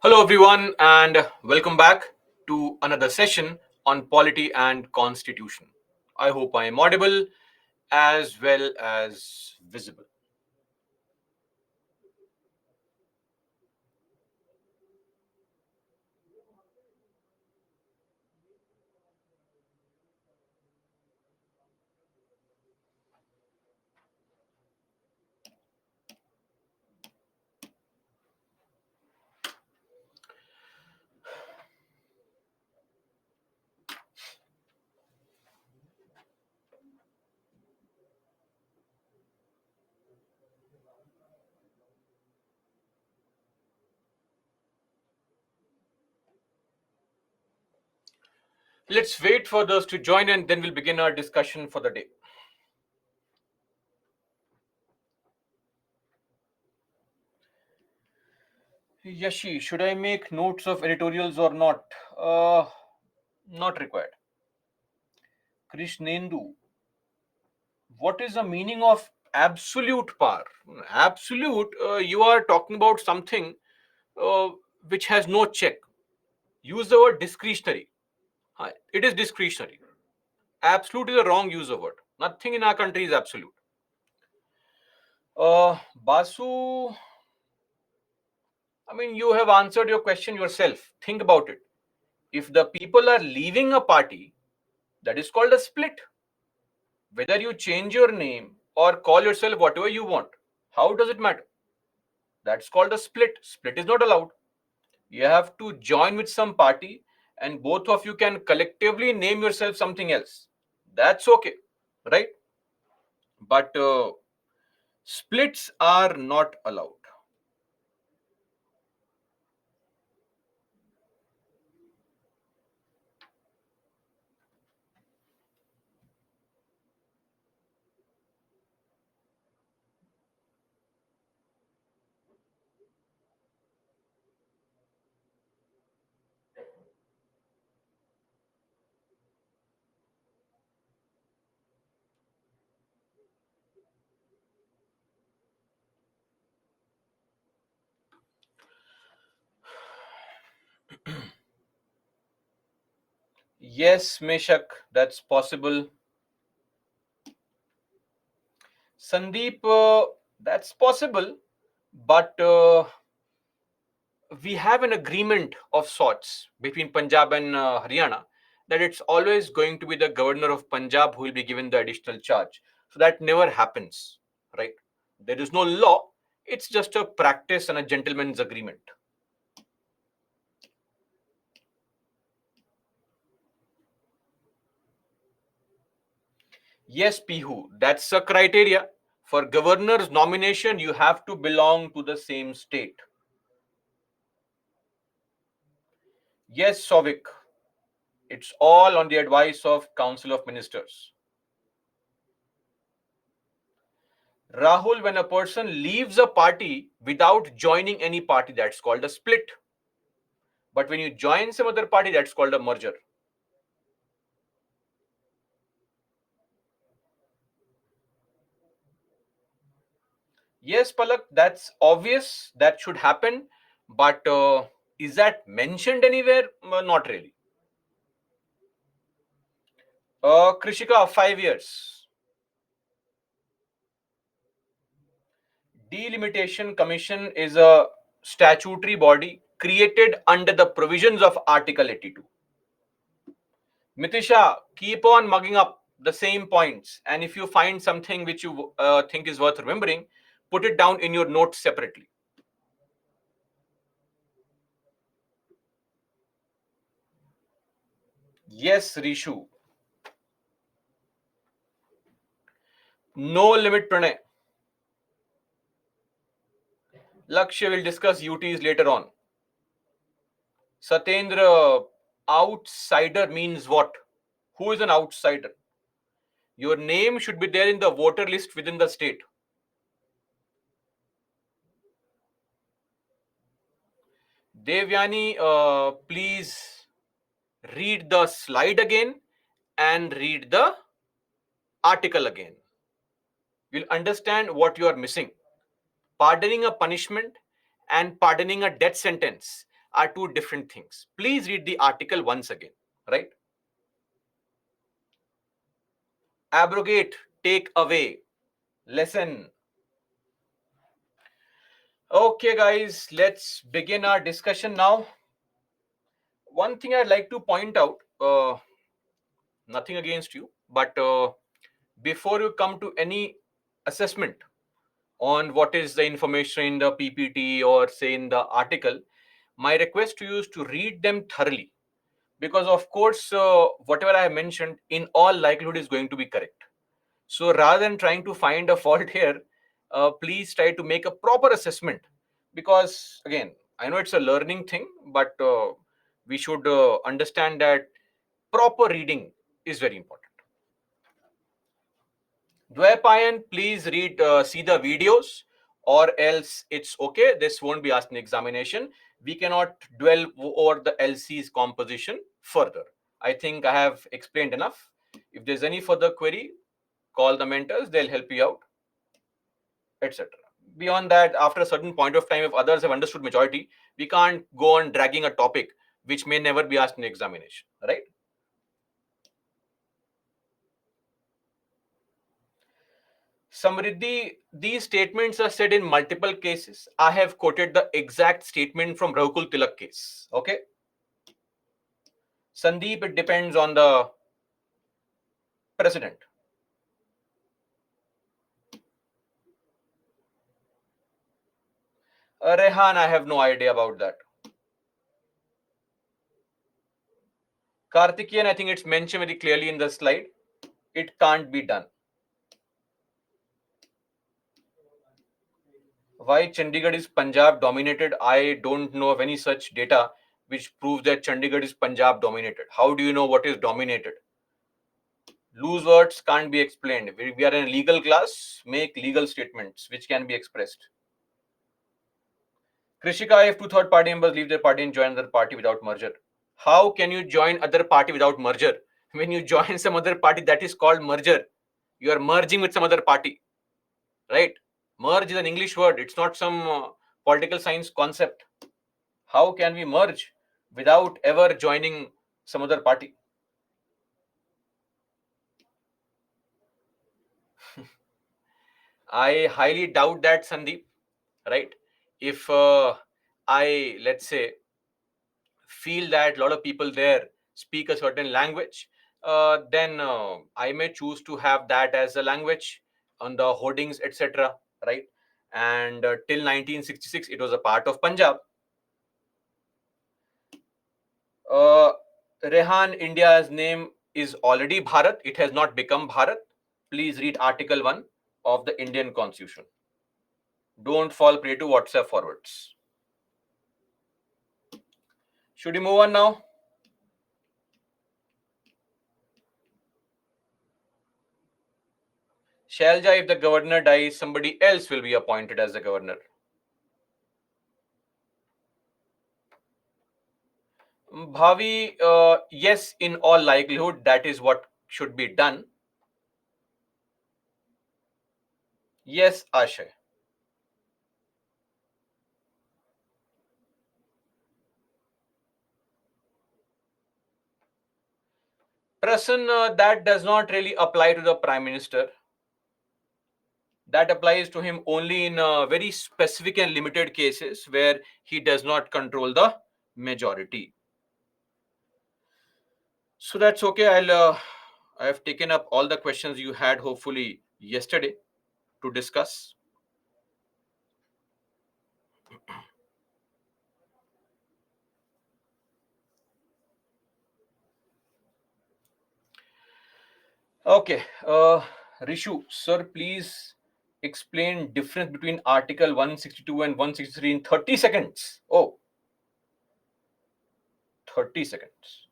Hello, everyone, and welcome back to another session on polity and constitution. I hope I am audible as well as visible. Let's wait for those to join and then we'll begin our discussion for the day. Yashi, should I make notes of editorials or not? Not required. Krishnendu, what is the meaning of absolute power? Absolute, you are talking about something uh, which has no check. Use the word discretionary. It is discretionary. Absolute is a wrong use of word. Nothing in our country is absolute. Basu, I mean, you have answered your question yourself. Think about it. If the people are leaving a party, that is called a split. Whether you change your name or call yourself whatever you want, how does it matter? That's called a split. Split is not allowed. You have to join with some party, and both of you can collectively name yourself something else. That's okay, right? But splits are not allowed. Yes, Meshak, that's possible. Sandeep, that's possible, but we have an agreement of sorts between Punjab and Haryana that it's always going to be the governor of Punjab who will be given the additional charge. So that never happens, right? There is no law, it's just a practice and a gentleman's agreement. Yes, Pihu, that's a criteria. For governor's nomination, you have to belong to the same state. Yes, Sovik, it's all on the advice of Council of Ministers. Rahul, when a person leaves a party without joining any party, that's called a split. But when you join some other party, that's called a merger. Yes, Palak, that's obvious. That should happen. But is that mentioned anywhere? Not really. Krishika, 5 years. Delimitation Commission is a statutory body created under the provisions of Article 82. Mitisha, keep on mugging up the same points. And if you find something which you think is worth remembering, put it down in your notes separately. Yes, Rishu. No limit, Pranay. Lakshya will discuss UTs later on. Satendra, outsider means what? Who is an outsider? Your name should be there in the voter list within the state. Devyani, please read the slide again and read the article again. You'll understand what you are missing. Pardoning a punishment and pardoning a death sentence are two different things. Please read the article once again, right? Abrogate, take away, lesson. Okay, guys, let's begin our discussion now. One thing I'd like to point out, nothing against you, but before you come to any assessment on what is the information in the PPT or say in the article, my request to you is to read them thoroughly, because of course whatever I have mentioned in all likelihood is going to be correct. So rather than trying to find a fault here, please try to make a proper assessment, because again, I know it's a learning thing, but we should understand that proper reading is very important. Dwapayan, please read, see the videos, or else it's okay. This won't be asked in examination. We cannot dwell over the LC's composition further. I think I have explained enough. If there's any further query, call the mentors, they'll help you out, etc. Beyond that, after a certain point of time, if others have understood majority, we can't go on dragging a topic which may never be asked in examination, right? Samriddhi, these statements are said in multiple cases. I have quoted the exact statement from Raghukul Tilak case. Okay. Sandeep, it depends on the president. Rehan, I have no idea about that. Karthikeyan, I think it's mentioned very clearly in the slide. It can't be done. Why Chandigarh is Punjab dominated? I don't know of any such data which proves that Chandigarh is Punjab dominated. How do you know what is dominated? Loose words can't be explained. We are in a legal class, make legal statements which can be expressed. Krishika, if two third party members leave their party and join another party without merger, how can you join other party without merger? When you join some other party, that is called merger. You are merging with some other party, right? Merge is an English word. It's not some political science concept. How can we merge without ever joining some other party? I highly doubt that, Sandeep, right? If let's say, feel that a lot of people there speak a certain language, then I may choose to have that as a language on the hoardings, etc. Right? And till 1966, it was a part of Punjab. Uh, Rehan, India's name is already Bharat. It has not become Bharat. Please read Article 1 of the Indian Constitution. Don't fall prey to WhatsApp forwards. Should we move on now? Shalja, if the governor dies, somebody else will be appointed as the governor. Bhavi, yes, in all likelihood, that is what should be done. Yes, Ashay. Prasan, that does not really apply to the Prime Minister. That applies to him only in very specific and limited cases where he does not control the majority. So that's okay. I have taken up all the questions you had, hopefully, yesterday to discuss. Okay, Rishu, sir, please explain difference between Article 162 and 163 in 30 seconds. Oh, 30 seconds.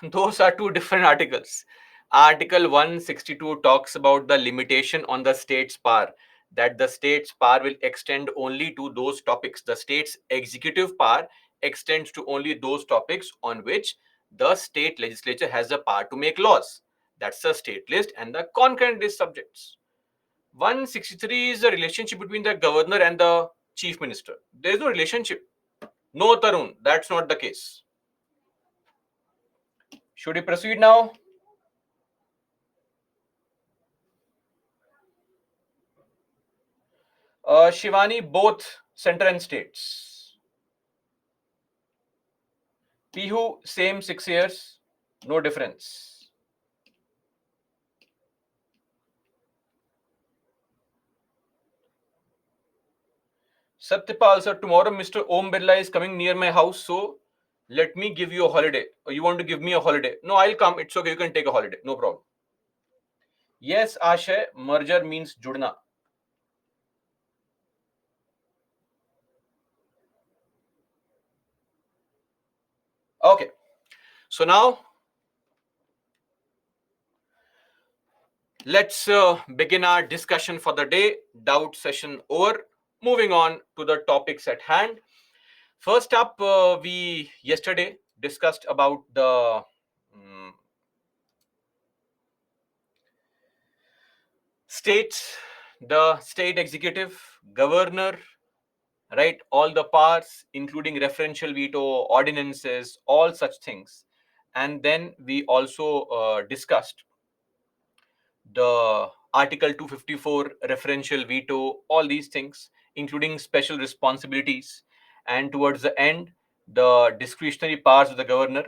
Those are two different articles. Article 162 talks about the limitation on the state's power, that the state's power will extend only to those topics. The state's executive power extends to only those topics on which the state legislature has the power to make laws. That's the state list and the concurrent list subjects. 163 is the relationship between the governor and the chief minister. There is no relationship. No, Tarun, that's not the case. Should we proceed now? Shivani, both center and states. Pihu, same 6 years, no difference. Satyapal, sir, tomorrow Mr. Om Birla is coming near my house, so let me give you a holiday. Or you want to give me a holiday? No, I'll come. It's okay. You can take a holiday. No problem. Yes, Ashay, merger means judna. Okay. So now let's begin our discussion for the day. Doubt session over. Moving on to the topics at hand. First up, we yesterday discussed about the states, the state executive, governor, right? All the powers, including referential veto, ordinances, all such things. And then we also discussed the Article 254 referential veto, all these things, including special responsibilities. And towards the end, the discretionary powers of the governor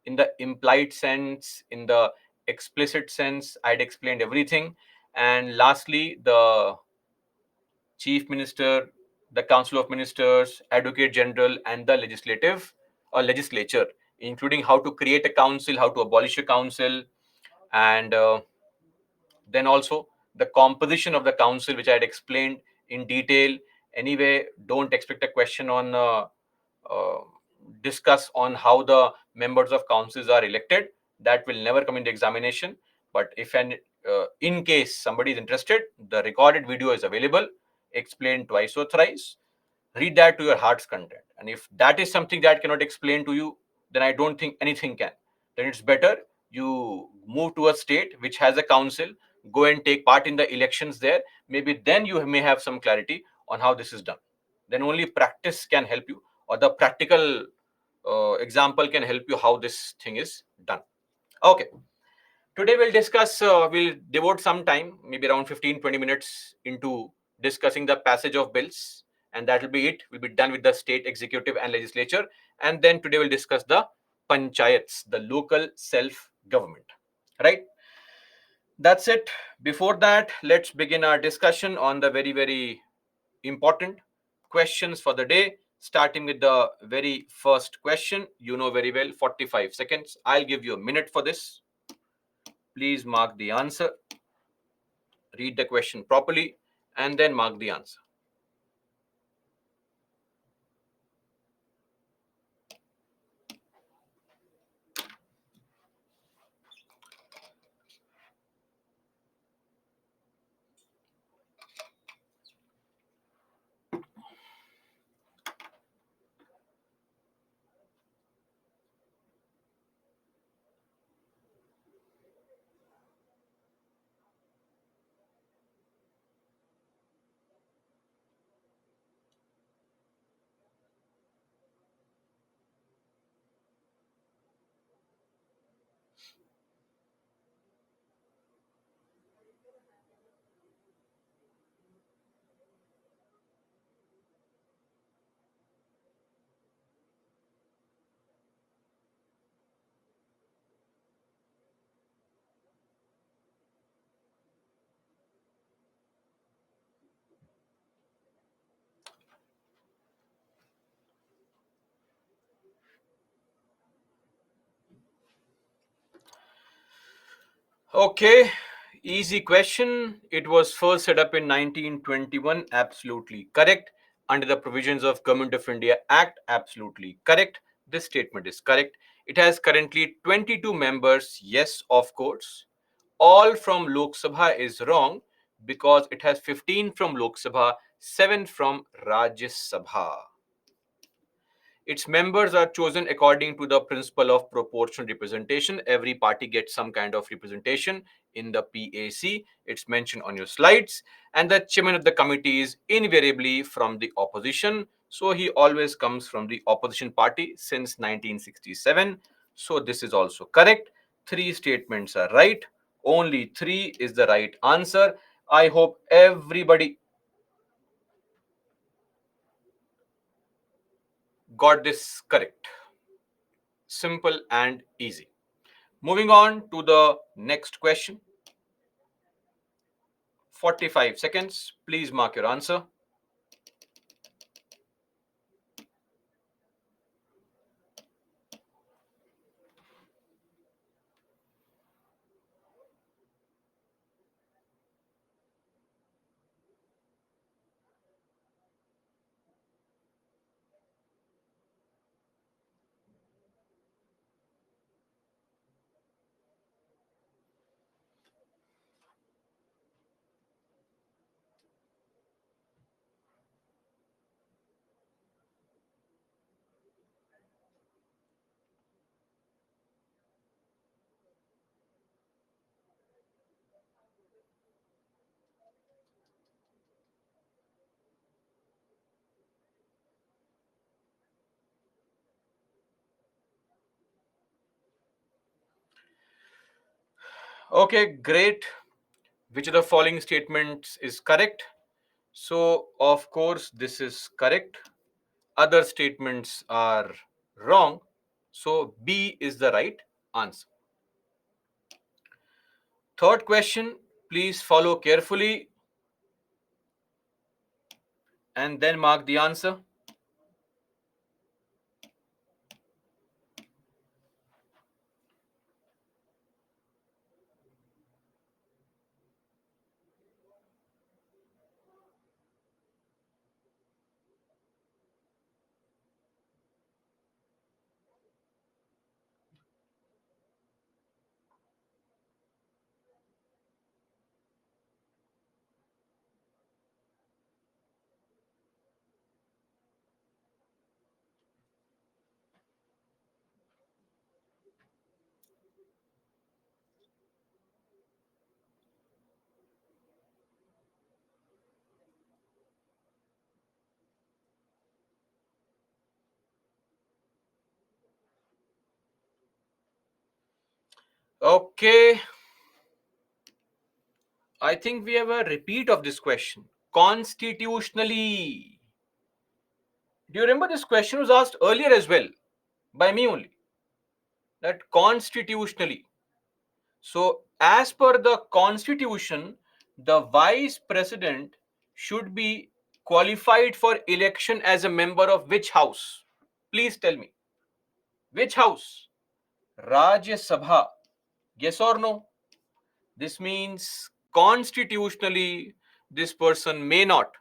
in the implied sense, in the explicit sense, I'd explained everything. And lastly, the chief minister, the council of ministers, advocate general, and the legislative or legislature, including how to create a council, how to abolish a council, and then also the composition of the council, which I had explained in detail. Anyway, don't expect a question on uh, discuss on how the members of councils are elected. That will never come into examination. But if in case somebody is interested, the recorded video is available, explained twice or thrice. Read that to your heart's content. And if that is something that cannot explain to you, then I don't think anything can. Then it's better you move to a state which has a council, go and take part in the elections there. Maybe then you may have some clarity on how this is done. Then only practice can help you, or the practical example can help you how this thing is done. Okay. Today we'll devote some time, maybe around 15-20 minutes, into discussing the passage of bills, and that will be it. We'll be done with the state executive and legislature, and then today we'll discuss the panchayats, the local self-government. Right? That's it. Before that, let's begin our discussion on the very, very important questions for the day. Starting with the very first question, you know very well, 45 seconds. I'll give you a minute for this. Please mark the answer, read the question properly, and then mark the answer. Okay, easy question. It was first set up in 1921. Absolutely correct. Under the provisions of Government of India Act. Absolutely correct. This statement is correct. It has currently 22 members. Yes, of course. All from Lok Sabha is wrong because it has 15 from Lok Sabha, 7 from Rajya Sabha. Its members are chosen according to the principle of proportional representation. Every party gets some kind of representation in the PAC. It's mentioned on your slides. And the chairman of the committee is invariably from the opposition. So he always comes from the opposition party since 1967. So this is also correct. Three statements are right. Only three is the right answer. I hope everybody got this correct. Simple and easy. Moving on to the next question. 45 seconds. Please mark your answer. Okay, great. Which of the following statements is correct? So, of course, this is correct. Other statements are wrong. So, B is the right answer. Third question, please follow carefully and then mark the answer. Okay, I think we have a repeat of this question. Constitutionally. Do you remember this question was asked earlier as well by me only? That constitutionally. So, as per the constitution, the vice president should be qualified for election as a member of which house? Please tell me. Which house? Rajya Sabha. Yes or no? This means constitutionally this person may not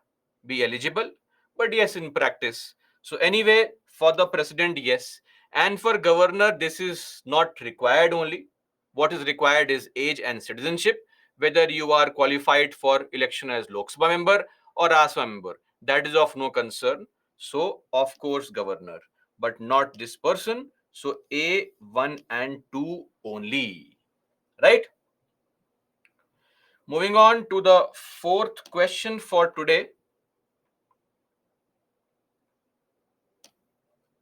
be eligible, but yes, in practice. So, anyway, for the president, yes. And for governor, this is not required only. What is required is age and citizenship, whether you are qualified for election as Lok Sabha member or Asam member. That is of no concern. So, of course, governor, but not this person. So, A, 1 and 2 only. Right? Moving on to the fourth question for today.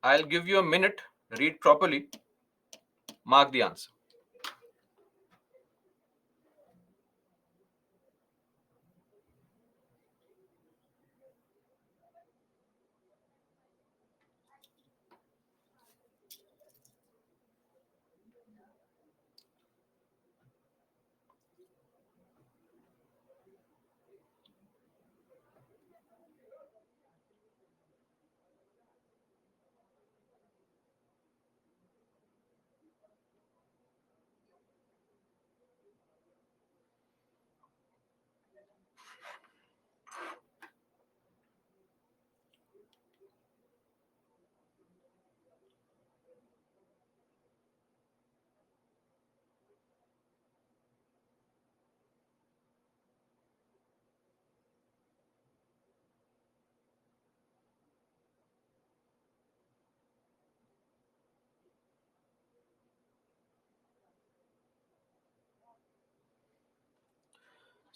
I'll give you a minute, read properly, mark the answer.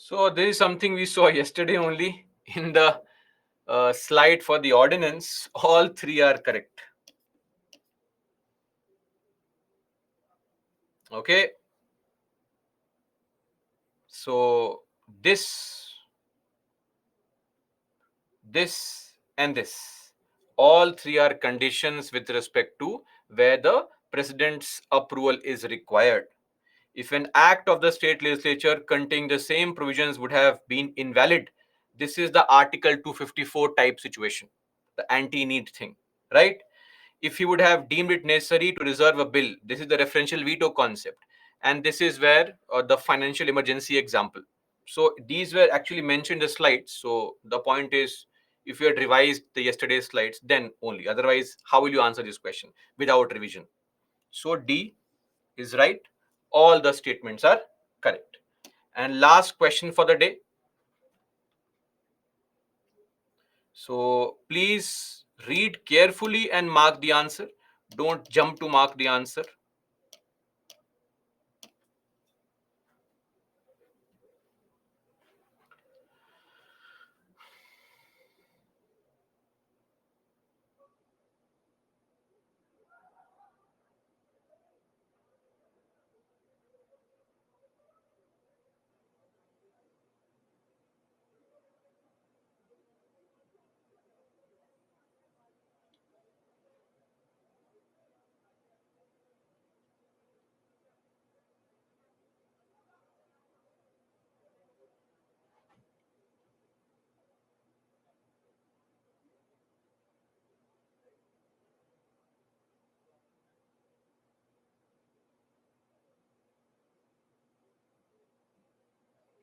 So this is something we saw yesterday only in the slide for the ordinance. All three are correct. Okay. So this, and this, all three are conditions with respect to where the president's approval is required. If an act of the state legislature containing the same provisions would have been invalid, this is the Article 254 type situation, the anti-need thing, right? If he would have deemed it necessary to reserve a bill, this is the referential veto concept, and this is where the financial emergency example. So these were actually mentioned in the slides. So the point is, if you had revised the yesterday's slides, then only. Otherwise, how will you answer this question without revision? So D is right. All the statements are correct. And last question for the day. So please read carefully and mark the answer. Don't jump to mark the answer.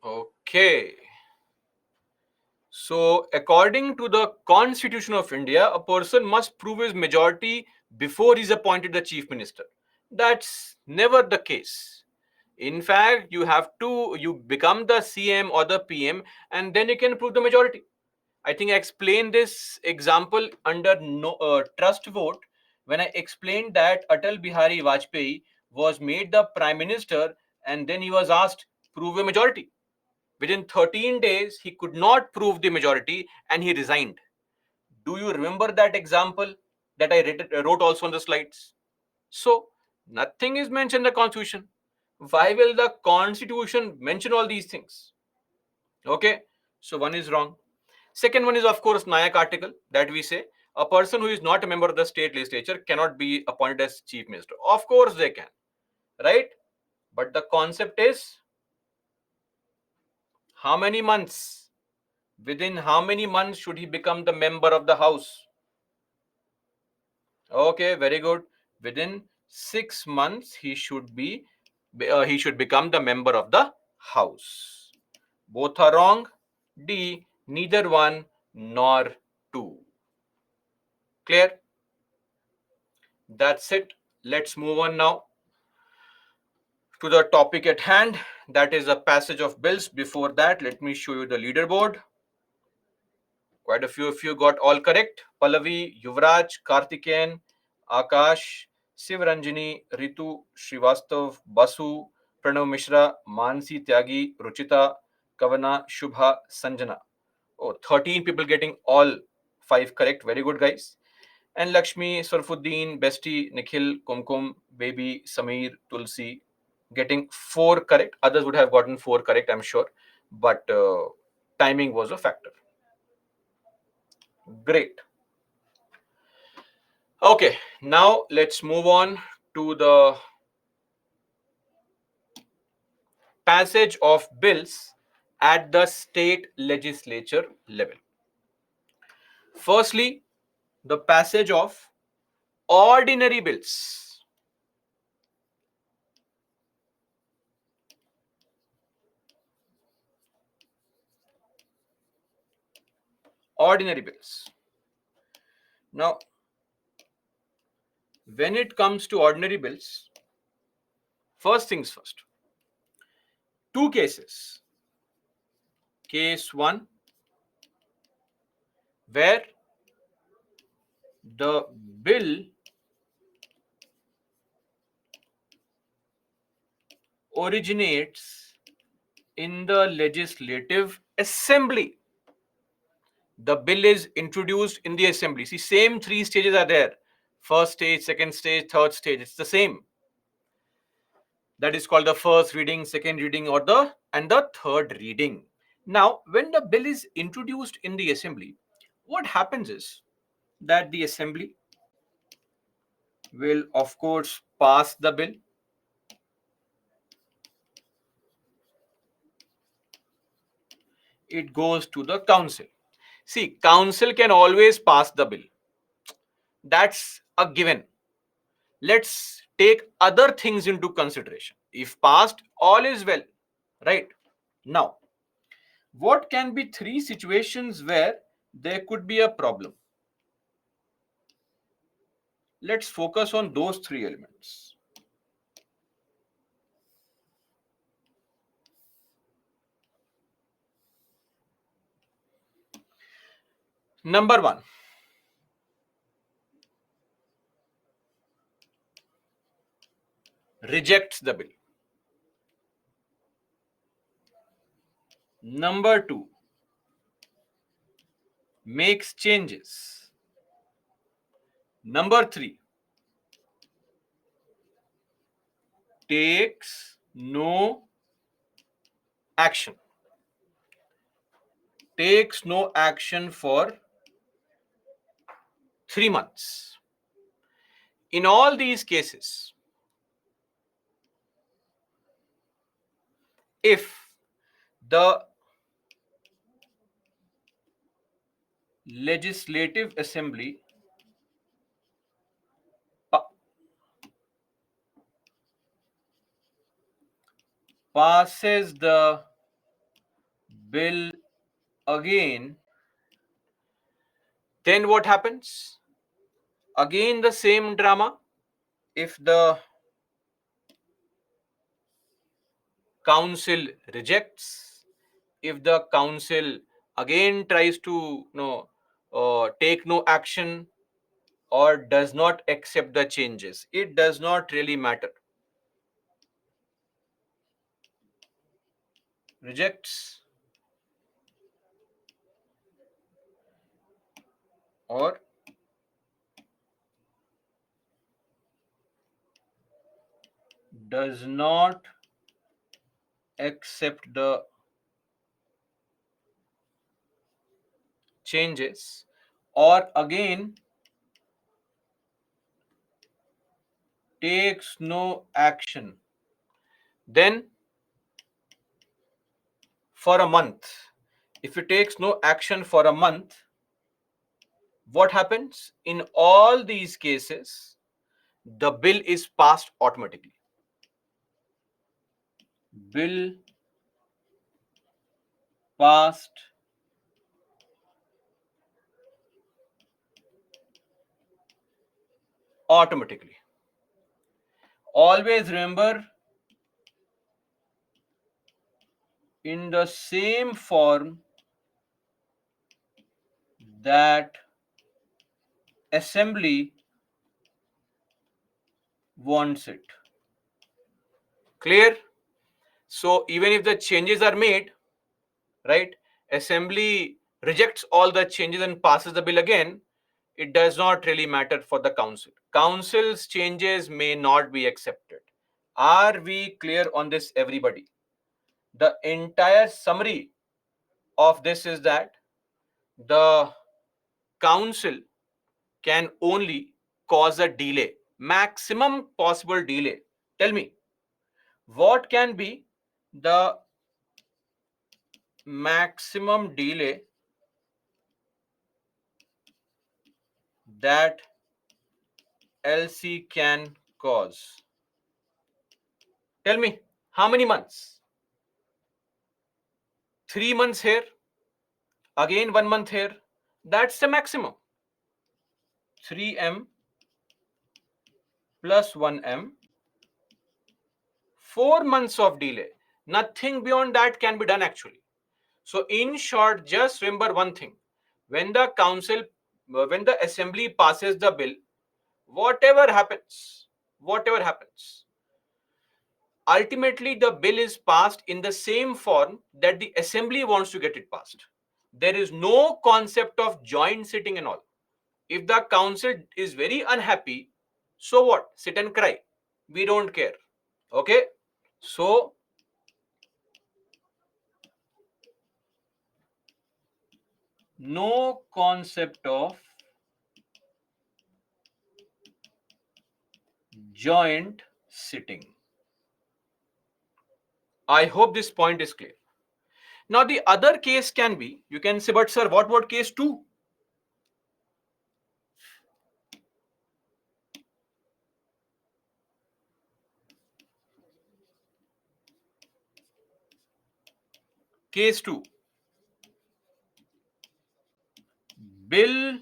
Okay. So, according to the Constitution of India, a person must prove his majority before he's appointed the chief minister. That's never the case. In fact, you become the CM or the PM, and then you can prove the majority. I think I explained this example under trust vote when I explained that Atal Bihari Vajpayee was made the prime minister, and then he was asked prove a majority. Within 13 days, he could not prove the majority and he resigned. Do you remember that example that I wrote also on the slides? So, nothing is mentioned in the Constitution. Why will the Constitution mention all these things? Okay, so one is wrong. Second one is, of course, Nayak article that we say a person who is not a member of the state legislature cannot be appointed as chief minister. Of course, they can, right? But the concept is how many months? Within how many months should he become the member of the house? Okay, very good. Within 6 months, he should become the member of the house. Both are wrong. D, neither one nor two. Clear? That's it. Let's move on now to the topic at hand. That is a passage of bills. Before that, let me show you the leaderboard. Quite a few of you got all correct. Pallavi, Yuvraj, Karthikeyan, Akash, Sivaranjani, Ritu, Srivastav, Basu, Pranav Mishra, Mansi Tyagi, Ruchita, Kavana, Shubha, Sanjana. Oh, 13 people getting all 5 correct. Very good, guys. And Lakshmi, Sarfuddin, Besti, Nikhil, Kumkum, Baby, Samir, Tulsi getting 4 correct. Others would have gotten 4 correct, I'm sure. But timing was a factor. Great. Okay, now let's move on to the passage of bills at the state legislature level. Firstly, the passage of ordinary bills. Ordinary bills. Now, when it comes to ordinary bills, first things first. 2 cases. Case 1, where the bill originates in the legislative assembly. The bill is introduced in the assembly. See, same three stages are there. First stage, second stage, third stage. It's the same. That is called the first reading, second reading, or the third reading. Now, when the bill is introduced in the assembly, what happens is that the assembly will, of course, pass the bill. It goes to the council. See, council can always pass the bill. That's a given. Let's take other things into consideration. If passed, all is well, right? Now, what can be three situations where there could be a problem? Let's focus on those three elements. Number one, rejects the bill. Number two, makes changes. Number three, takes no action. Takes no action for 3 months. In all these cases, if the legislative assembly passes the bill again, then what happens? Again, the same drama. If the council rejects, if the council again tries to take no action or does not accept the changes, it does not really matter. Rejects or does not accept the changes, or again takes no action, then for a month, if it takes no action for a month, what happens? In all these cases, the bill is passed automatically. Bill passed automatically. Always remember, in the same form that assembly wants it. Clear? So even if the changes are made, right, assembly rejects all the changes and passes the bill again, it does not really matter for the council. Council's changes may not be accepted. Are we clear on this, everybody? The entire summary of this is that the council can only cause a delay, maximum possible delay. Tell me, what can be the maximum delay that LC can cause? Tell me, how many months? 3 months here, again 1 month here. That's the maximum. 3M plus 1M, 4 months of delay. Nothing beyond that can be done actually. So in short, just remember one thing. When the council, when the assembly passes the bill, whatever happens, ultimately the bill is passed in the same form that the assembly wants to get it passed. There is no concept of joint sitting and all. If the council is very unhappy, so what? Sit and cry. We don't care. Okay? So, no concept of joint sitting. I hope this point is clear. Now, the other case can be, you can say, but sir, what about case 2? Case 2. Bill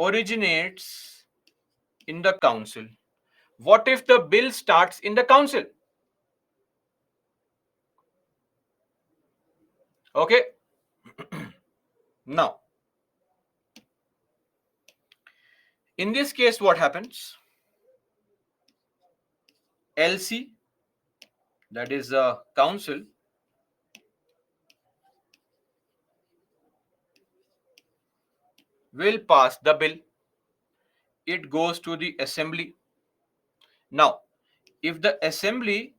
originates in the council. What if the bill starts in the council? Okay. Now, in this case, what happens? LC, that is the council, will pass the bill. It goes to the assembly. Now, if the assembly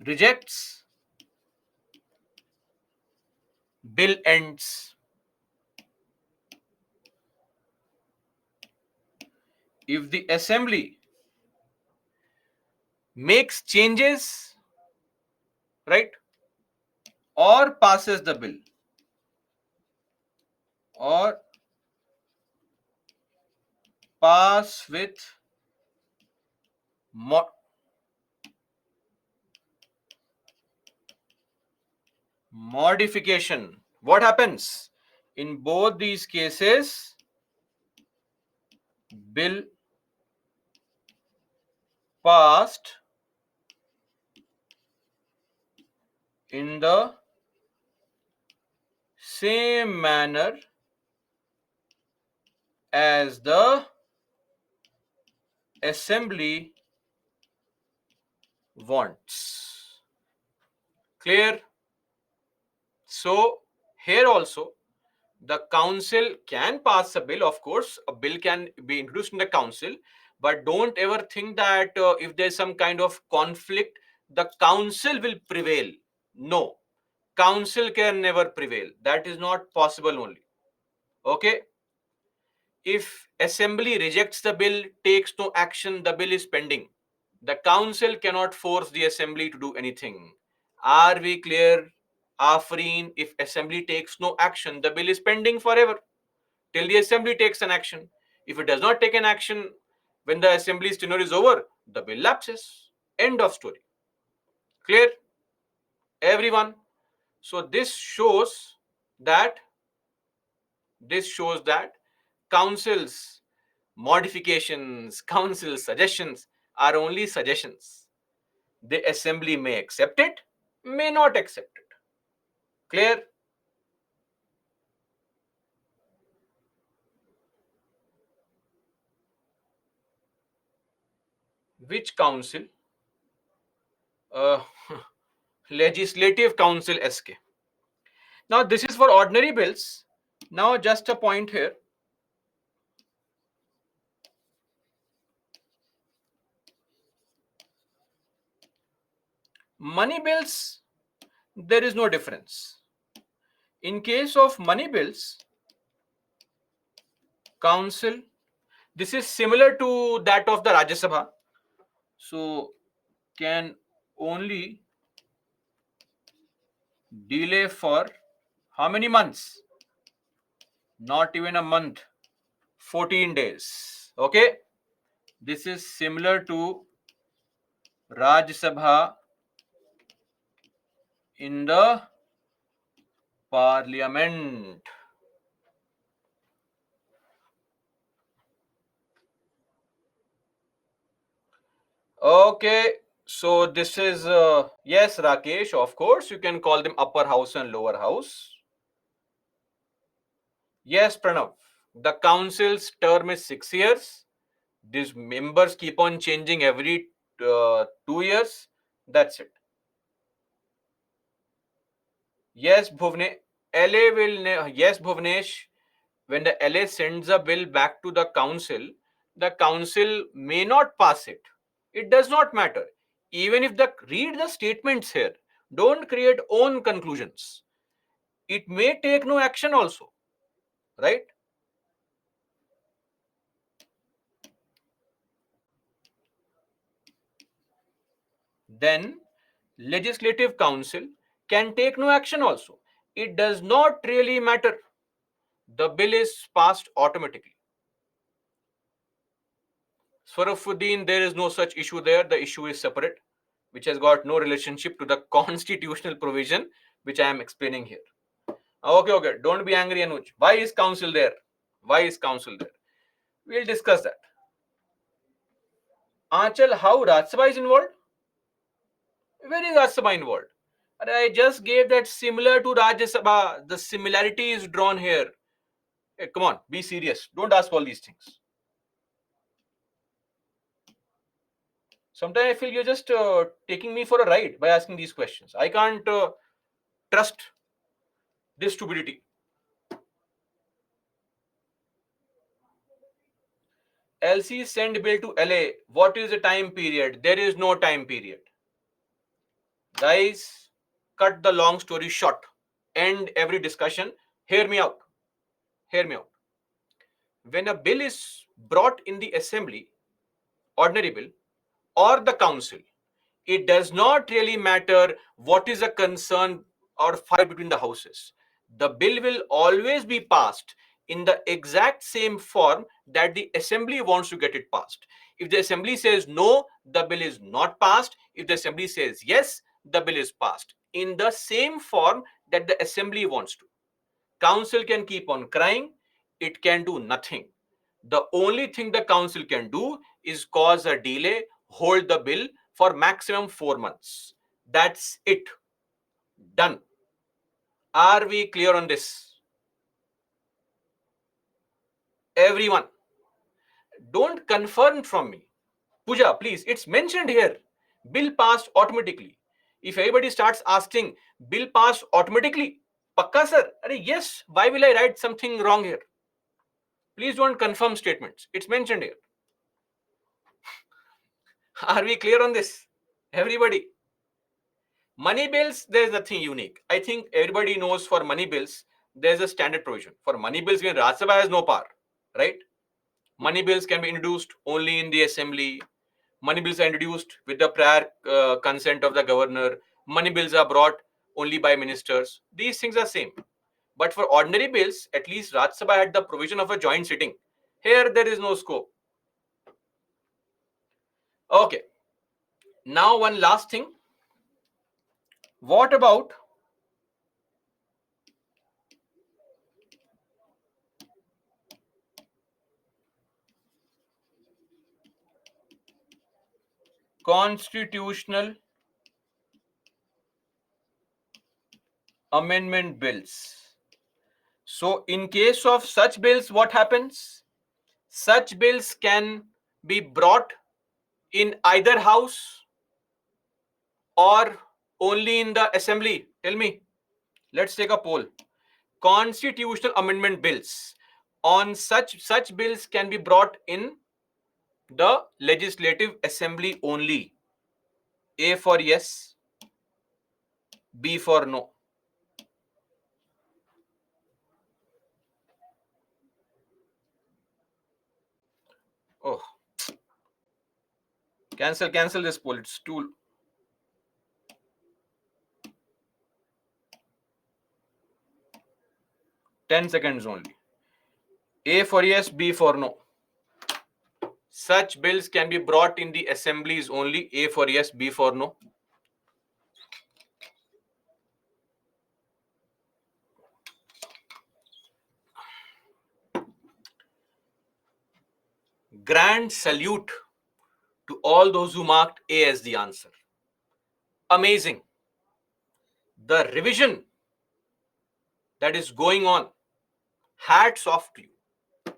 rejects, bill ends. If the assembly makes changes, right, or passes the bill, or pass with modification, what happens? In both these cases, bill passed in the same manner as the assembly wants. Clear? So here also the council can pass a bill. Of course, a bill can be introduced in the council, but don't ever think that if there's some kind of conflict, the council will prevail. No, council can never prevail. That is not possible only. Okay? If assembly rejects the bill, takes no action, the bill is pending. The council cannot force the assembly to do anything. Are we clear? Afreen, if assembly takes no action, the bill is pending forever till the assembly takes an action. If it does not take an action when the assembly's tenure is over, the bill lapses. End of story. Clear? Everyone? So that this shows that council's modifications, council suggestions are only suggestions. The assembly may accept it, may not accept it. Clear? Which council? Uh, Legislative Council SK. Now this is for ordinary bills. Now just a point here. Money bills, there is no difference. In case of money bills, council, this is similar to that of the Rajya Sabha. So can only delay for how many months? Not even a month, 14 days. Okay. This is similar to Rajya Sabha in the parliament. Okay, so this is yes, Rakesh, of course you can call them upper house and lower house. Yes, Pranav, the council's term is 6 years. These members keep on changing every 2 years. That's it. Yes, yes, Bhuvnesh. When the LA sends a bill back to the council may not pass it. It does not matter. Even if read the statements here, don't create own conclusions. It may take no action also, right? Then legislative council can take no action also. It does not really matter. The bill is passed automatically. Swarufuddin, there is no such issue there. The issue is separate, which has got no relationship to the constitutional provision, which I am explaining here. Okay, okay. Don't be angry, Anuj. Why is council there? Why is council there? We'll discuss that. Achal, how Rajya Sabha is involved? Where is Rajya Sabha involved? I just gave that similar to Rajya Sabha. The similarity is drawn here. Hey, come on, be serious. Don't ask all these things. Sometimes I feel you're just taking me for a ride by asking these questions. I can't trust this stupidity. LC send bill to LA. What is the time period? There is no time period. Guys, cut the long story short. End every discussion. Hear me out. Hear me out. When a bill is brought in the assembly, ordinary bill, or the council, it does not really matter what is a concern or fight between the houses. The bill will always be passed in the exact same form that the assembly wants to get it passed. If the assembly says no, the bill is not passed. If the assembly says yes, the bill is passed in the same form that the assembly wants to. Council can keep on crying, it can do nothing. The only thing the council can do is cause a delay, hold the bill for maximum 4 months. That's it. Done. Are we clear on this? Everyone, don't confirm from me. Puja, please, it's mentioned here. Bill passed automatically. If everybody starts asking, bill passed automatically, Pakka sir, yes, why will I write something wrong here? Please don't confirm statements. It's mentioned here. Are we clear on this? Everybody. Money bills, there's nothing unique. I think everybody knows for money bills, there's a standard provision. For money bills, when Rajya Sabha has no power, right? Money bills can be introduced only in the assembly. Money bills are introduced with the prior consent of the governor. Money bills are brought only by ministers. These things are same. But for ordinary bills, at least Rajya Sabha had the provision of a joint sitting. Here, there is no scope. Okay. Now, one last thing. What about constitutional amendment bills? So, in case of such bills, what happens? Such bills can be brought in either house or only in the assembly. Tell me. Let's take a poll. Constitutional amendment bills. On such bills can be brought in the legislative assembly only. A for yes, B for no. Oh, cancel this poll. It's too 10 seconds only. A for yes, B for no. Such bills can be brought in the assemblies only. A for yes, B for no. Grand salute to all those who marked A as the answer. Amazing. The revision that is going on. Hats off to you.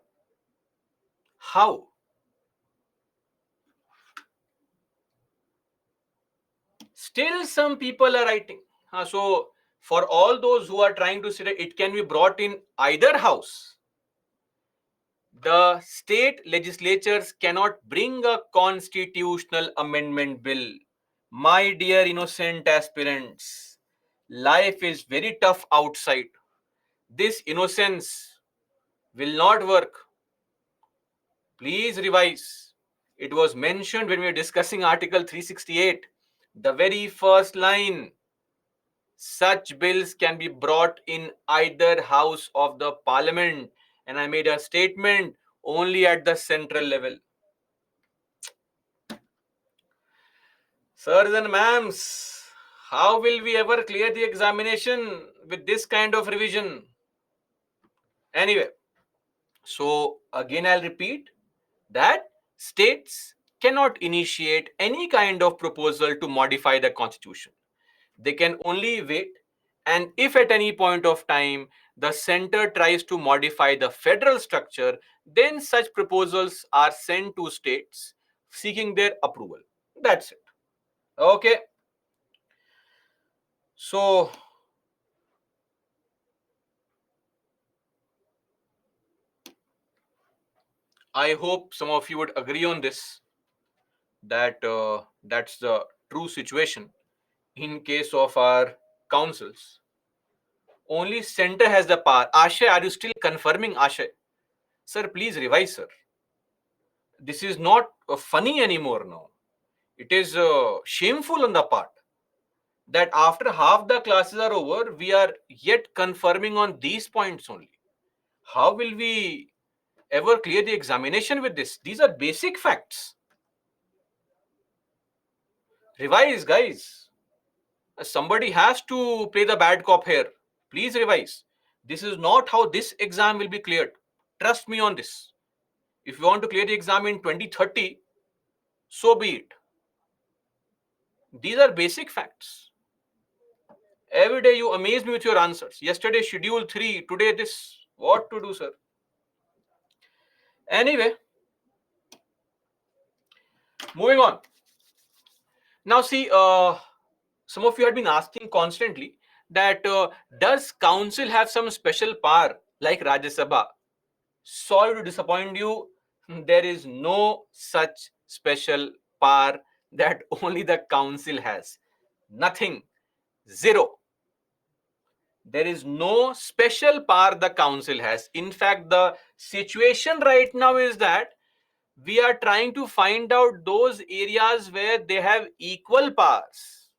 How? Still some people are writing. So for all those who are trying to say that it can be brought in either house, the state legislatures cannot bring a constitutional amendment bill. My dear innocent aspirants, life is very tough outside. This innocence will not work. Please revise. It was mentioned when we were discussing Article 368. The very first line, such bills can be brought in either house of the parliament. And I made a statement only at the central level. Sirs and ma'ams, how will we ever clear the examination with this kind of revision? Anyway, so again I'll repeat that states cannot initiate any kind of proposal to modify the constitution. They can only wait, and if at any point of time the center tries to modify the federal structure, then such proposals are sent to states seeking their approval. That's it. Okay. So I hope some of you would agree on this, that that's the true situation in case of our councils. Only center has the power. Ashay, are you still confirming, Ashay? Sir, please revise, sir. This is not funny anymore now. It is shameful on the part that after half the classes are over, we are yet confirming on these points only. How will we ever clear the examination with this? These are basic facts. Revise, guys. Somebody has to play the bad cop here. Please revise. This is not how this exam will be cleared. Trust me on this. If you want to clear the exam in 2030, so be it. These are basic facts. Every day you amaze me with your answers. Yesterday, schedule 3, today this. What to do, sir? Anyway, moving on. Now, see, some of you had been asking constantly that does council have some special power like Rajya Sabha? Sorry to disappoint you. There is no such special power that only the council has. Nothing. Zero. There is no special power the council has. In fact, the situation right now is that we are trying to find out those areas where they have equal powers.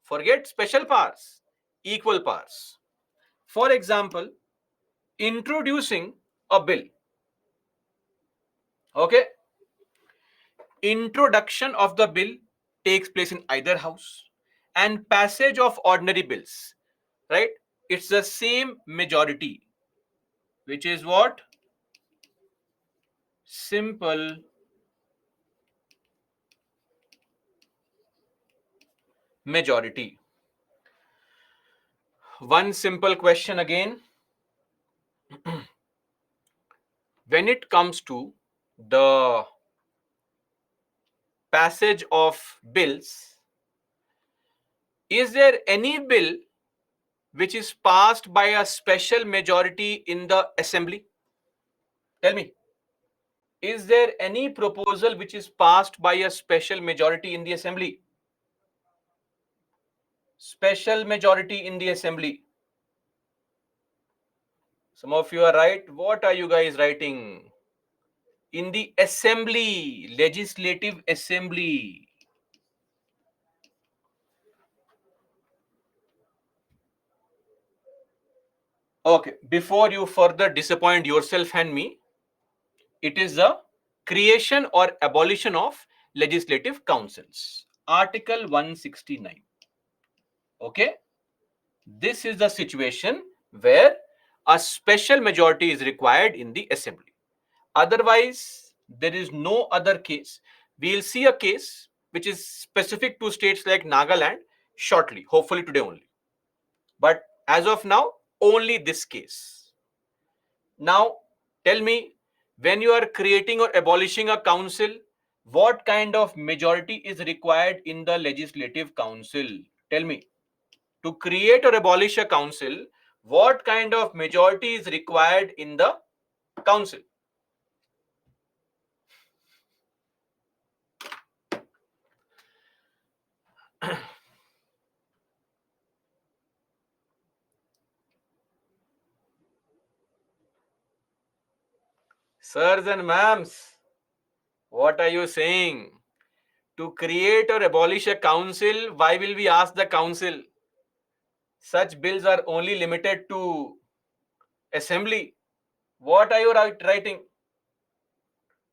Forget special powers, equal powers. For example, introducing a bill. Okay, introduction of the bill takes place in either house, and passage of ordinary bills, right? It's the same majority, which is what? Simple majority. One simple question again. When it comes to the passage of bills, is there any bill which is passed by a special majority in the assembly? Tell me, is there any proposal which is passed by a special majority in the assembly? Special majority in the assembly. Some of you are right. What are you guys writing? In the assembly, legislative assembly. Okay, before you further disappoint yourself and me, it is the creation or abolition of legislative councils. Article 169. Okay, this is the situation where a special majority is required in the assembly. Otherwise, there is no other case. We'll see a case which is specific to states like Nagaland shortly, hopefully today only. But as of now, only this case. Now, tell me, when you are creating or abolishing a council, what kind of majority is required in the legislative council? Tell me. To create or abolish a council, what kind of majority is required in the council? Sirs and ma'ams, what are you saying? To create or abolish a council, why will we ask the council? Such bills are only limited to assembly. What are you writing?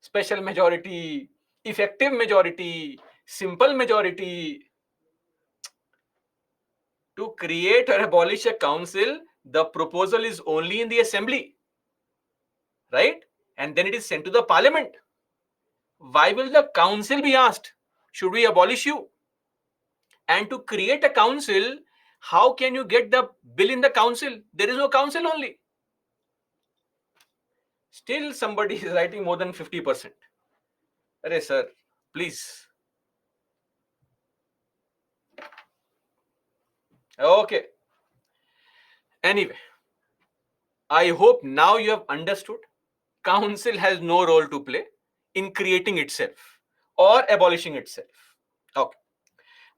Special majority, effective majority, simple majority. To create or abolish a council, the proposal is only in the assembly, right? And then it is sent to the parliament. Why will the council be asked? Should we abolish you? And to create a council, how can you get the bill in the council? There is no council only. Still, somebody is writing more than 50%. Arey, sir, please. Okay. Anyway, I hope now you have understood. Council has no role to play in creating itself or abolishing itself. Okay.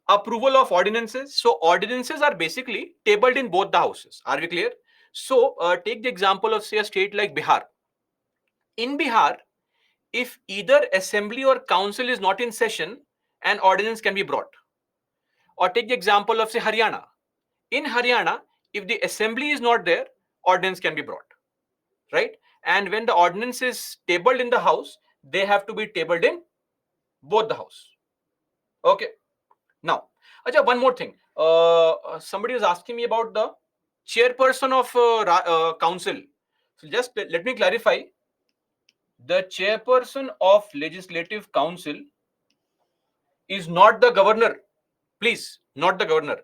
Approval of ordinances. So ordinances are basically tabled in both the houses. Are we clear? So take the example of, say, a state like Bihar. In Bihar, if either assembly or council is not in session, an ordinance can be brought. Or take the example of, say, Haryana. In Haryana, if the assembly is not there, ordinance can be brought, right? And when the ordinance is tabled in the house, they have to be tabled in both the house. Okay. Now, Acha, one more thing. Somebody was asking me about the chairperson of council. So just let me clarify. The chairperson of legislative council is not the governor. Please, not the governor.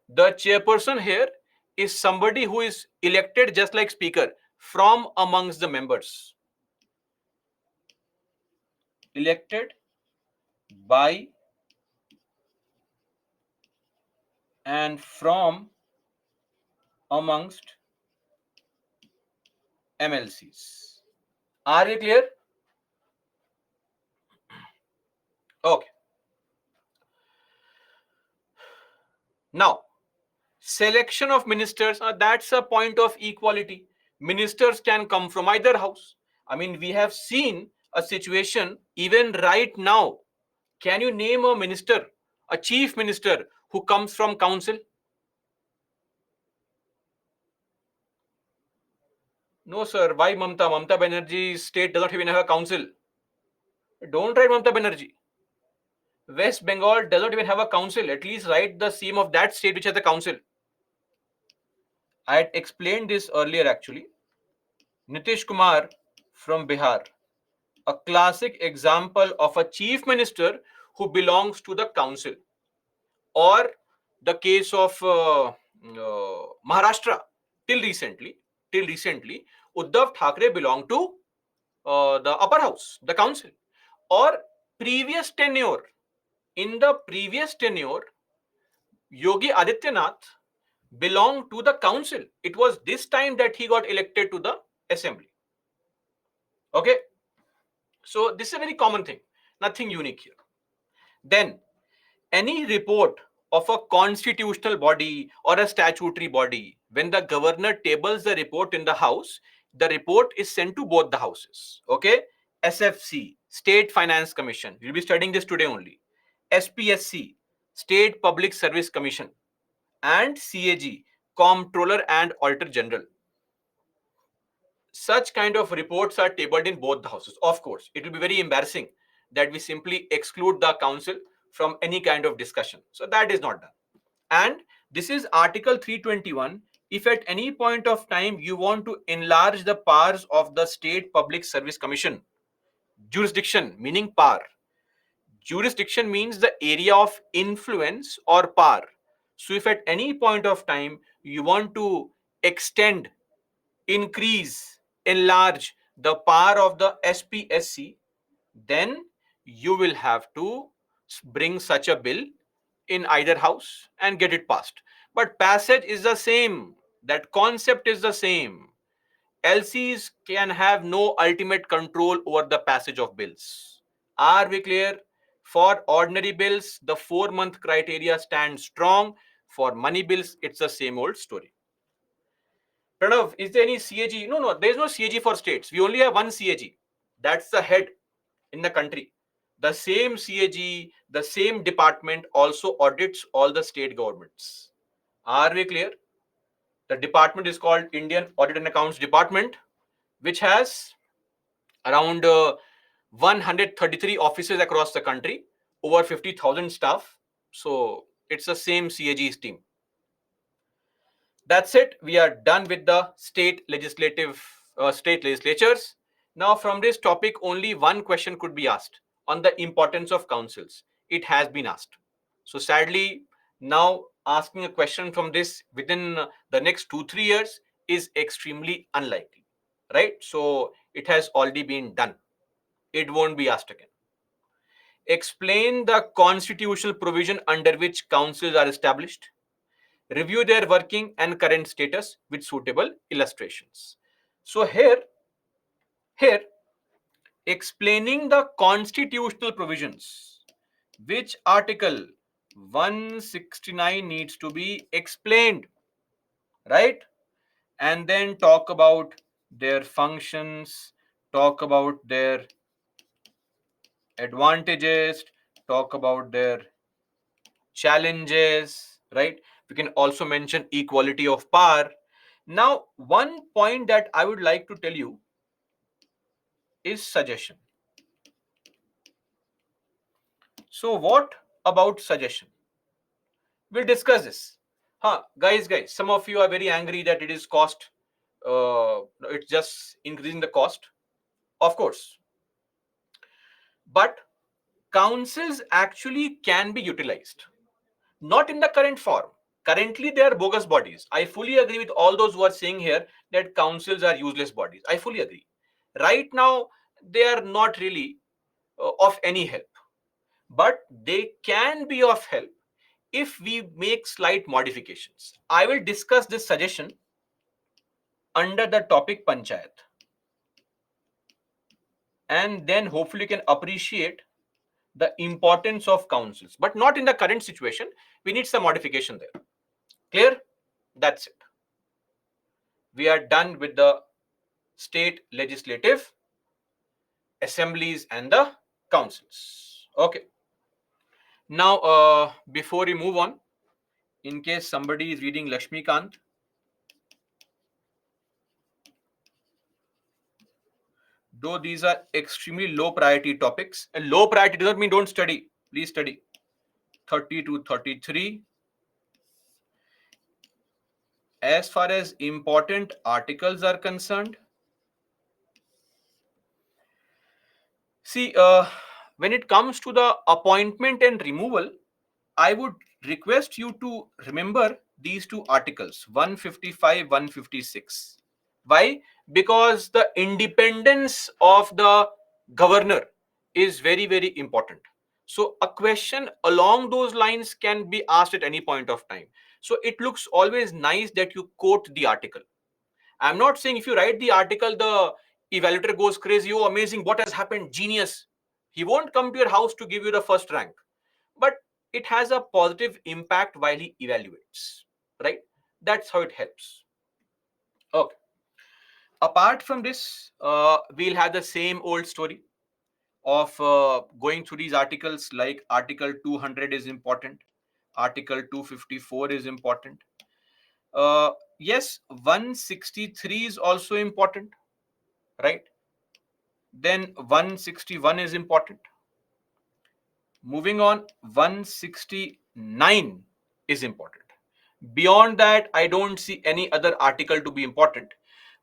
The chairperson here is somebody who is elected just like speaker from amongst the members. Elected by and from amongst MLCs. Are you clear? Okay. Now, selection of ministers, that's a point of equality. Ministers can come from either house. I mean, we have seen a situation even right now. Can you name a minister, a chief minister who comes from council? No, sir. Why Mamta? Mamta Banerjee's state does not even have a council. Don't write Mamta Banerjee. West Bengal does not even have a council. At least write the CM of that state which has a council. I had explained this earlier actually. Nitish Kumar from Bihar, a classic example of a chief minister who belongs to the council. Or the case of Maharashtra. Till recently, Uddhav Thackeray belonged to the upper house, the council. Or previous tenure. In the previous tenure, Yogi Adityanath belonged to the council. It was this time that he got elected to the assembly. Okay. So this is a very common thing, nothing unique here. Then any report of a constitutional body or a statutory body, when the governor tables the report in the house, the report is sent to both the houses. Okay. SFC, State Finance Commission. We'll be studying this today only. SPSC, State Public Service Commission. And CAG, Comptroller and Auditor General. Such kind of reports are tabled in both the houses. Of course, it will be very embarrassing that we simply exclude the council from any kind of discussion. So that is not done. And this is Article 321. If at any point of time you want to enlarge the powers of the State Public Service Commission, jurisdiction meaning power. Jurisdiction means the area of influence or power. So if at any point of time you want to extend, increase, enlarge the power of the SPSC, then you will have to bring such a bill in either house and get it passed. But passage is the same, that concept is the same. LCs can have no ultimate control over the passage of bills. Are we clear? For ordinary bills, the 4-month criteria stands strong. For money bills, it's the same old story. Pranav, is there any CAG? No, no, there is no CAG for states. We only have one CAG. That's the head in the country. The same CAG, the same department also audits all the state governments. Are we clear? The department is called Indian Audit and Accounts Department, which has around 133 offices across the country, over 50,000 staff. So it's the same CAG's team. That's it. We are done with the state legislatures. Now, from this topic, only one question could be asked on the importance of councils. It has been asked. So, sadly, now asking a question from this within the next 2-3 years is extremely unlikely, right? So, it has already been done. It won't be asked again. Explain the constitutional provision under which councils are established. Review their working and current status with suitable illustrations. So here, explaining the constitutional provisions, which article 169 needs to be explained, right? And then talk about their functions, talk about their advantages, talk about their challenges, right? We can also mention equality of power. Now, one point that I would like to tell you is suggestion. So, what about suggestion? We'll discuss this. Guys, some of you are very angry that it is cost, it's just increasing the cost. Of course. But councils actually can be utilized, not in the current form. Currently, they are bogus bodies. I fully agree with all those who are saying here that councils are useless bodies. I fully agree. Right now, they are not really of any help, but they can be of help if we make slight modifications. I will discuss this suggestion under the topic Panchayat, and then hopefully you can appreciate the importance of councils, but not in the current situation. We need some modification there. Clear? That's it. We are done with the state legislative assemblies and the councils. Okay. Now, before we move on, in case somebody is reading Lakshmikant, though these are extremely low priority topics, and low priority does not mean don't study. Please study. 30 to 33. As far as important articles are concerned, see, when it comes to the appointment and removal, I would request you to remember these two articles, 155, 156. Why? Because the independence of the governor is very, very important. So a question along those lines can be asked at any point of time. So it looks always nice that you quote the article. I'm not saying if you write the article, the evaluator goes crazy. Oh, amazing. What has happened? Genius. He won't come to your house to give you the first rank, but it has a positive impact while he evaluates, right? That's how it helps. Okay. Apart from this, we'll have the same old story of going through these articles, like Article 200 is important, Article 254 is important. Yes, 163 is also important, right? Then 161 is important. Moving on, 169 is important. Beyond that, I don't see any other article to be important.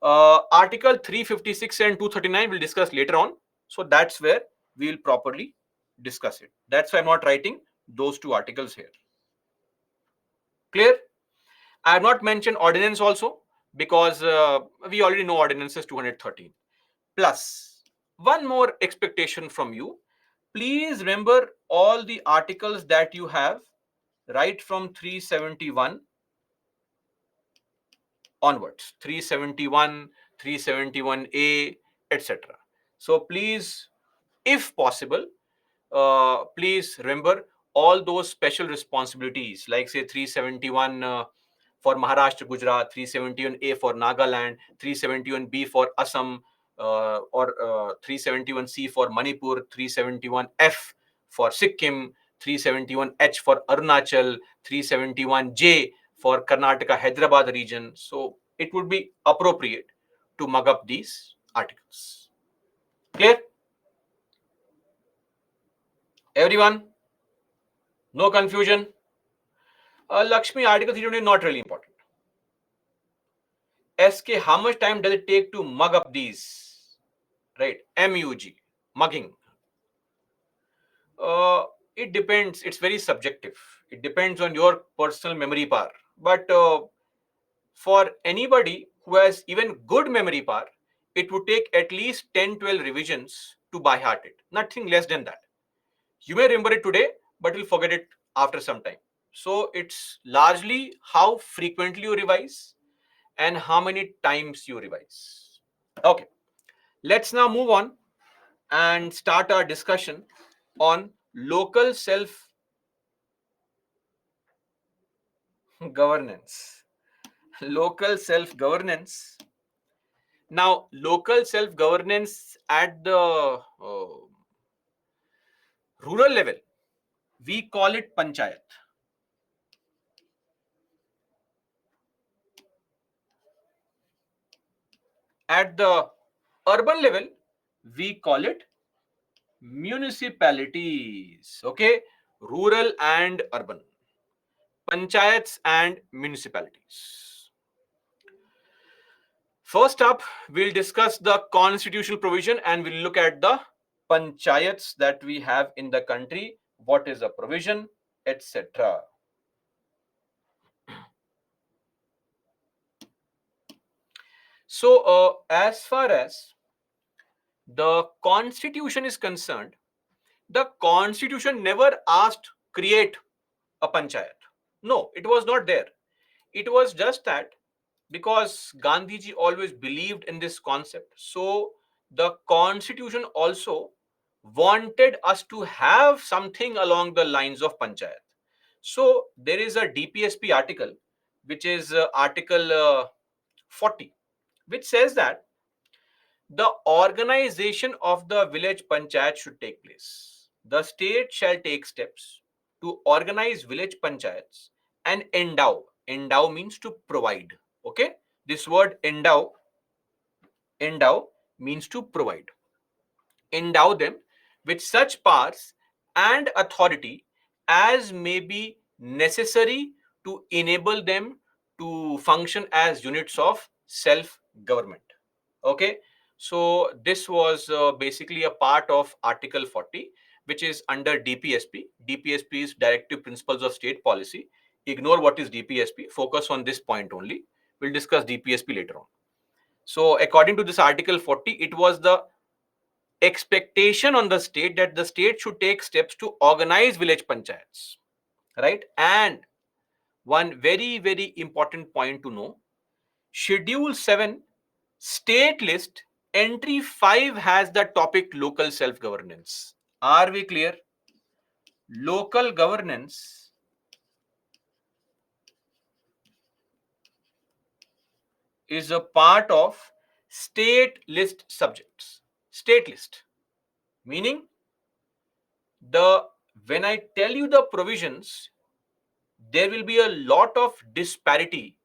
Article 356 and 239 we'll discuss later on. So that's where we will properly discuss it. That's why I'm not writing those two articles here. Clear? I have not mentioned ordinance also, because we already know ordinances 213. Plus, one more expectation from you. please remember all the articles that you have right from 371 onwards, 371, 371A, etc. So please, if possible, please remember all those special responsibilities, like say 371 for Maharashtra, Gujarat, 371A for Nagaland, 371B for Assam, or 371C for Manipur, 371F for Sikkim, 371H for Arunachal, 371J for Karnataka, Hyderabad region. So it would be appropriate to mug up these articles. Clear? Everyone? No confusion? Lakshmi, Article 320 not really important. SK, how much time does it take to mug up these? Right, MUG, mugging. Uh, it depends. It's very subjective. It depends on your personal memory power. But for anybody who has even good memory power, it would take at least 10-12 revisions to by heart it. Nothing less than that. You may remember it today, but you'll forget it after some time. So it's largely how frequently you revise and how many times you revise. Okay, let's now move on and start our discussion on local self governance. Local self governance. Now, local self governance at the rural level, we call it panchayat. At the urban level, we call it municipalities. Okay, rural and urban, panchayats and municipalities. First up, we'll discuss the constitutional provision and we'll look at the panchayats that we have in the country, what is the provision, etc. So, as far as the constitution is concerned, the constitution never asked create a panchayat. No, it was not there. It was just that because Gandhiji always believed in this concept. So the constitution also wanted us to have something along the lines of panchayat. So there is a DPSP article, which is Article 40, which says that the organization of the village panchayat should take place. The state shall take steps to organize village panchayats and endow. Endow means to provide. Okay? This word endow means to provide. Endow them with such powers and authority as may be necessary to enable them to function as units of self government. Okay, so this was basically a part of Article 40, which is under DPSP. DPSP is Directive Principles of State Policy. Ignore what is DPSP, focus on this point only. We'll discuss DPSP later on. So according to this Article 40, it was the expectation on the state that the state should take steps to organize village panchayats, right? And one very, very important point to know, Schedule 7 State List Entry 5 has the topic local self-governance. Are we clear? Local governance is a part of state list subjects. State list, meaning the when I tell you the provisions, there will be a lot of disparity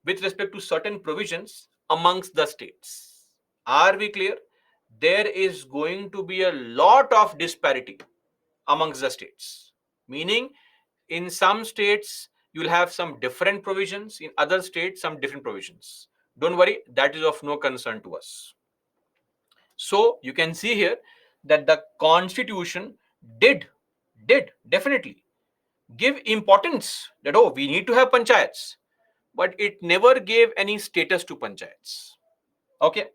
with respect to certain provisions amongst the states. Are we clear? There is going to be a lot of disparity amongst the states, meaning in some states you'll have some different provisions, in other states some different provisions. Don't worry, that is of no concern to us. So you can see here that the constitution did definitely give importance that, oh, we need to have panchayats, but it never gave any status to panchayats. Okay,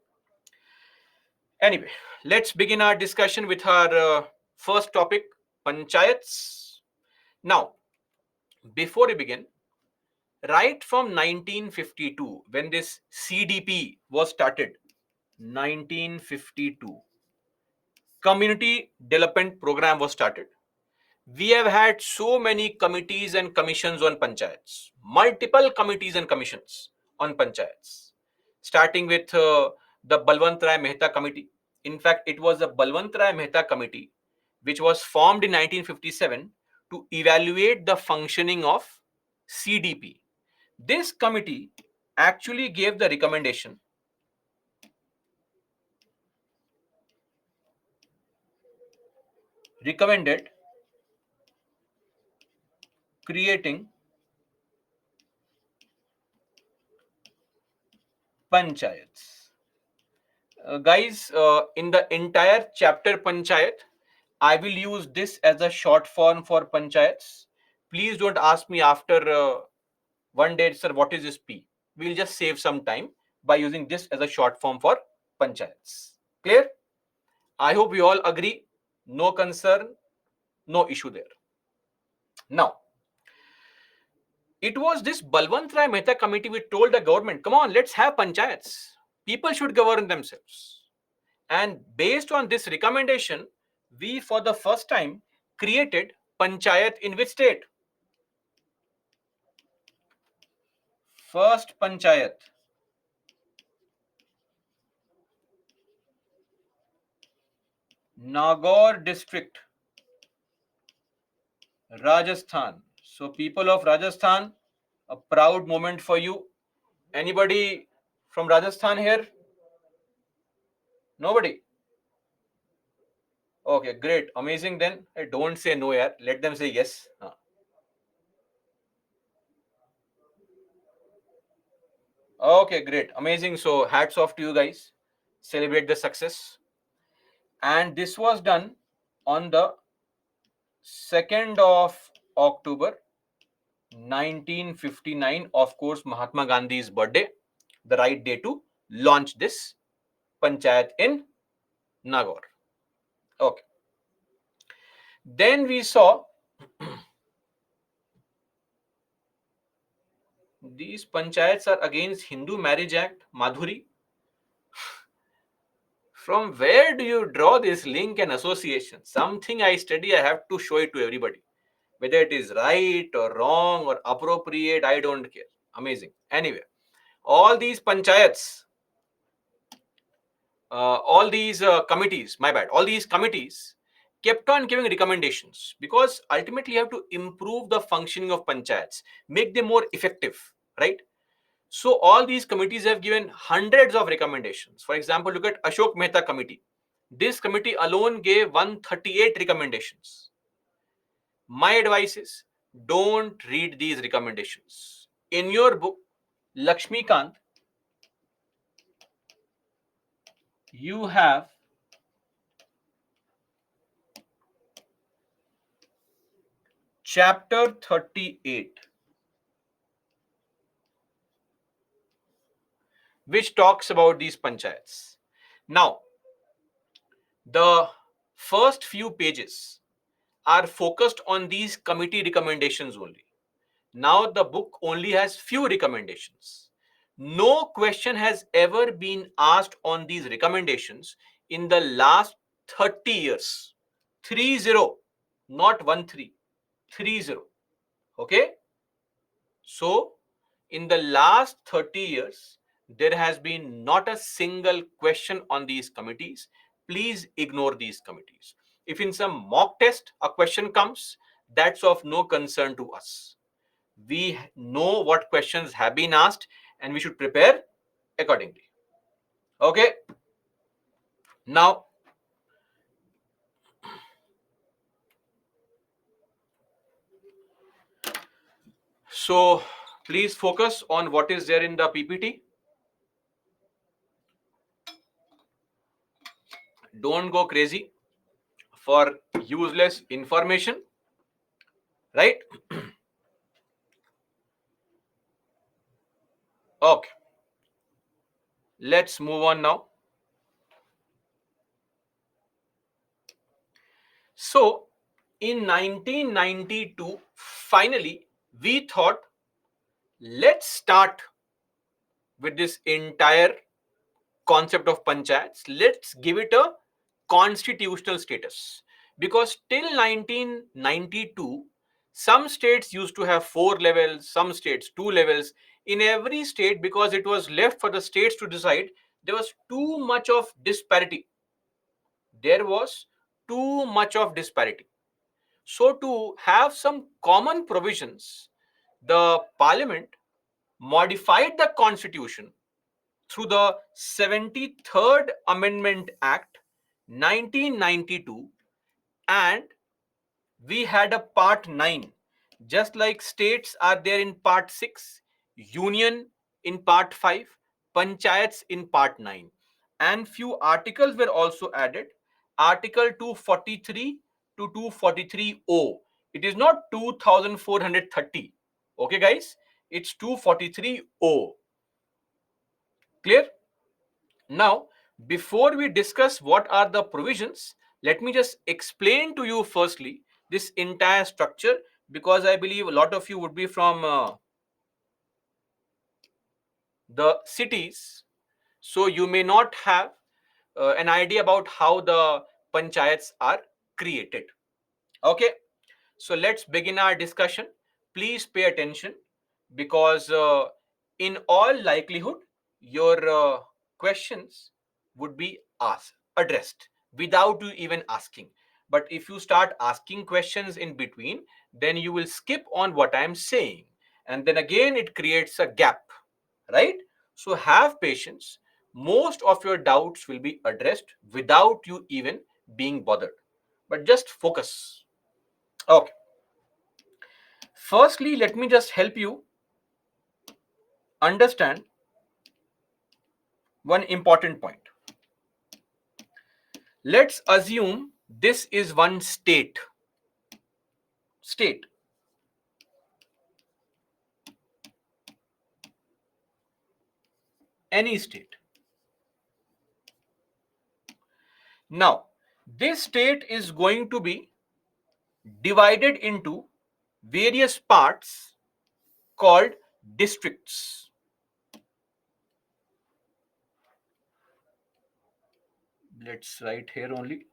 anyway, let's begin our discussion with our First topic, panchayats. Now, before we begin, right from 1952, when this CDP was started, 1952, Community Development Program was started. We have had so many committees and commissions on panchayats, multiple committees and commissions on panchayats, starting with the Balwant Rai Mehta Committee. In fact, it was the Balwant Rai Mehta Committee which was formed in 1957 to evaluate the functioning of CDP. This committee actually gave the recommended creating panchayats. Guys, in the entire chapter panchayat, I will use this as a short form for panchayats. Please don't ask me after one day, sir, what is this P? We'll just save some time by using this as a short form for panchayats. Clear? I hope we all agree. No concern, no issue there. Now, it was this Balwant Rai Mehta committee which told the government, come on, let's have panchayats. People should govern themselves. And based on this recommendation, we for the first time created panchayat in which state? First panchayat, Nagaur district, Rajasthan. So people of Rajasthan, a proud moment for you. Anybody from Rajasthan here? Nobody? Okay, great. Amazing then. Don't say no, yaar. Let them say yes. Okay, great. Amazing. So hats off to you guys. Celebrate the success. And this was done on the 2nd of October 1959. Of course, Mahatma Gandhi's birthday, the right day to launch this panchayat in Nagaur. Okay. Then we saw these panchayats are against Hindu Marriage Act, Madhuri. From where do you draw this link and association? Something I study, I have to show it to everybody. Whether it is right or wrong or appropriate, I don't care. Amazing. Anyway, all these panchayats, all these committees, my bad, all these committees kept on giving recommendations because ultimately you have to improve the functioning of panchayats, make them more effective, right? So all these committees have given hundreds of recommendations. For example, look at Ashok Mehta committee. This committee alone gave 138 recommendations. My advice is don't read these recommendations. In your book, Lakshmikant, you have chapter 38, which talks about these panchayats. Now, the first few pages are focused on these committee recommendations only. Now the book only has few recommendations. No question has ever been asked on these recommendations in the last 30 years. 30, not 13, 30. Okay? So, in the last 30 years, there has been not a single question on these committees. Please ignore these committees. If in some mock test a question comes, that's of no concern to us. We know what questions have been asked and we should prepare accordingly. Okay? Now, so please focus on what is there in the PPT. Don't go crazy for useless information, right? Okay, let's move on now. So in 1992, finally, we thought, let's start with this entire concept of panchayats. Let's give it a constitutional status. Because till 1992, some states used to have 4 levels, some states 2 levels. In every state, because it was left for the states to decide, there was too much of disparity. There was too much of disparity. So, to have some common provisions, the parliament modified the constitution through the 73rd Amendment Act 1992, and we had a part 9. Just like states are there in part 6, union in part 5, panchayats in part 9, and few articles were also added. Article 243 to 243O. It is not 2430. Okay, guys, it's 243O. Clear? Now, before we discuss what are the provisions, let me just explain to you firstly this entire structure, because I believe a lot of you would be from the cities, so you may not have an idea about how the panchayats are created. Okay, so let's begin our discussion. Please pay attention, because in all likelihood, your questions would be addressed without you even asking. But if you start asking questions in between, then you will skip on what I'm saying. And then again, it creates a gap, right? So have patience. Most of your doubts will be addressed without you even being bothered. But just focus. Okay. Firstly, let me just help you understand one important point. Let's assume this is one state. State. Any state. Now, this state is going to be divided into various parts called districts. Let's write here only.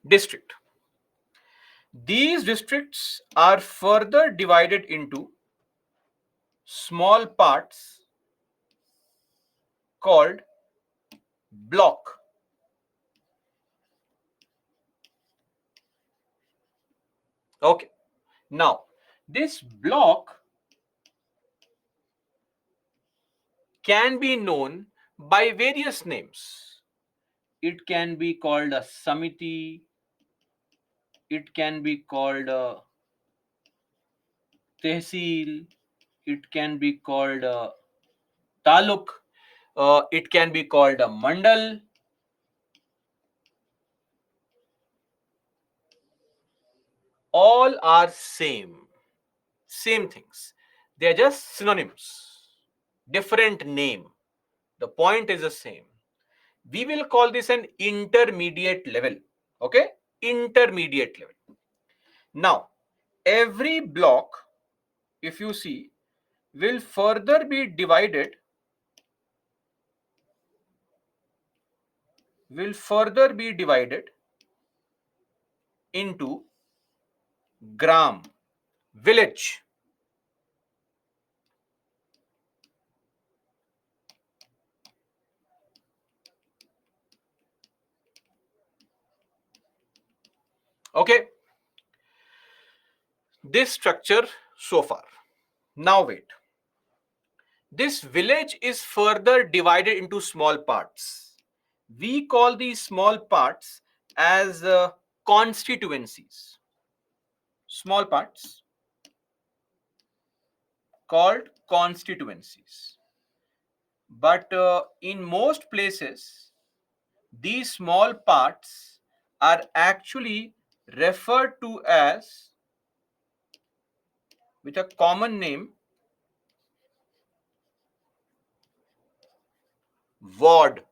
District. These districts are further divided into small parts called block. Okay. Now, this block can be known by various names. It can be called a samiti, it can be called a tehsil, it can be called a taluk, it can be called a mandal. All are same things. They are just synonyms, different name. The point is the same. We will call this an intermediate level. Okay, intermediate level. Now, every block, if you see, will further be divided into gram, village. Okay, this structure so far. Now wait, this village is further divided into small parts. We call these small parts as constituencies. Small parts called constituencies. But in most places, these small parts are actually referred to as, with a common name, ward.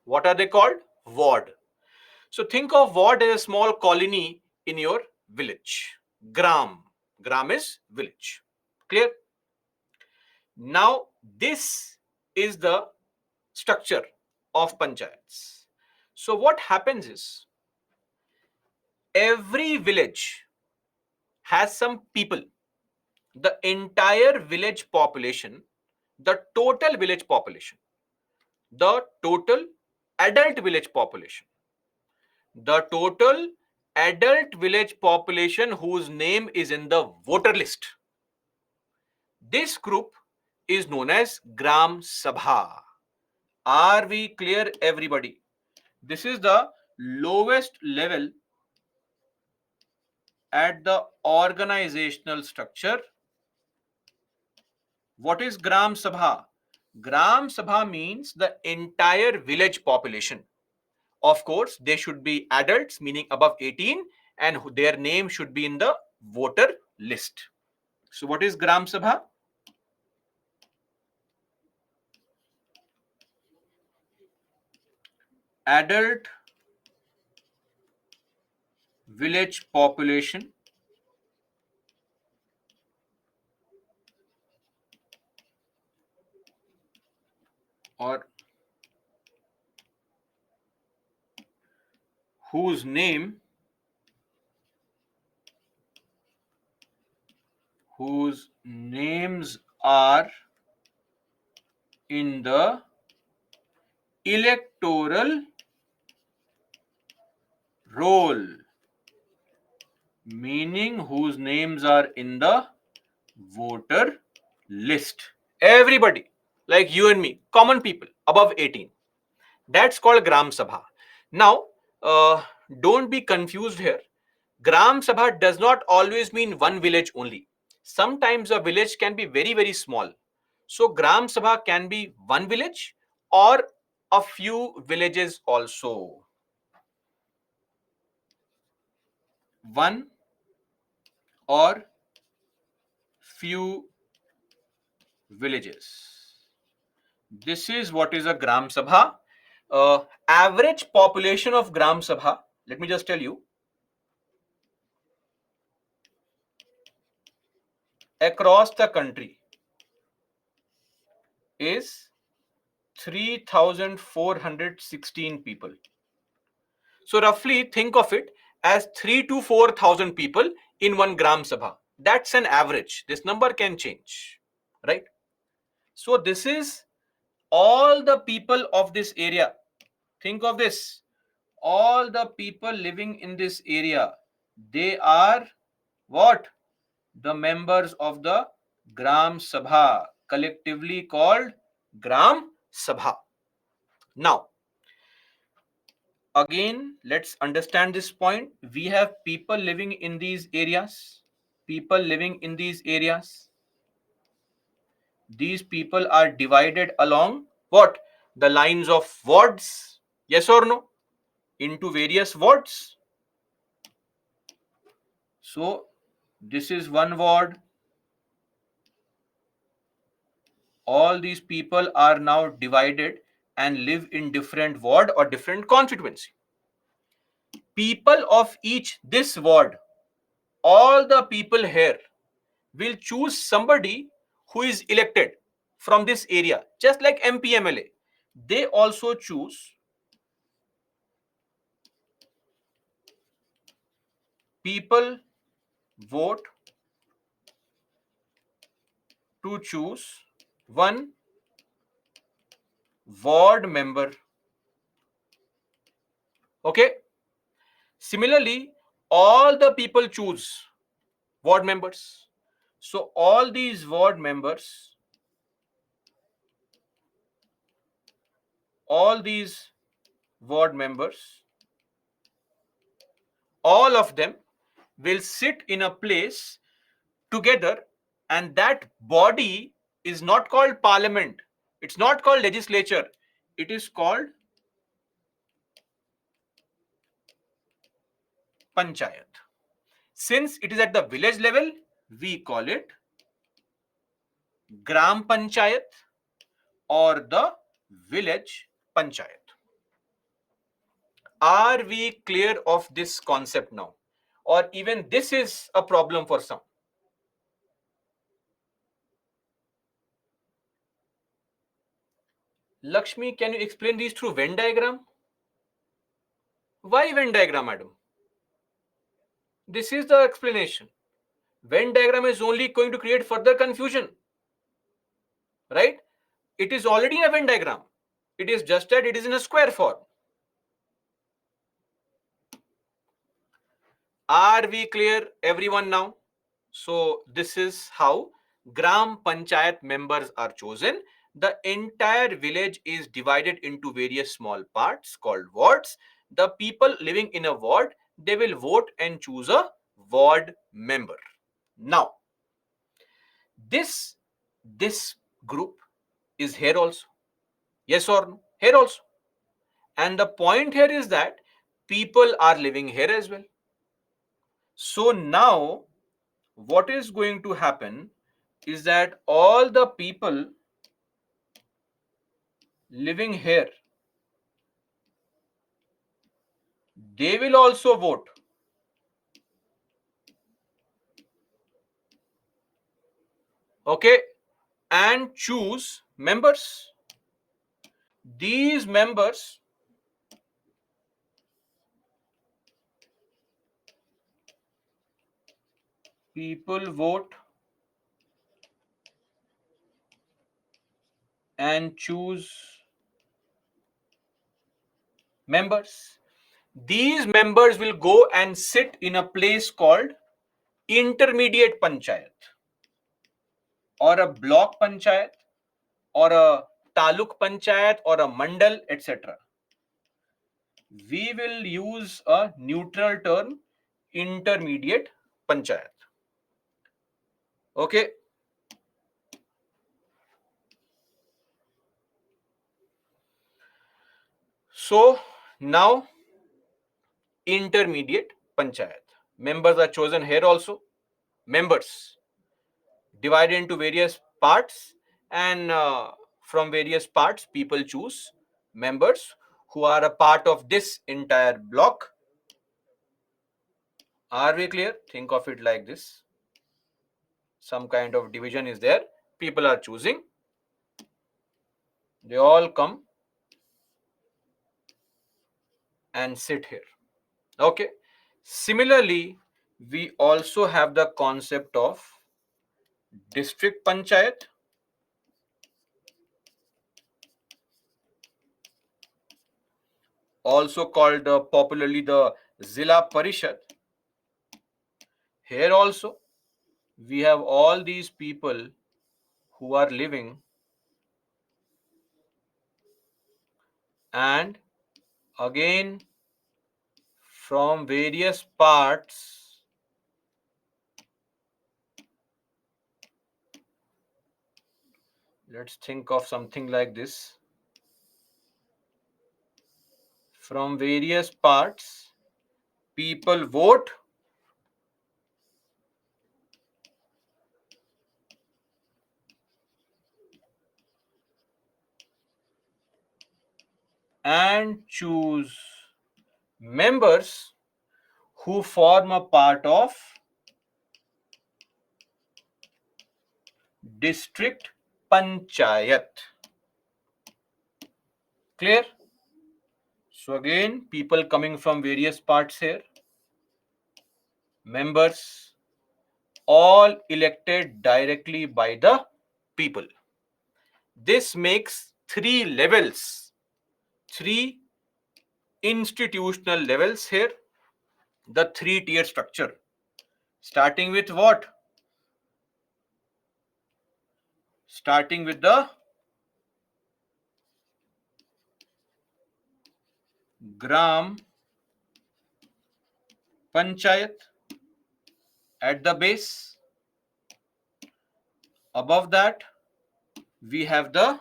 What are they called? Ward. So think of ward as a small colony in your village. Gram. Gram is village. Clear? Now, this is the structure of panchayats. So what happens is, every village has some people. The entire village population, the total village population, the total adult village population, the total adult village population whose name is in the voter list. This group is known as Gram Sabha. Are we clear, everybody? This is the lowest level at the organizational structure. What is Gram Sabha? Gram Sabha means the entire village population. Of course, they should be adults, meaning above 18, and their name should be in the voter list. So, what is Gram Sabha? Adult village population or whose names are in the electoral roll, meaning whose names are in the voter list. Everybody, like you and me, common people above 18. That's called Gram Sabha. Now, don't be confused here. Gram Sabha does not always mean one village only. Sometimes a village can be very, very small. So, Gram Sabha can be one village or a few villages also. One or few villages. This is what is a Gram Sabha. Average population of Gram Sabha, let me just tell you, across the country is 3,416 people. So roughly think of it as 3 to 4,000 people in one Gram Sabha. That's an average. This number can change, right? So this is all the people of this area. Think of this. All the people living in this area, they are what? The members of the Gram Sabha, collectively called Gram Sabha. Now, again, let's understand this point. We have people living in these areas. People living in these areas. These people are divided along what? The lines of wards. Yes or no? Into various wards. So, this is one ward. All these people are now divided and live in different ward or different constituency. People of each this ward, all the people here will choose somebody who is elected from this area, just like MP MLA. They also choose people vote to choose one ward member. Okay. Similarly, all the people choose ward members. So all these ward members, all these ward members, all of them will sit in a place together, and that body is not called parliament, it's not called legislature, it is called panchayat. Since it is at the village level, we call it gram panchayat or the village panchayat. Are we clear of this concept now? Or even this is a problem for some? Lakshmi, can you explain these through Venn diagram? Why Venn diagram, madam? This is the explanation. Venn diagram is only going to create further confusion, right? It is already a Venn diagram. It is just that it is in a square form. Are we clear, everyone, now? So this is how Gram Panchayat members are chosen. The entire village is divided into various small parts called wards. The people living in a ward, they will vote and choose a ward member. Now, this group is here also. Yes or no? Here also. And the point here is that people are living here as well. So now what is going to happen is that all the people living here, they will also vote. Okay, and choose members. These members, people vote and choose members. These members will go and sit in a place called intermediate panchayat or a block panchayat or a taluk panchayat or a mandal, etc. We will use a neutral term, intermediate panchayat. Okay. So now intermediate panchayat. Members are chosen here also. Members divided into various parts, and from various parts people choose members who are a part of this entire block. Are we clear? Think of it like this. Some kind of division is there. People are choosing. They all come and sit here. Okay. Similarly, we also have the concept of district panchayat, also called popularly the Zilla Parishad. Here also, we have all these people who are living, and again from various parts let's think of something like this. From various parts people vote and choose members who form a part of district panchayat. Clear? So again, people coming from various parts here, members, all elected directly by the people. This makes three levels, three institutional levels here, the three-tier structure. Starting with what? Starting with the Gram Panchayat at the base. Above that, we have the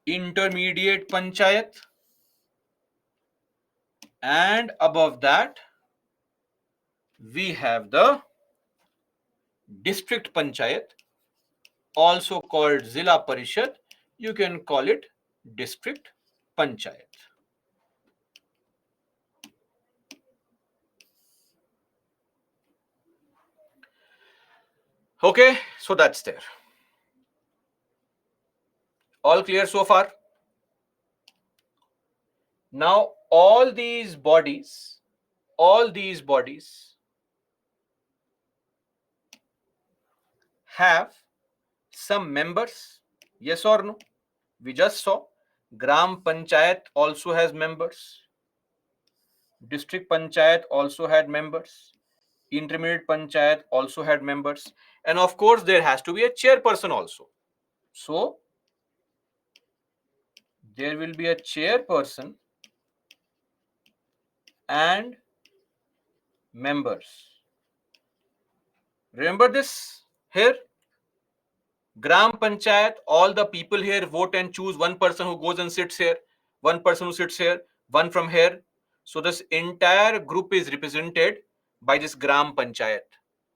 intermediate panchayat, and above that we have the district panchayat also called Zilla Parishad. You can call it district panchayat. Okay, so that's there. All clear so far? Now all these bodies have some members, yes or no? We just saw Gram Panchayat also has members, District Panchayat also had members, Intermediate Panchayat also had members, and of course there has to be a chairperson also. So there will be a chairperson and members. Remember this here? Gram Panchayat, all the people here vote and choose one person who goes and sits here, one person who sits here, one from here. So this entire group is represented by this Gram Panchayat,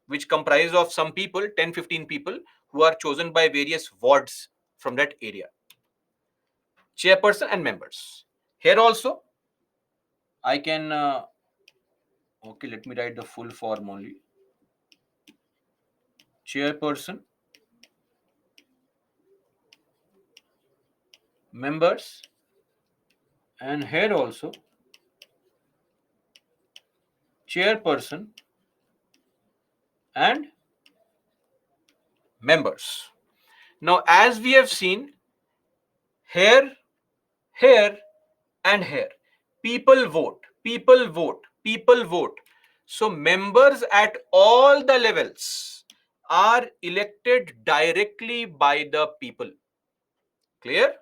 which comprises of some people, 10-15 people, who are chosen by various wards from that area. Chairperson and members. Here also, I can, okay, let me write the full form only. Chairperson, members, and here also chairperson and members. Now, as we have seen here, here, and here, people vote, people vote, people vote. So, members at all the levels are elected directly by the people. Clear?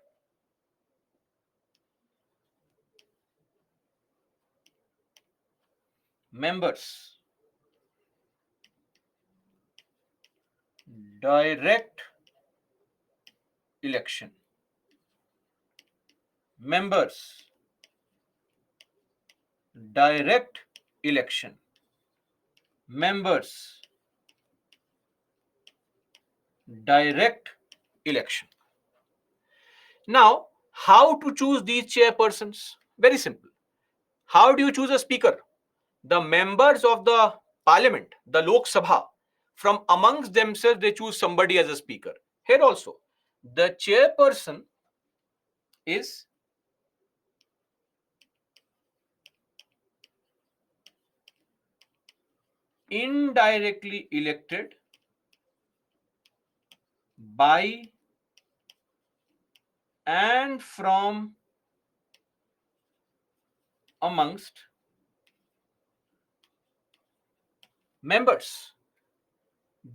Members, direct election. Members, direct election. Members, direct election. Now, how to choose these chairpersons? Very simple. How do you choose a speaker? The members of the parliament, the Lok Sabha, from amongst themselves, they choose somebody as a speaker. Here also, the chairperson is indirectly elected by and from amongst members.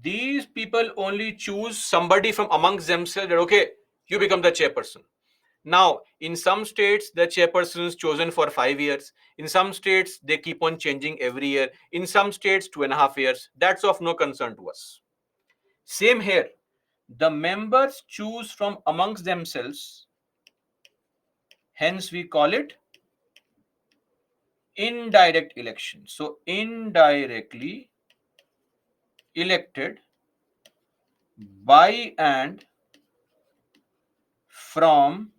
These people only choose somebody from amongst themselves that, okay, you become the chairperson. Now, in some states, the chairperson is chosen for 5 years. In some states, they keep on changing every year. In some states, 2.5 years. That's of no concern to us. Same here. The members choose from amongst themselves. Hence, we call it indirect election. So, indirectly elected by and from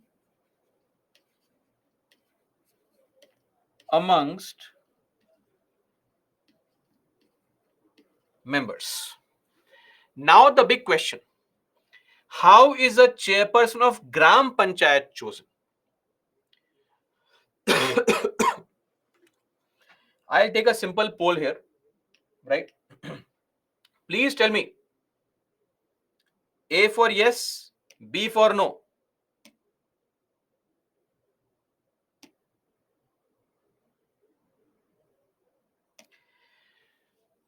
amongst members. Now, the big question: how is a chairperson of Gram Panchayat chosen? I'll take a simple poll here, right? Please tell me A for yes, B for no.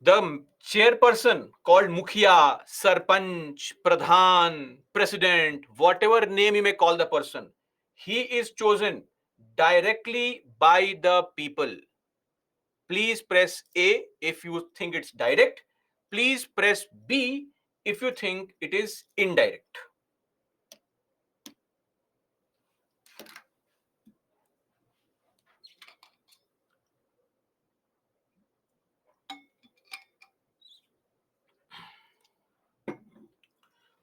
The chairperson called Mukhya, Sarpanch, Pradhan, President, whatever name you may call the person, he is chosen directly by the people. Please press A if you think it's direct. Please press B if you think it is indirect.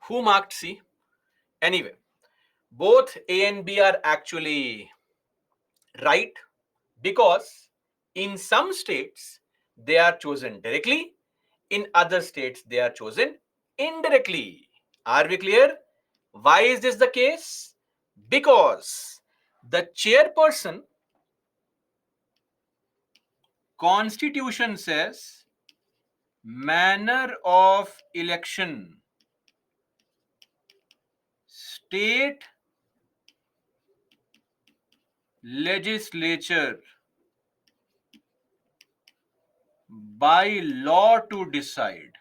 Who marked C? Anyway, both A and B are actually right, because in some states they are chosen directly, in other states they are chosen indirectly. Are we clear? Why is this the case? Because the chairperson, constitution says, manner of election, state legislature by law to decide.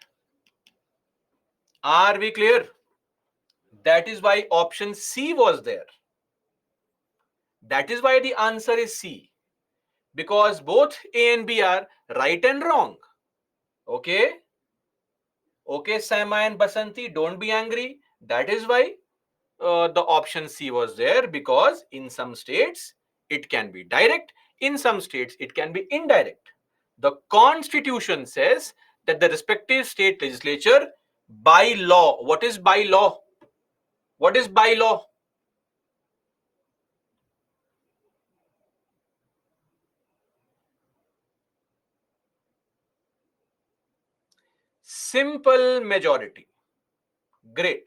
Are we clear? That is why option C was there. That is why the answer is C, because both A and B are right and wrong. Okay? Okay, Sama and Basanti, don't be angry. That is why the option C was there, because in some states it can be direct, in some states it can be indirect. The constitution says that the respective state legislature by law, what is by law? What is by law? Simple majority. Great.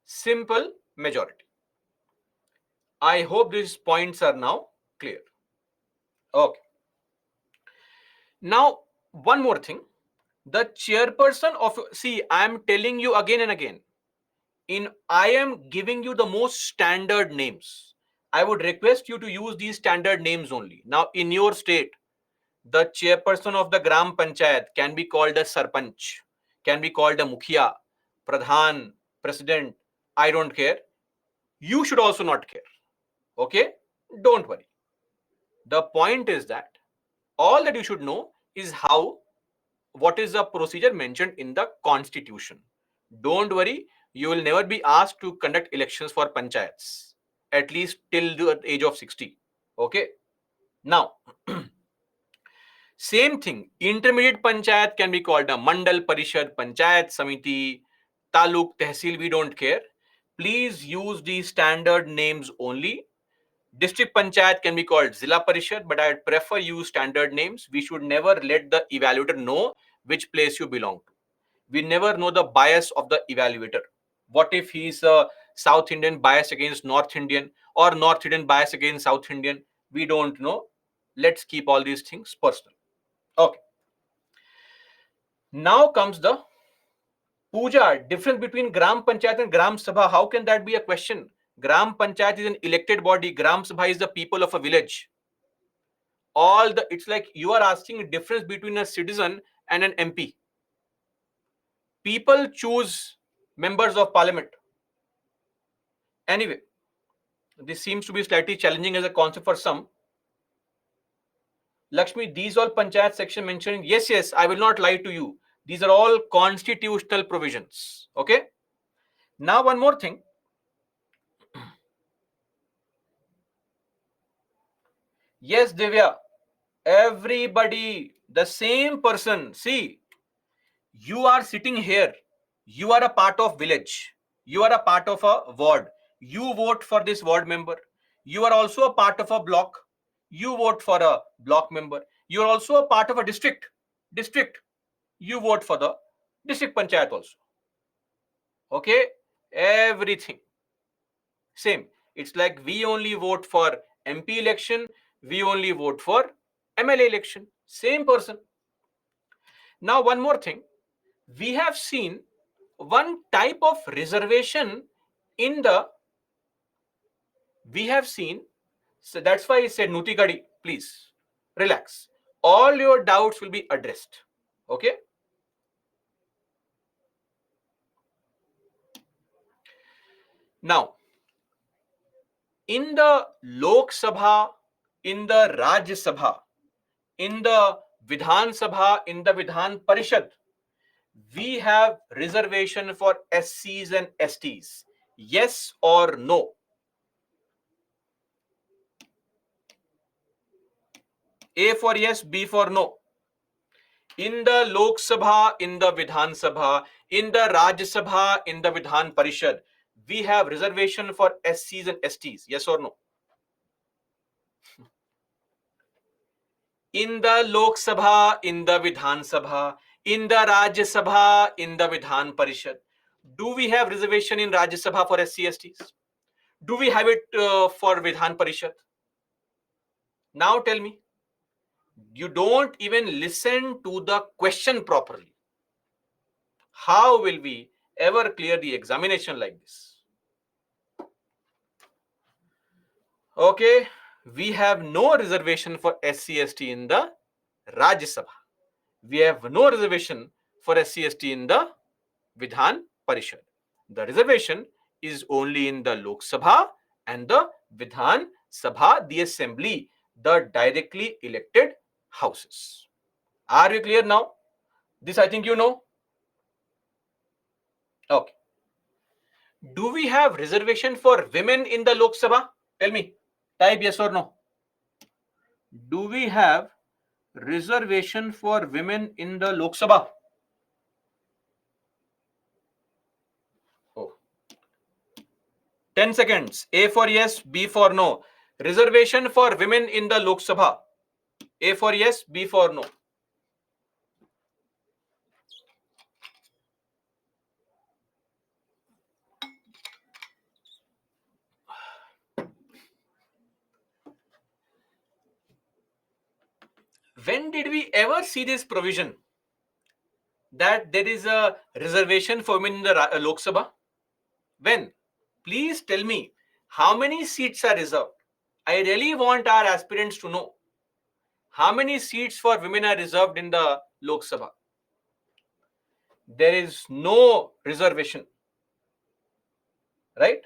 Simple majority. I hope these points are now clear. Okay. Now, one more thing. The chairperson of, see, I am telling you again and again, I am giving you the most standard names. I would request you to use these standard names only. Now, in your state, the chairperson of the Gram Panchayat can be called a Sarpanch, can be called a Mukhiya, Pradhan, President. I don't care. You should also not care. Okay? Don't worry. The point is that all that you should know is what is the procedure mentioned in the constitution. Don't worry, you will never be asked to conduct elections for panchayats, at least till the age of 60. Okay? Now, same thing, intermediate panchayat can be called a Mandal Parishad, Panchayat Samiti, Taluk, Tehsil, we don't care. Please use these standard names only. District Panchayat can be called Zilla Parishad, but I would prefer use standard names. We should never let the evaluator know which place you belong to. We never know the bias of the evaluator. What if he's a South Indian bias against North Indian, or North Indian bias against South Indian? We don't know. Let's keep all these things personal. Okay. Now comes the puja. Difference between Gram Panchayat and Gram Sabha. How can that be a question? Gram Panchayat is an elected body. Gram Sabha is the people of a village. It's like you are asking a difference between a citizen and an MP. People choose members of parliament. Anyway, this seems to be slightly challenging as a concept for some. Lakshmi, these all panchayat section mentioned, yes, I will not lie to you. These are all constitutional provisions. Okay. Now, one more thing. Yes, Divya, everybody, the same person. See, you are sitting here. You are a part of village. You are a part of a ward. You vote for this ward member. You are also a part of a block. You vote for a block member. You are also a part of a district. You vote for the district panchayat also. Okay, everything same. It's like we only vote for MP election, we only vote for MLA election. Same person. Now, one more thing. We have seen one type of reservation in the, we have seen, so that's why I said Nuti Gadi, please relax. All your doubts will be addressed. Okay. Now, in the Lok Sabha, in the Rajya Sabha, in the Vidhan Sabha, in the Vidhan Parishad, we have reservation for SCs and STs. Yes or no? A for yes, B for no. In the Lok Sabha, in the Vidhan Sabha, in the Rajya Sabha, in the Vidhan Parishad, we have reservation for SCs and STs. Yes or no? In the Lok Sabha, in the Vidhan Sabha, in the Rajya Sabha, in the Vidhan Parishad, do we have reservation in Rajya Sabha for SC/STs? Do we have it for Vidhan Parishad? Now tell me, you don't even listen to the question properly. How will we ever clear the examination like this? Okay, we have no reservation for SC/ST in the Rajya Sabha. We have no reservation for SC/ST in the Vidhan Parishad. The reservation is only in the Lok Sabha and the Vidhan Sabha, the assembly, the directly elected houses. Are you clear now? This I think you know. Okay. Do we have reservation for women in the Lok Sabha? Tell me. Type yes or no. Do we have reservation for women in the Lok Sabha? Oh. 10 seconds. A for yes, B for no. Reservation for women in the Lok Sabha. A for yes, B for no. When did we ever see this provision that there is a reservation for women in the Lok Sabha? When? Please tell me how many seats are reserved. I really want our aspirants to know how many seats for women are reserved in the Lok Sabha. There is no reservation, right?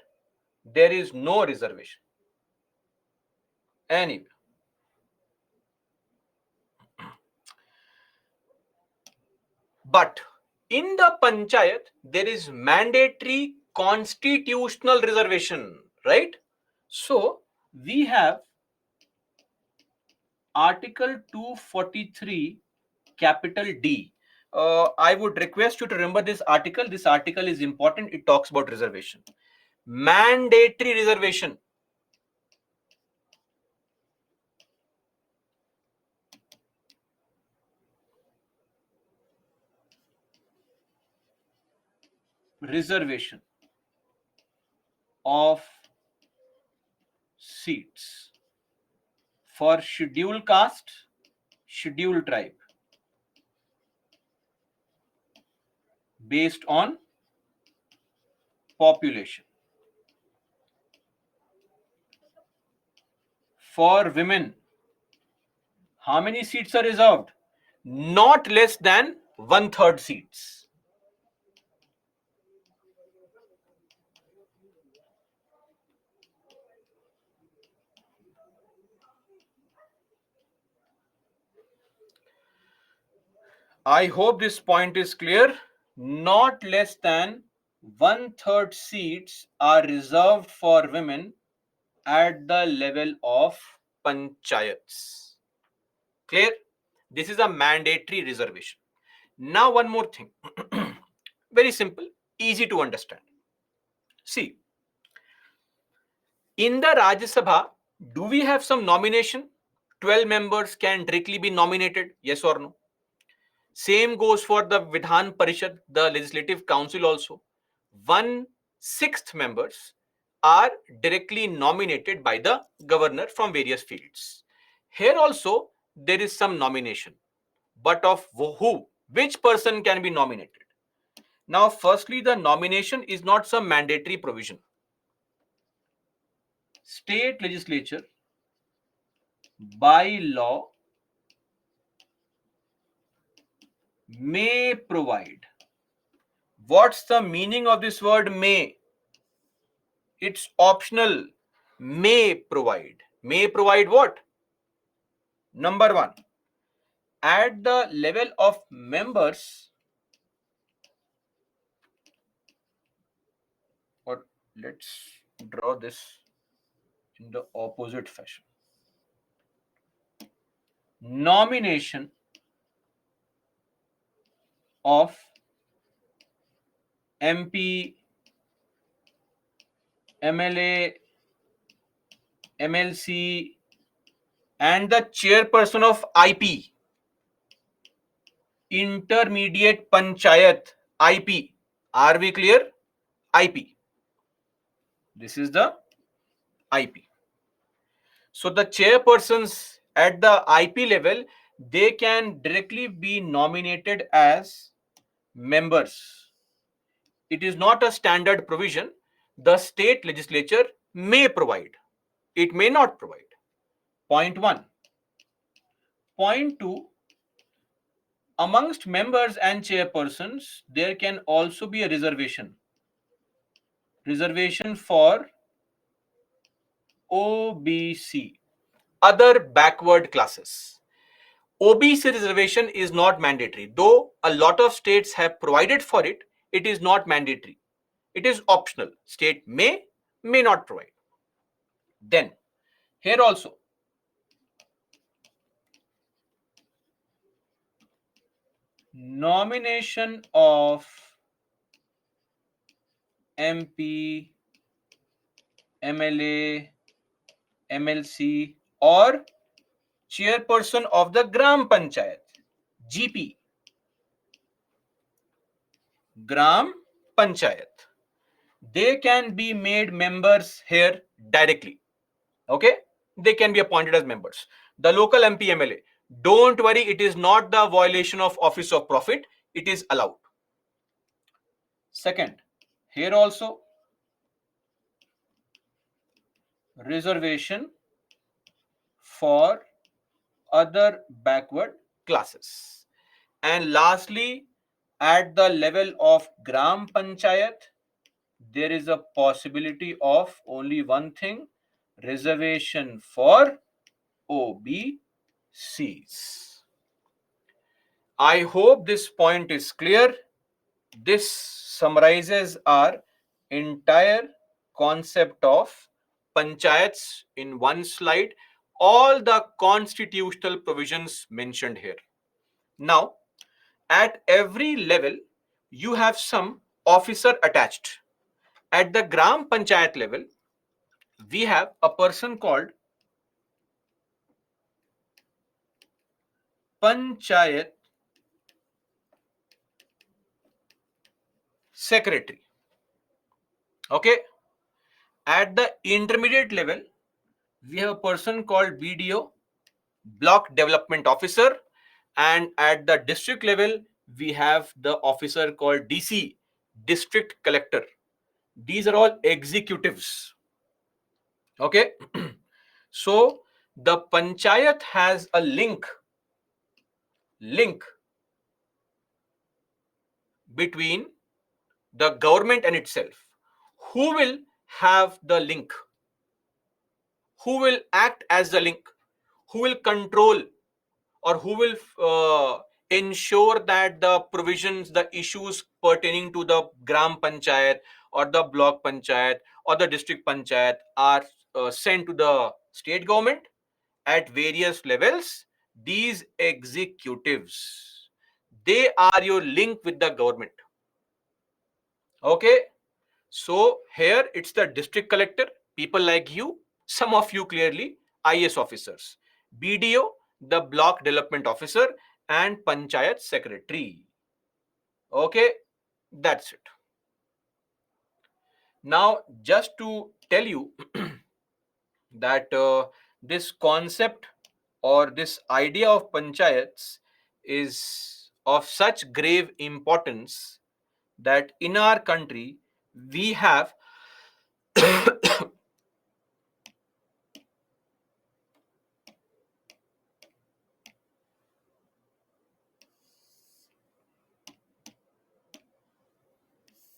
There is no reservation. Anyway, but in the panchayat, there is mandatory constitutional reservation, right? So we have Article 243, capital D. I would request you to remember this article. This article is important. It talks about reservation. Mandatory reservation. Reservation of seats for scheduled caste, scheduled tribe based on population. For women, how many seats are reserved? Not less than 1/3 seats. I hope this point is clear. Not less than 1/3 seats are reserved for women at the level of panchayats. Clear? This is a mandatory reservation. Now, one more thing. Very simple, easy to understand. See, in the Rajya Sabha, do we have some nomination? 12 members can directly be nominated, yes or no? Same goes for the Vidhan Parishad, the Legislative Council also. 1/6 members are directly nominated by the governor from various fields. Here also, there is some nomination. But of who? Which person can be nominated? Now, firstly, the nomination is not some mandatory provision. State legislature by law may provide. What's the meaning of this word may? It's optional. May provide. May provide what? Number one, at the level of members, or let's draw this in the opposite fashion. Nomination of MP, MLA, MLC, and the chairperson of IP, intermediate panchayat, IP. Are we clear? IP. This is the IP. So the chairpersons at the IP level, they can directly be nominated as members. It is not a standard provision. The state legislature may provide. It may not provide. Point 1. Point 2. Amongst members and chairpersons, there can also be a reservation. Reservation for OBC, other backward classes. OBC reservation is not mandatory. Though a lot of states have provided for it, it is not mandatory. It is optional. State may not provide. Then, here also, nomination of MP, MLA, MLC, or chairperson of the Gram Panchayat, GP, Gram Panchayat. They can be made members here directly. Okay? They can be appointed as members. The local MP, MLA, don't worry, it is not the violation of office of profit. It is allowed. Second, here also, reservation for other backward classes. And lastly, at the level of Gram Panchayat, there is a possibility of only one thing, reservation for OBCs. I hope this point is clear. This summarizes our entire concept of panchayats in one slide, all the constitutional provisions mentioned here. Now, at every level, you have some officer attached. At the Gram Panchayat level, we have a person called Panchayat Secretary. Okay. At the intermediate level, we have a person called BDO, Block Development Officer. And at the district level, we have the officer called DC, District Collector. These are all executives. Okay. So the panchayat has a link between the government and itself. Who will have the link? Who will act as the link? Who will control, or who will ensure that the provisions, the issues pertaining to the Gram Panchayat or the Block Panchayat or the District Panchayat are sent to the state government at various levels? These executives, they are your link with the government. Okay. So here it's the district collector, people like you, some of you clearly IS officers, BDO, the block development officer, and panchayat secretary. Okay, that's it. Now, just to tell you that this concept or this idea of panchayats is of such grave importance that in our country we have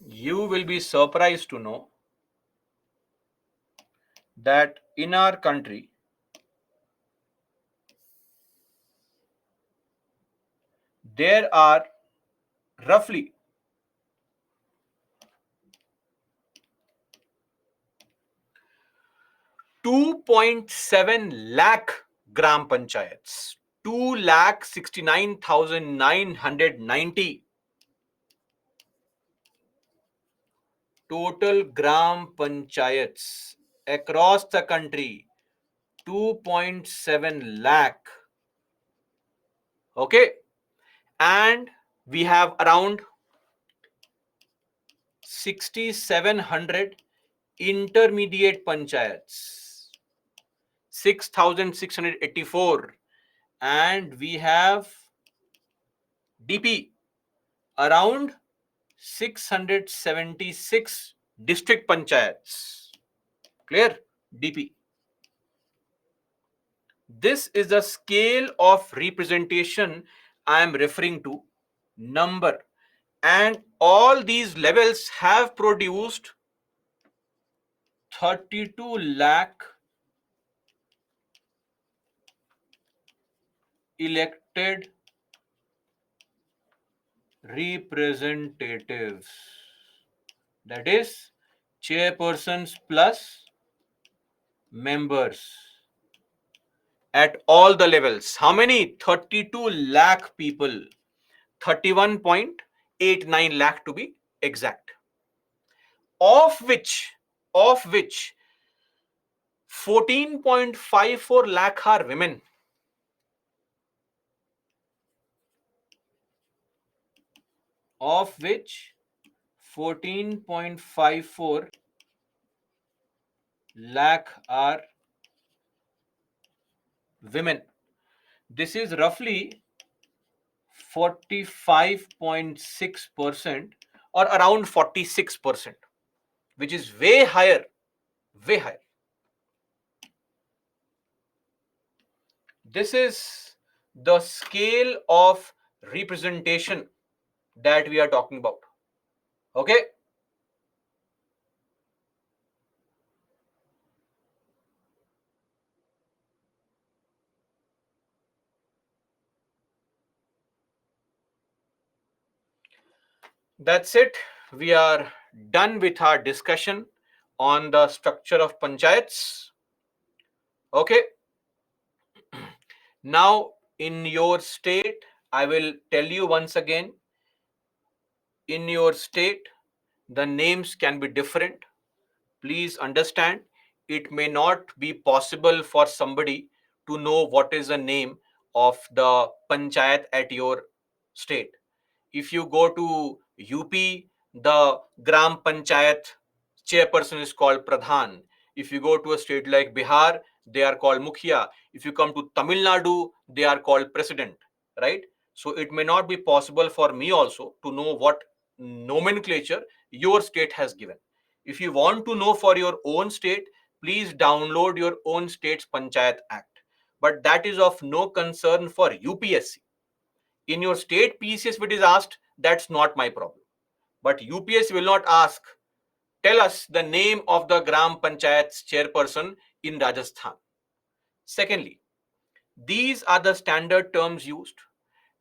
you will be surprised to know that in our country there are roughly 2.7 lakh gram panchayats, 2,69,990. Total gram panchayats across the country 2.7 lakh. Okay, and we have around 6,700 intermediate panchayats, 6,684, and we have DP around 676 district panchayats. Clear? DP. This is the scale of representation I am referring to, number, and all these levels have produced 32 lakh elected representatives, that is chairpersons plus members at all the levels. How many? 32 lakh people, 31.89 lakh to be exact, of which 14.54 lakh are women, of which 14.54 lakh are women. This is roughly 45.6% or around 46%, which is way higher, way higher. This is the scale of representation that we are talking about. Okay. That's it. We are done with our discussion on the structure of panchayats. Okay. Now, in your state, I will tell you once again, in your state, the names can be different. Please understand, it may not be possible for somebody to know what is the name of the panchayat at your state. If you go to UP, the Gram Panchayat chairperson is called Pradhan. If you go to a state like Bihar, they are called Mukhya. If you come to Tamil Nadu, they are called President, right? So it may not be possible for me also to know what nomenclature your state has given. If you want to know for your own state, please download your own state's Panchayat Act. But that is of no concern for UPSC. In your state PCS, if it is asked, that's not my problem. But UPSC will not ask, tell us the name of the Gram Panchayat's chairperson in Rajasthan. Secondly, these are the standard terms used.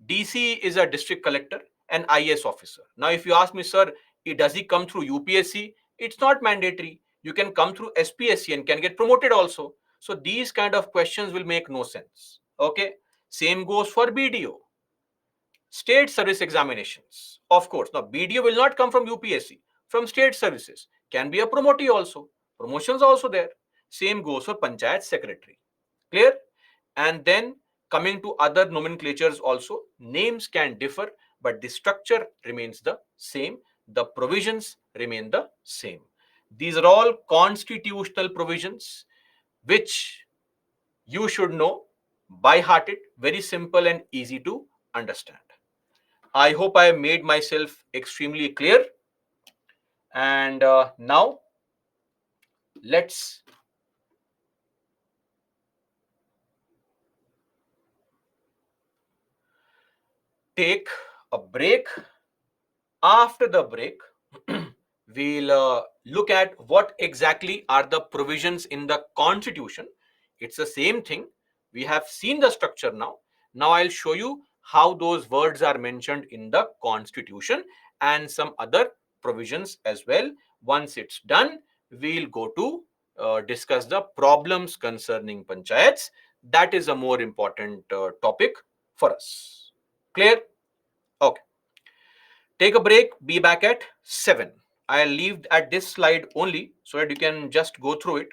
DC is a district collector, an IS officer. Now, if you ask me, sir, does he come through UPSC? It's not mandatory. You can come through SPSC and can get promoted also. So these kind of questions will make no sense. Okay. Same goes for BDO. State service examinations. Of course, now BDO will not come from UPSC, from state services. Can be a promotee also. Promotions also there. Same goes for Panchayat Secretary. Clear? And then coming to other nomenclatures also, names can differ, but the structure remains the same. The provisions remain the same. These are all constitutional provisions which you should know by heart. It very simple and easy to understand. I hope I have made myself extremely clear. And now let's take a break. After the break, we'll look at what exactly are the provisions in the Constitution. It's the same thing. We have seen the structure now. Now I'll show you how those words are mentioned in the Constitution and some other provisions as well. Once it's done, we'll go to discuss the problems concerning panchayats. That is a more important topic for us. Clear? Okay. Take a break. Be back at 7. I leave at this slide only so that you can just go through it.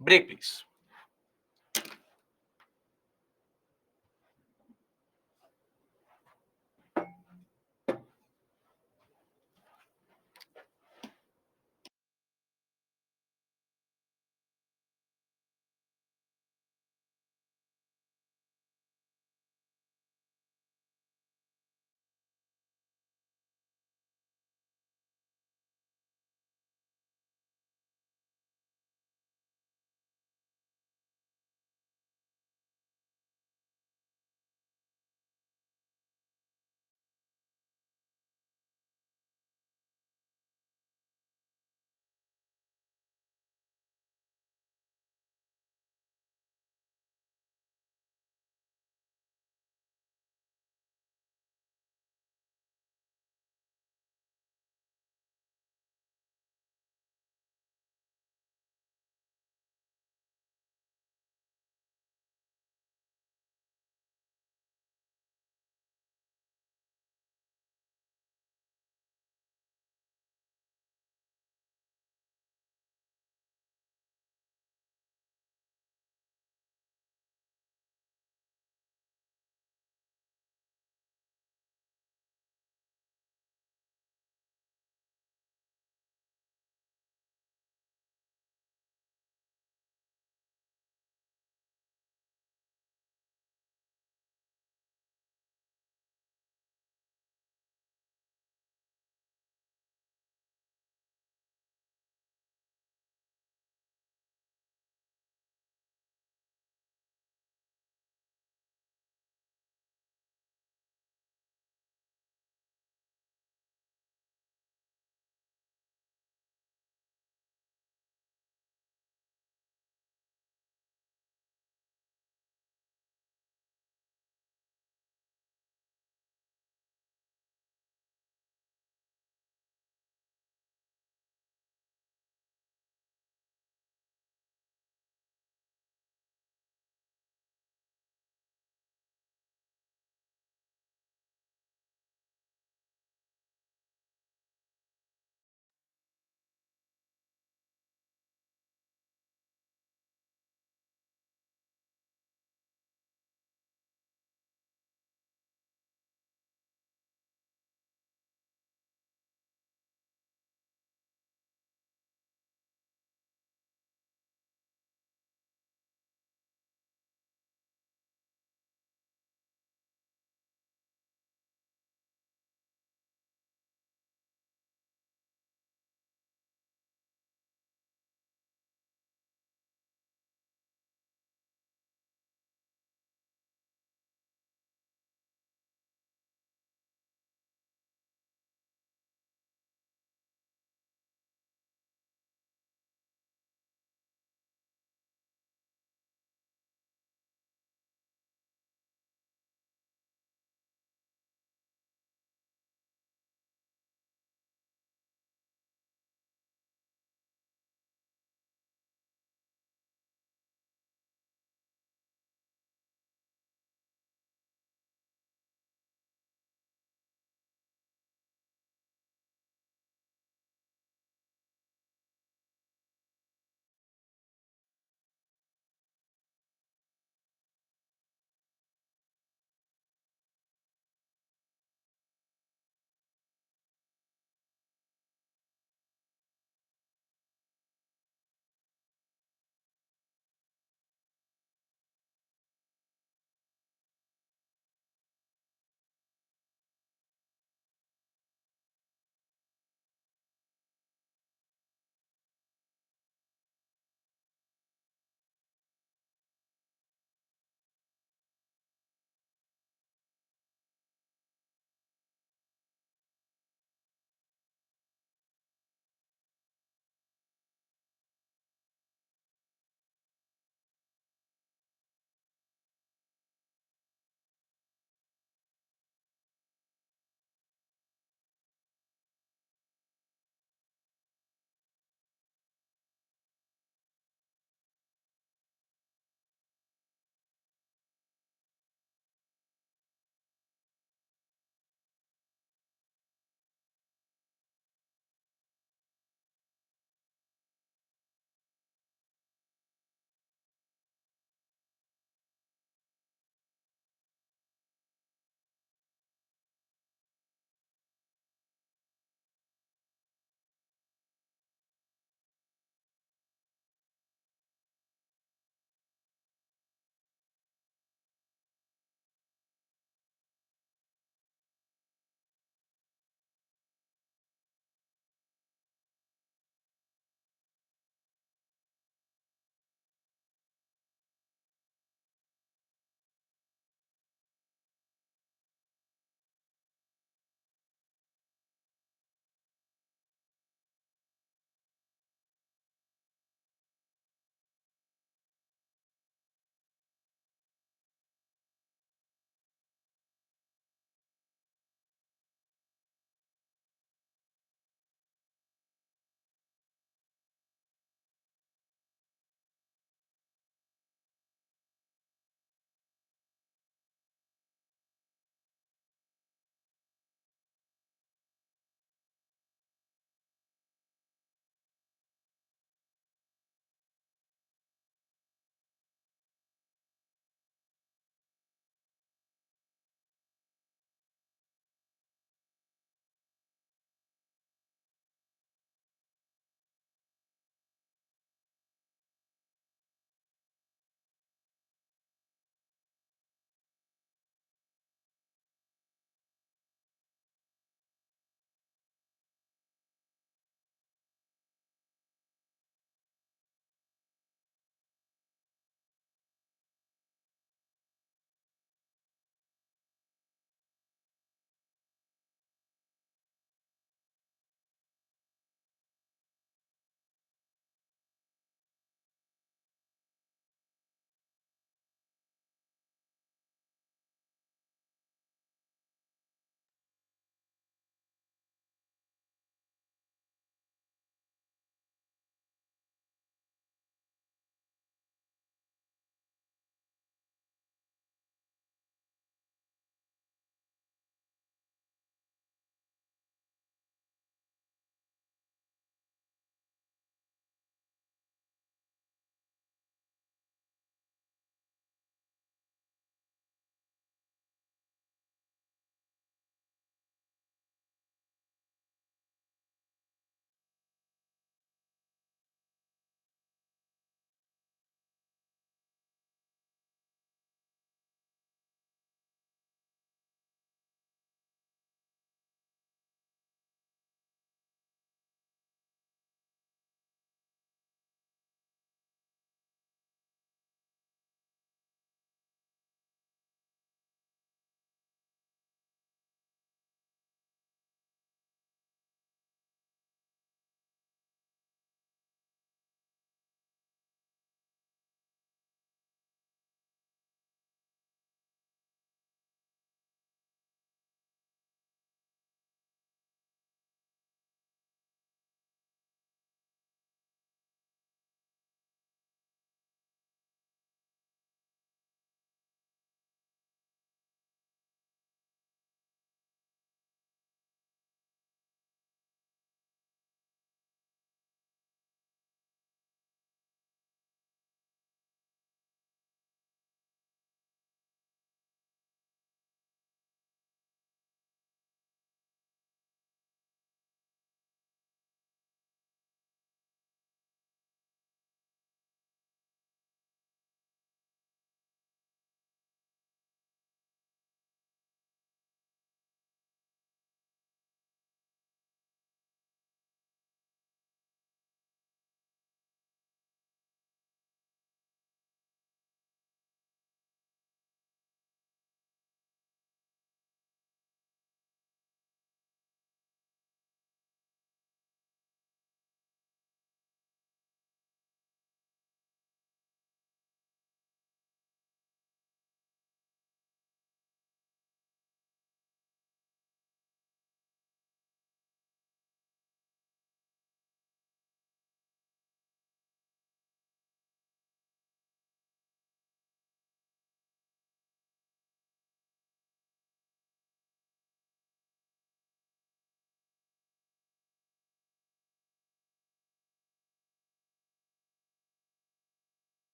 Break, please.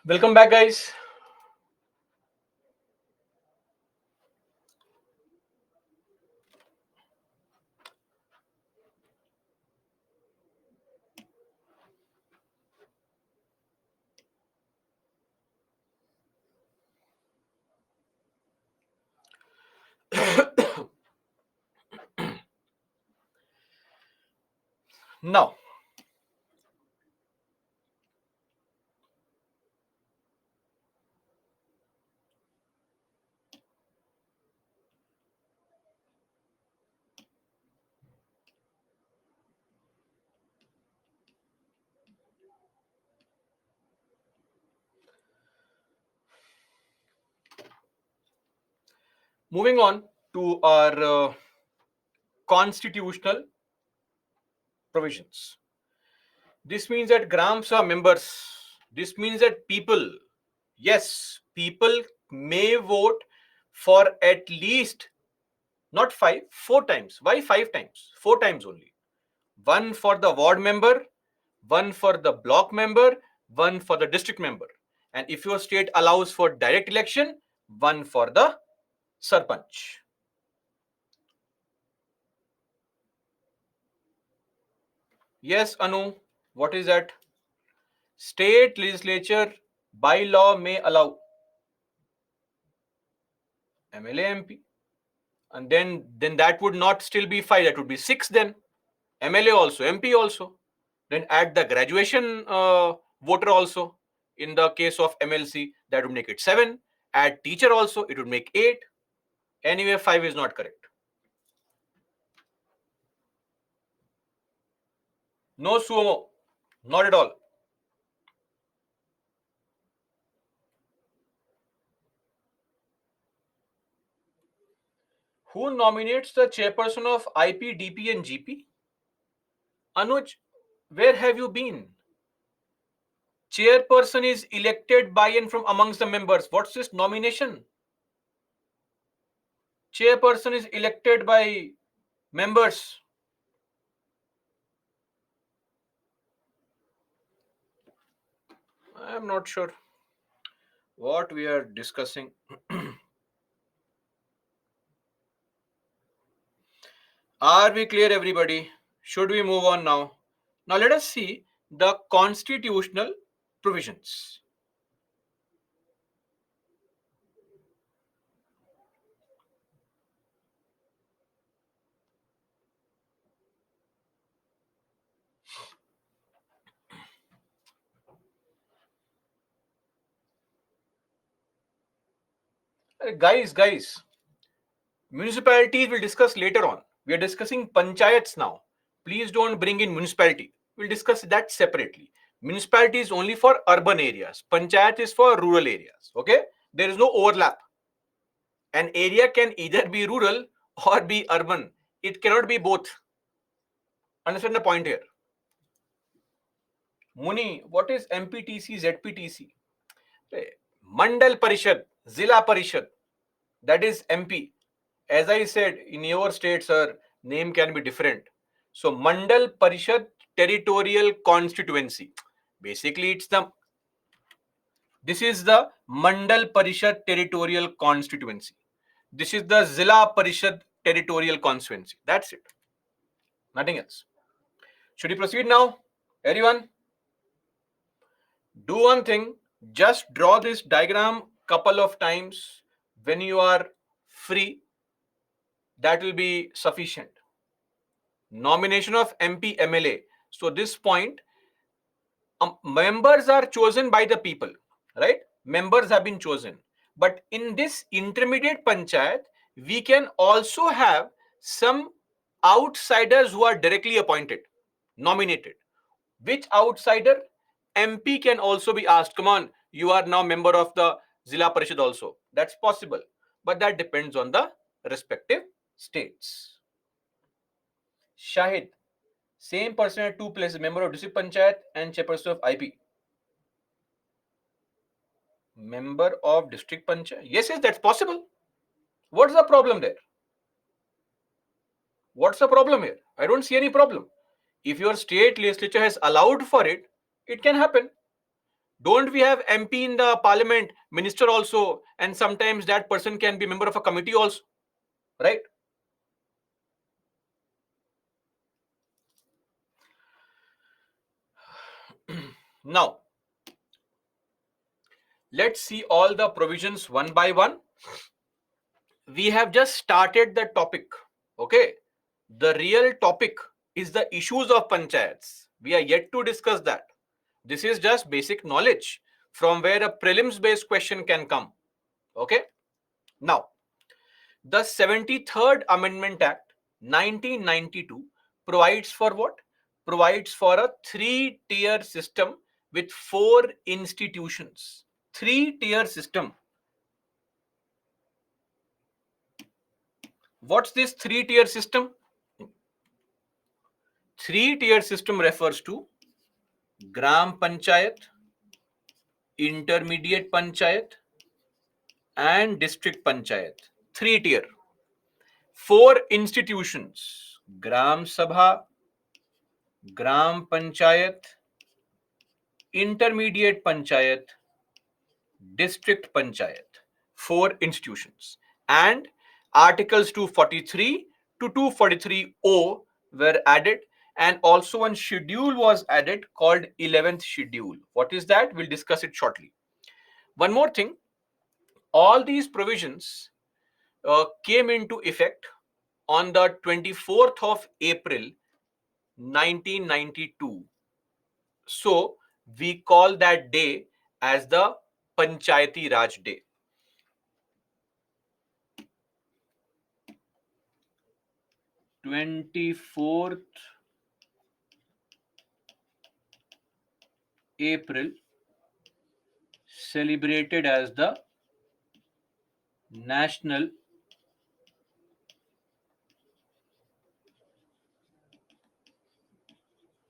Welcome back, guys. Now, moving on to our constitutional provisions. This means that Gram Sabha members, this means that people, yes, people may vote for at least not five, four times. Why five times? Four times only. One for the ward member, one for the block member, one for the district member. And if your state allows for direct election, one for the sarpanch. Yes, Anu, what is that? State legislature by law may allow MLA MP. And then that would not still be five, that would be six then. MLA also, MP also. Then add the graduation voter also. In the case of MLC, that would make it seven. Add teacher also, it would make eight. Anyway, five is not correct. No sumo, not at all. Who nominates the chairperson of IP, DP, and GP? Anuj, where have you been? Chairperson is elected by and from amongst the members. What's this nomination? Chairperson is elected by members. I am not sure what we are discussing. Are we clear, everybody? Should we move on now? Now, let us see the constitutional provisions. Guys, municipalities we'll discuss later on. We are discussing panchayats now. Please don't bring in municipality. We'll discuss that separately. Municipality is only for urban areas. Panchayat is for rural areas. Okay? There is no overlap. An area can either be rural or be urban. It cannot be both. Understand the point here? Muni, what is MPTC, ZPTC? Mandal Parishad, Zila Parishad, that is MP. As I said, in your state, sir, name can be different. So, Mandal Parishad Territorial Constituency. Basically, this is the Mandal Parishad Territorial Constituency. This is the Zila Parishad Territorial Constituency. That's it. Nothing else. Should we proceed now? Everyone, do one thing. Just draw this diagram couple of times when you are free. That will be sufficient. Nomination of MP, MLA. So this point, members are chosen by the people, right? Members have been chosen. But in this intermediate panchayat, we can also have some outsiders who are directly appointed, nominated. Which outsider? MP can also be asked, come on, you are now member of the Zila Parishad also. That's possible. But that depends on the respective states. Shahid, same person at two places, member of district panchayat and chairperson of IP. Member of district panchayat? Yes, that's possible. What's the problem there? What's the problem here? I don't see any problem. If your state legislature has allowed for it, it can happen. Don't we have MP in the parliament, minister also, and sometimes that person can be member of a committee also, right? Now, let's see all the provisions one by one. We have just started the topic. Okay, the real topic is the issues of panchayats. We are yet to discuss that. This is just basic knowledge from where a prelims based question can come. Okay, now the 73rd Amendment Act 1992 provides for what? Provides for a three-tier system with four institutions. Three-tier system. What's this three-tier system? Three-tier system refers to Gram Panchayat, Intermediate Panchayat, and District Panchayat. Three-tier. Four institutions: Gram Sabha, Gram Panchayat, Intermediate Panchayat, District Panchayat. Four institutions. And Articles 243 to 243O were added, and also one schedule was added called 11th schedule. What is that? We'll discuss it shortly. One more thing, all these provisions came into effect on the 24th of April 1992. So we call that day as the Panchayati Raj Day. 24th April, celebrated as the National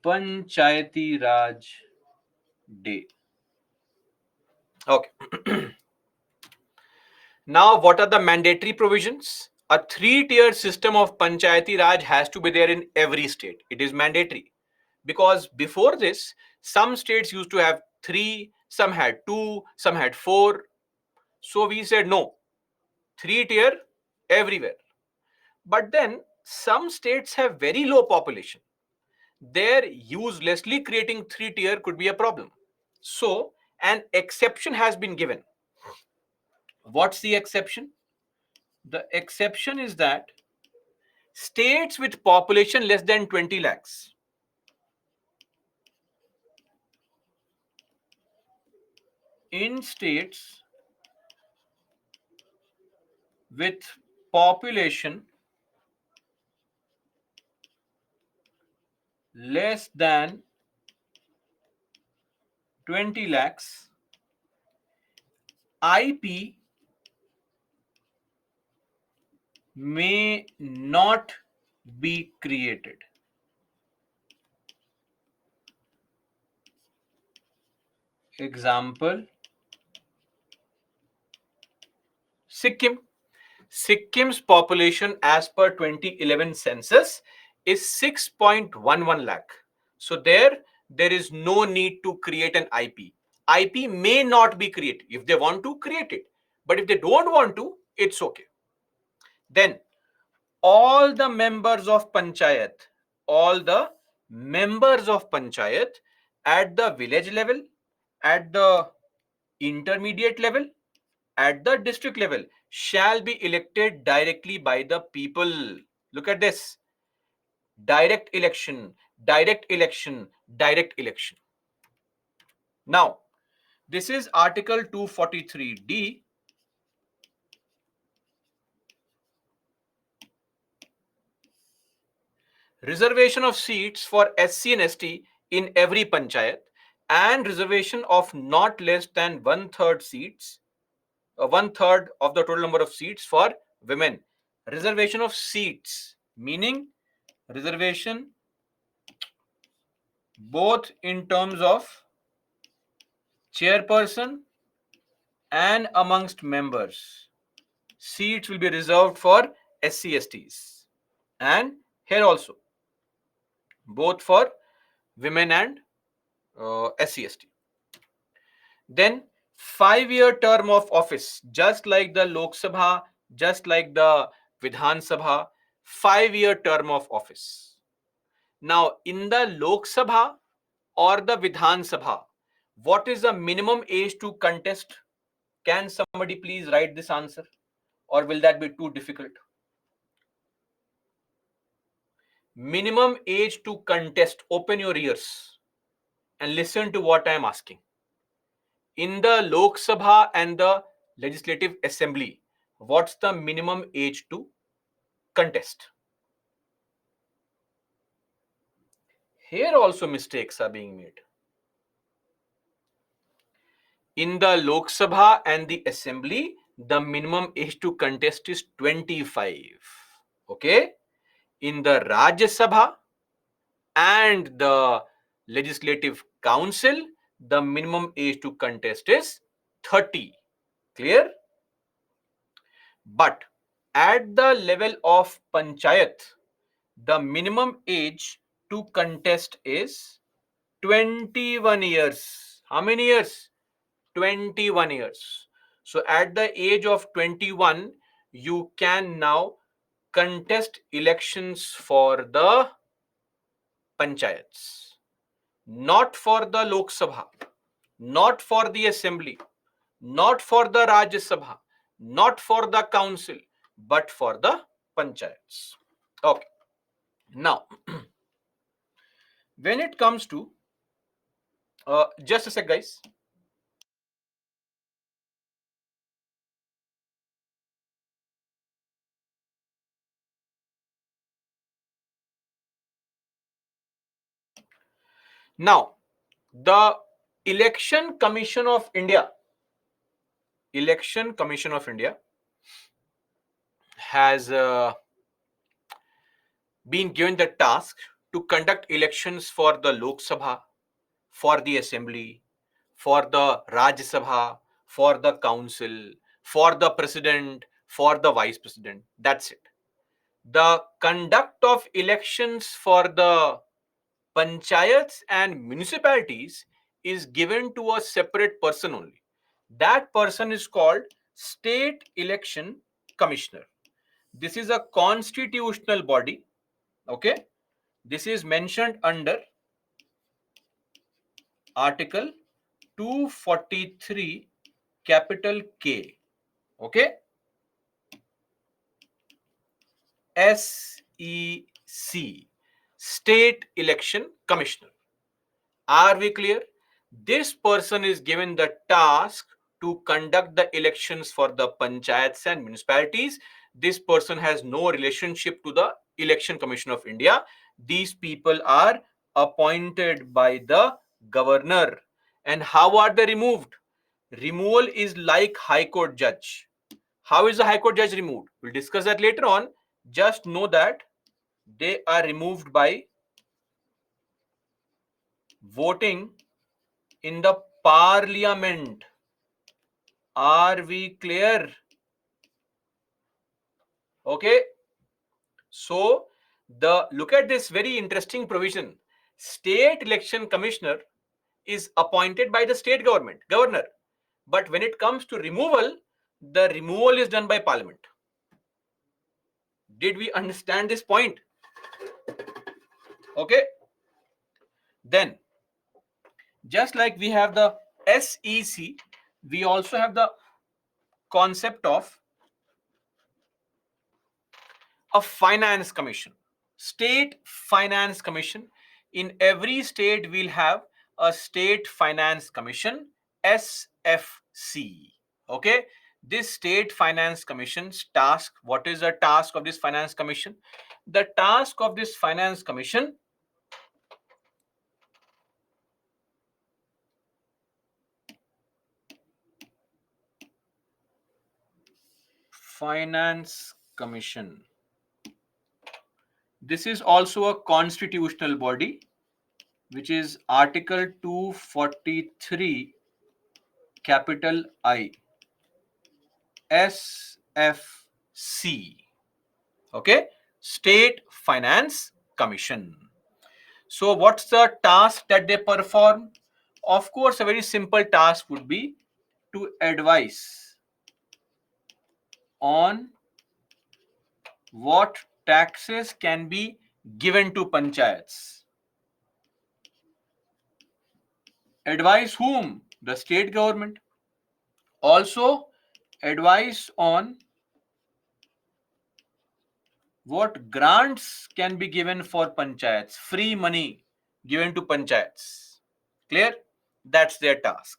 Panchayati Raj Day. Okay. Now, what are the mandatory provisions? A three-tier system of Panchayati Raj has to be there in every state. It is mandatory. Because before this, some states used to have three, some had two, some had four. So we said no, three-tier everywhere. But then some states have very low population. There, uselessly creating three-tier could be a problem. So an exception has been given. What's the exception? The exception is that states with population less than 20 lakhs, in states with population less than 20 lakhs, IP may not be created. Example, Sikkim. Sikkim's population as per 2011 census is 6.11 lakh. So there is no need to create an IP. IP may not be created. If they want to, create it. But if they don't want to, it's okay. Then all the members of panchayat, all the members of panchayat at the village level, at the intermediate level, at the district level shall be elected directly by the people. Look at this. Direct election, direct election, direct election. Now, this is Article 243D. Reservation of seats for SC and ST in every panchayat, and reservation of not less than one-third seats, one-third of the total number of seats for women. Reservation of seats, meaning reservation both in terms of chairperson and amongst members. Seats will be reserved for SC/STs, and here also both for women and SC/ST. Then 5-year term of office, just like the Lok Sabha, just like the Vidhan Sabha, 5-year term of office. Now, in the Lok Sabha or the Vidhan Sabha, what is the minimum age to contest? Can somebody please write this answer, or will that be too difficult? Minimum age to contest. Open your ears and listen to what I am asking. In the Lok Sabha and the Legislative Assembly, what's the minimum age to contest? Here also mistakes are being made. In the Lok Sabha and the Assembly, the minimum age to contest is 25. Okay? In the Rajya Sabha and the Legislative Council, the minimum age to contest is 30. Clear? But at the level of Panchayat, the minimum age to contest is 21 years. How many years? 21 years. So at the age of 21, you can now contest elections for the panchayats, not for the Lok Sabha, not for the assembly, not for the Rajya Sabha, not for the council, but for the panchayats. Okay. Now, when it comes to, just a sec, guys. Now, the Election Commission of India, Election Commission of India has been given the task to conduct elections for the Lok Sabha, for the Assembly, for the Rajya Sabha, for the Council, for the President, for the Vice President. That's it. The conduct of elections for the panchayats and municipalities is given to a separate person only. That person is called State Election Commissioner. This is a constitutional body. Okay. This is mentioned under Article 243 capital K. Okay. SEC, State Election Commissioner. Are we clear? This person is given the task to conduct the elections for the panchayats and municipalities. This person has no relationship to the Election Commission of India. These people are appointed by the governor. And how are they removed? Removal is like High Court judge. How is the High Court judge removed? We'll discuss that later on. Just know that they are removed by voting in the parliament. Are we clear? Okay. So look at this very interesting provision. State Election Commissioner is appointed by the state governor. But when it comes to removal, the removal is done by parliament. Did we understand this point? Okay. Then, just like we have the SEC, we also have the concept of a finance commission, state finance commission. In every state we'll have a state finance commission, SFC. Okay, this state finance commission's task, what is the task of this finance commission? The task of this finance commission finance commission, this is also a constitutional body, which is Article 243 capital I, SFC. Okay, State Finance Commission. So what's the task that they perform? Of course, a very simple task would be to advise on what taxes can be given to panchayats. Advise whom? The state government. Also, advice on what grants can be given for panchayats, free money given to panchayats. Clear? That's their task.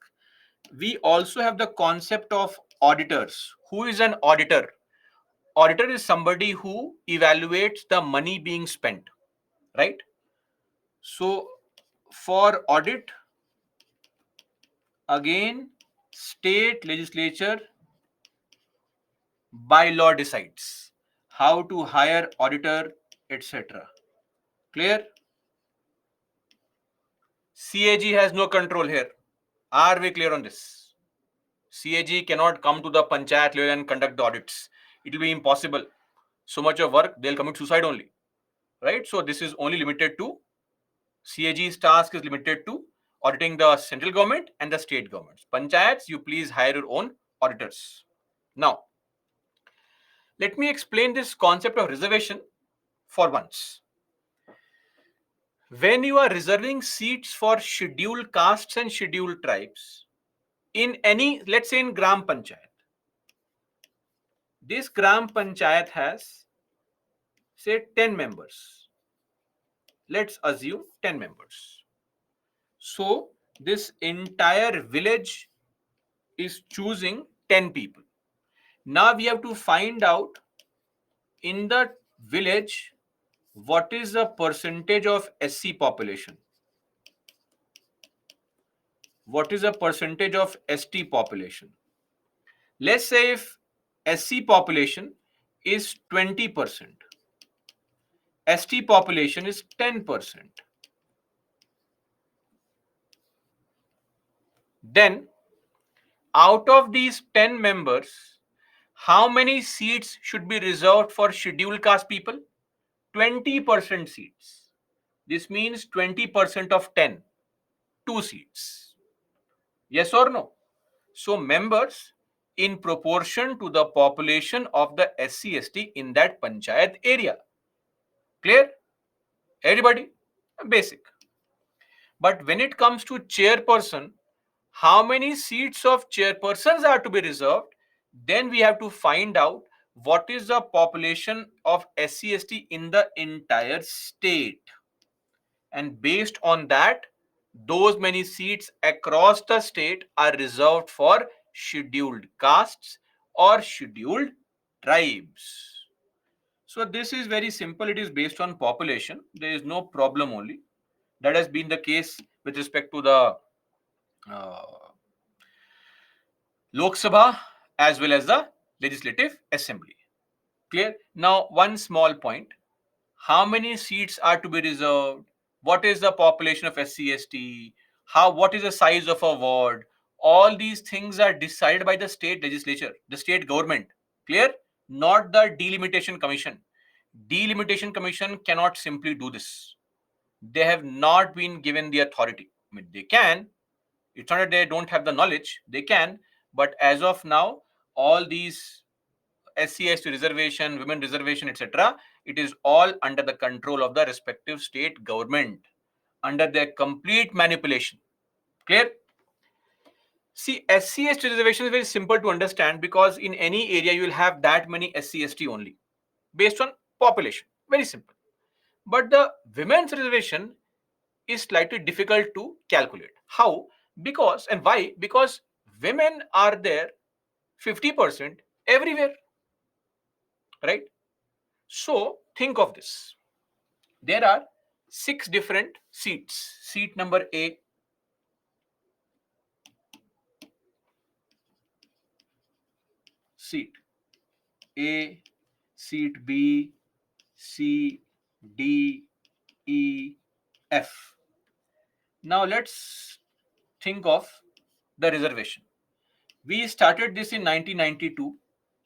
We also have the concept of auditors. Who is an auditor? Auditor is somebody who evaluates the money being spent, right? So for audit, again, state legislature by law decides how to hire auditor, etc. Clear? CAG has no control here. Are we clear on this? CAG cannot come to the panchayat level and conduct the audits. It will be impossible. So much of work, they'll commit suicide only. Right? So this is only limited to CAG's task is limited to auditing the central government and the state governments. Panchayats, you please hire your own auditors. Now, let me explain this concept of reservation for once. When you are reserving seats for scheduled castes and scheduled tribes, in any, let's say in Gram Panchayat, this Gram Panchayat has, say, 10 members. Let's assume 10 members. So, this entire village is choosing 10 people. Now we have to find out in the village what is the percentage of SC population. What is the percentage of ST population? Let's say if SC population is 20%, ST population is 10%. Then out of these 10 members, how many seats should be reserved for scheduled caste people? 20% seats. This means 20% of 10, 2 seats. Yes or no? So members in proportion to the population of the SC/ST in that panchayat area. Clear? Everybody? Basic. But when it comes to chairperson, how many seats of chairpersons are to be reserved? Then we have to find out what is the population of SC/ST in the entire state. And based on that, those many seats across the state are reserved for scheduled castes or scheduled tribes. So this is very simple. It is based on population. There is no problem only. That has been the case with respect to the uh, Lok Sabha as well as the Legislative Assembly. Clear? Now, one small point. How many seats are to be reserved? What is the population of SC/ST? What is the size of a ward? All these things are decided by the state legislature, the state government. Clear? Not the delimitation commission. Delimitation commission cannot simply do this. They have not been given the authority. I mean, they can. It's not that they don't have the knowledge. They can. But as of now, all these SC/ST reservation, women reservation, etc., it is all under the control of the respective state government, under their complete manipulation. Clear? See, SC/ST reservation is very simple to understand because in any area you will have that many SC/ST only, based on population. Very simple. But the women's reservation is slightly difficult to calculate. How? Because, and why? Because women are there 50% everywhere, right? So think of this. There are 6 different seats. Seat number A, seat A, seat B, C, D, E, F. Now let's think of the reservation. We started this in 1992.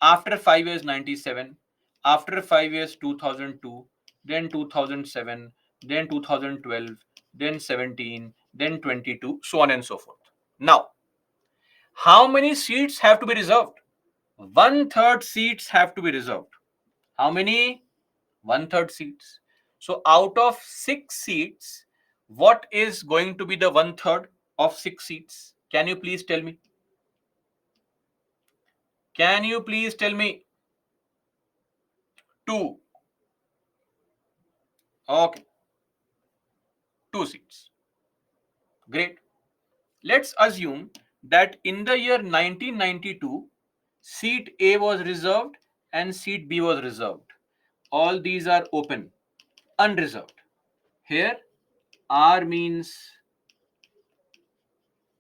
After 5 years, 97. After 5 years, 2002. Then 2007. Then 2012. Then 17. then 22, so on and so forth. Now, how many seats have to be reserved? 1/3 seats have to be reserved. How many? 1/3 seats. So out of 6 seats, what is going to be the 1/3 of 6 seats? Can you please tell me? Can you please tell me? 2. Okay, 2 seats. Great. Let's assume that in the year 1992, seat A was reserved and seat B was reserved. All these are open, unreserved. Here, R means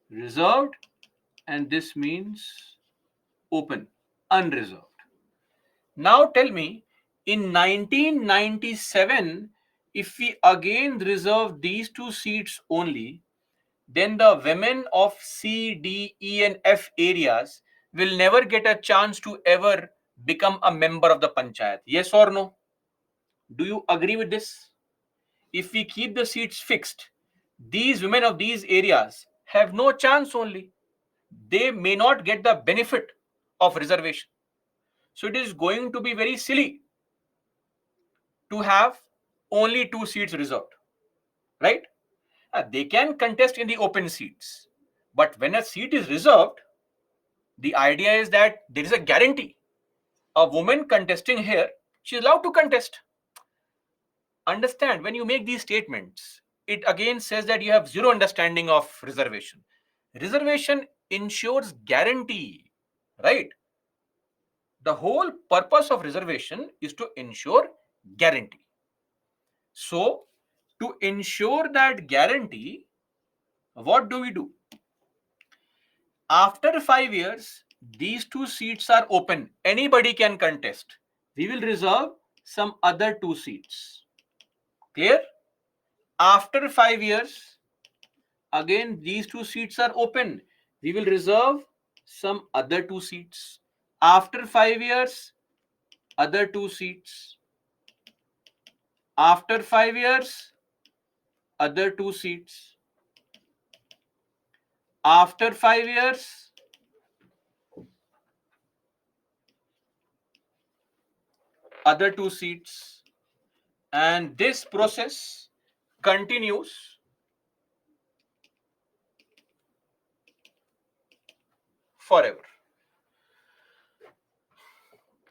reserved and this means open, unreserved. Now tell me, in 1997, if we again reserve these 2 seats only, then the women of C, D, E, and F areas will never get a chance to ever become a member of the panchayat. Yes or no? Do you agree with this? If we keep the seats fixed, these women of these areas have no chance only. They may not get the benefit of reservation. So it is going to be very silly to have only 2 seats reserved, right? They can contest in the open seats. But when a seat is reserved, the idea is that there is a guarantee. A woman contesting here, she is allowed to contest. Understand, when you make these statements, it again says that you have zero understanding of reservation. Reservation ensures guarantee, right? The whole purpose of reservation is to ensure guarantee. So, to ensure that guarantee, what do we do? After 5 years, these 2 seats are open. Anybody can contest. We will reserve some other 2 seats. Clear? After 5 years, again these 2 seats are open. We will reserve some other 2 seats. After 5 years, other 2 seats. After 5 years, other 2 seats. After 5 years, other 2 seats. And this process continues forever.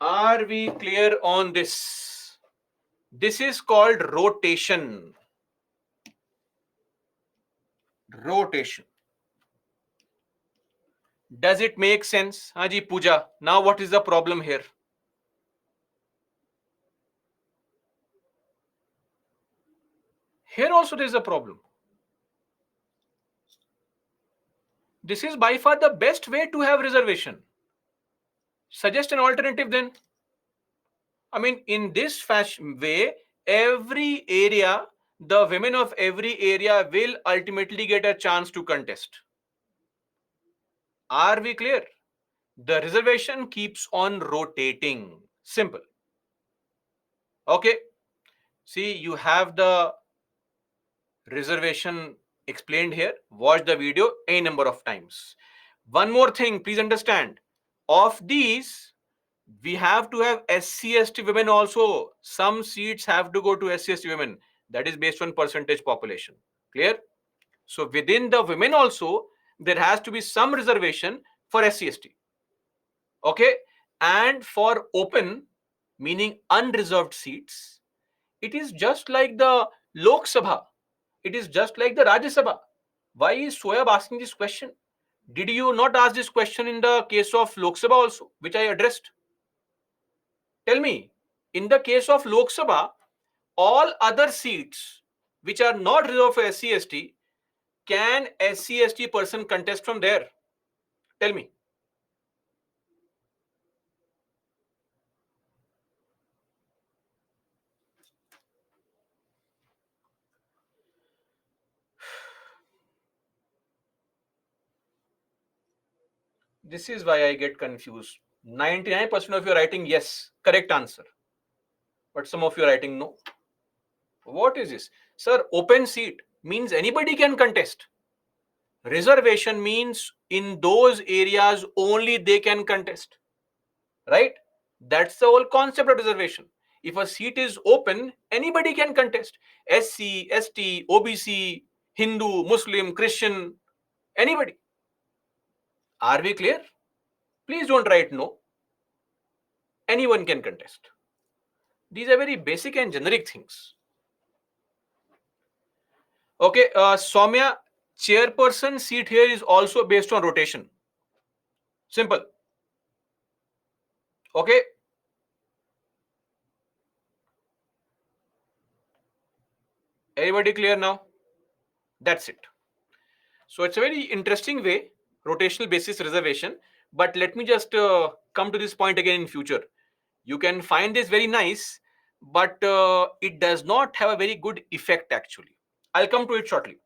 Are we clear on this? This is called rotation. Rotation. Does it make sense? Haji Pooja, now what is the problem here? Here also there is a problem. This is by far the best way to have reservation. Suggest an alternative then. I mean, in this fashion way, every area, the women of every area will ultimately get a chance to contest. Are we clear? The reservation keeps on rotating. Simple. Okay. See, you have the reservation explained here. Watch the video a number of times. One more thing, please understand. Of these, we have to have SC/ST women also. Some seats have to go to SC/ST women. That is based on percentage population. Clear? So within the women also, there has to be some reservation for SC/ST. Okay? And for open, meaning unreserved seats, it is just like the Lok Sabha. It is just like the Rajya Sabha. Why is Soyab asking this question? Did you not ask this question in the case of Lok Sabha also, which I addressed? Tell me, in the case of Lok Sabha, all other seats which are not reserved for SC/ST, can SC/ST person contest from there? Tell me. This is why I get confused. 99% of you are writing yes, correct answer. But some of you are writing no. What is this? Sir, open seat. means anybody can contest. Reservation means in those areas only they can contest, right? That's the whole concept of reservation. If a seat is open, anybody can contest. SC, ST, OBC, Hindu, Muslim, Christian, anybody. Are we clear? Please don't write no. Anyone can contest. These are very basic and generic things. Okay, Soumya, chairperson seat here is also based on rotation. Simple. Okay. Everybody clear now? That's it. So it's a very interesting way, rotational basis reservation. But let me just come to this point again in future. You can find this very nice, but it does not have a very good effect actually. I'll come to it shortly.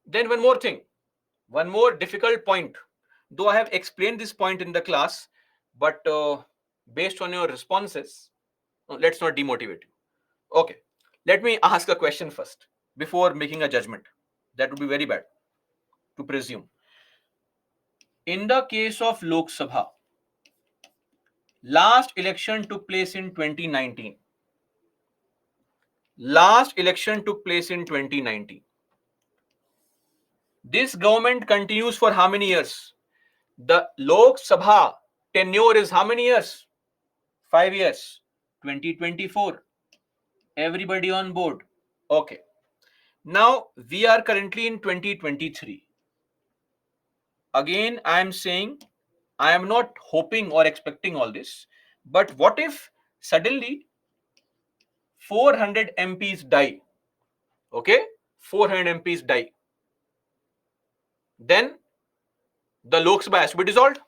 Then one more thing, one more difficult point. Though I have explained this point in the class, but based on your responses, let's not demotivate you. Okay, let me ask a question first before making a judgment. That would be very bad to presume. In the case of Lok Sabha, last election took place in 2019. Last election took place in 2019. This government continues for how many years? The Lok Sabha tenure is how many years? 5 years. 2024. Everybody on board. Okay. Now we are currently in 2023. Again, I am saying I am not hoping or expecting all this, but what if suddenly 400 MPs die? Okay, 400 MPs die. Then the Lok Sabha has to be dissolved.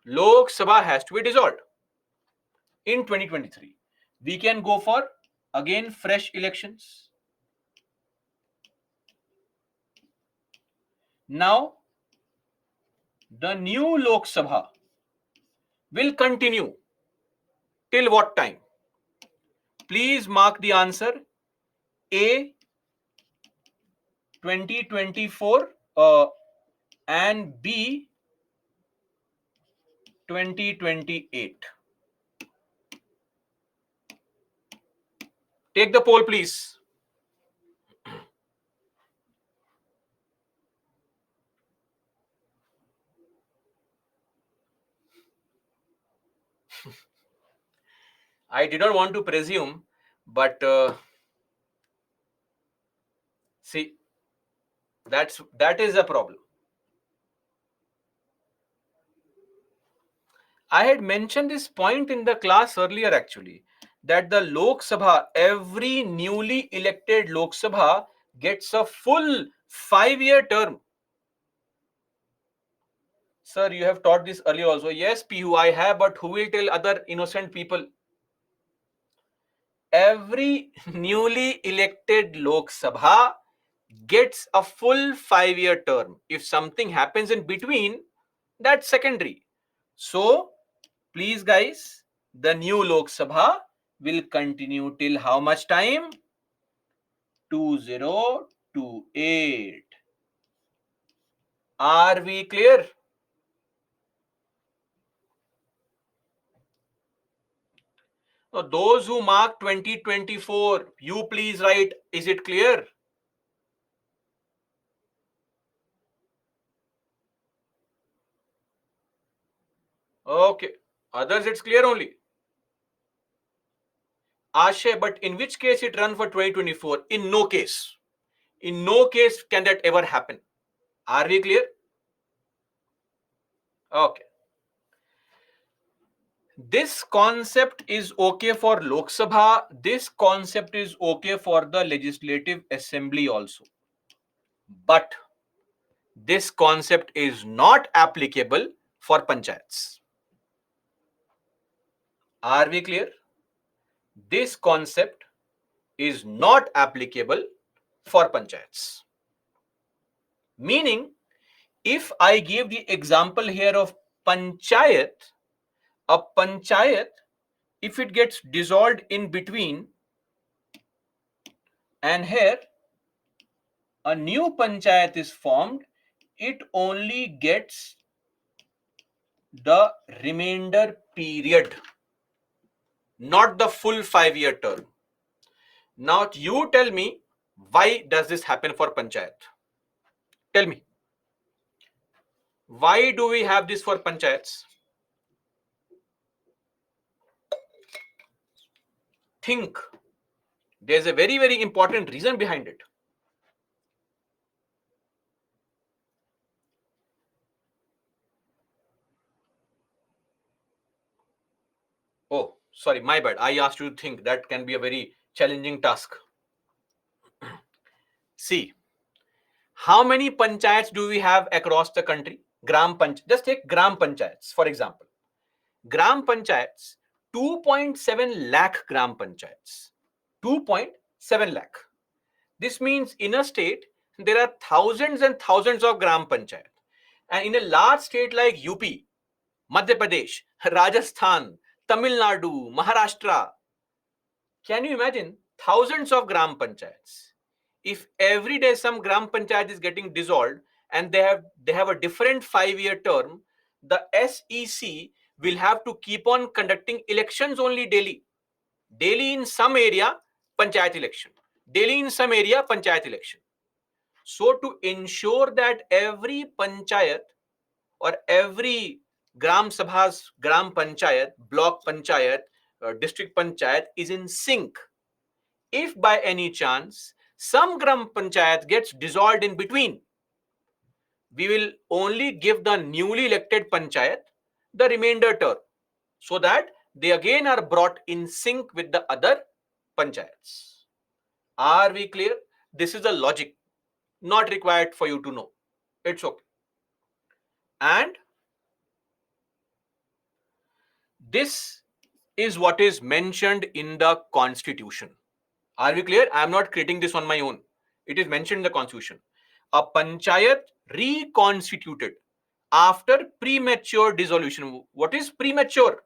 Lok Sabha has to be dissolved in 2023. We can go for again fresh elections. Now, the new Lok Sabha will continue till what time? Please mark the answer A 2024 and B 2028. Take the poll, please. I did not want to presume, but see, that is a problem. I had mentioned this point in the class earlier actually, that the Lok Sabha, every newly elected Lok Sabha gets a full 5-year term. Sir, you have taught this earlier also. Yes, Pihu, I have, but who will tell other innocent people? Every newly elected Lok Sabha gets a full 5-year term. If something happens in between, that's secondary. So, please guys, the new Lok Sabha will continue till how much time? 2028. Are we clear? Now, those who mark 2024, you please write, is it clear? Okay. Others, it's clear only. Ashay, but in which case it run for 2024? In no case. In no case can that ever happen. Are we clear? Okay. This concept is okay for Lok Sabha. This concept is okay for the Legislative Assembly also. But this concept is not applicable for panchayats. Are we clear? This concept is not applicable for panchayats. Meaning, if I give the example here of panchayat, a panchayat, if it gets dissolved in between, and here a new panchayat is formed, it only gets the remainder period, not the full 5-year term. Now you tell me, why does this happen for panchayat? Tell me, why do we have this for panchayats? Think. There's a very, very important reason behind it. Oh, sorry, my bad. I asked you to think. That can be a very challenging task. See, how many panchayats do we have across the country? Just take gram panchayats, for example. Gram panchayats, 2.7 lakh gram panchayats. 2.7 lakh. This means in a state, there are thousands and thousands of gram panchayat. And in a large state like UP, Madhya Pradesh, Rajasthan, Tamil Nadu, Maharashtra, can you imagine thousands of gram panchayats? If every day some gram panchayat is getting dissolved and they have a different 5-year term, the SEC will have to keep on conducting elections only daily. Daily in some area, panchayat election. Daily in some area, panchayat election. So to ensure that every panchayat or every gram sabhas, gram panchayat, block panchayat, district panchayat is in sync, if by any chance some gram panchayat gets dissolved in between, we will only give the newly elected panchayat the remainder term, so that they again are brought in sync with the other panchayats. Are we clear? This is the logic, not required for you to know. It's okay. And this is what is mentioned in the constitution. Are we clear? I am not creating this on my own. It is mentioned in the constitution. A panchayat reconstituted after premature dissolution. What is premature?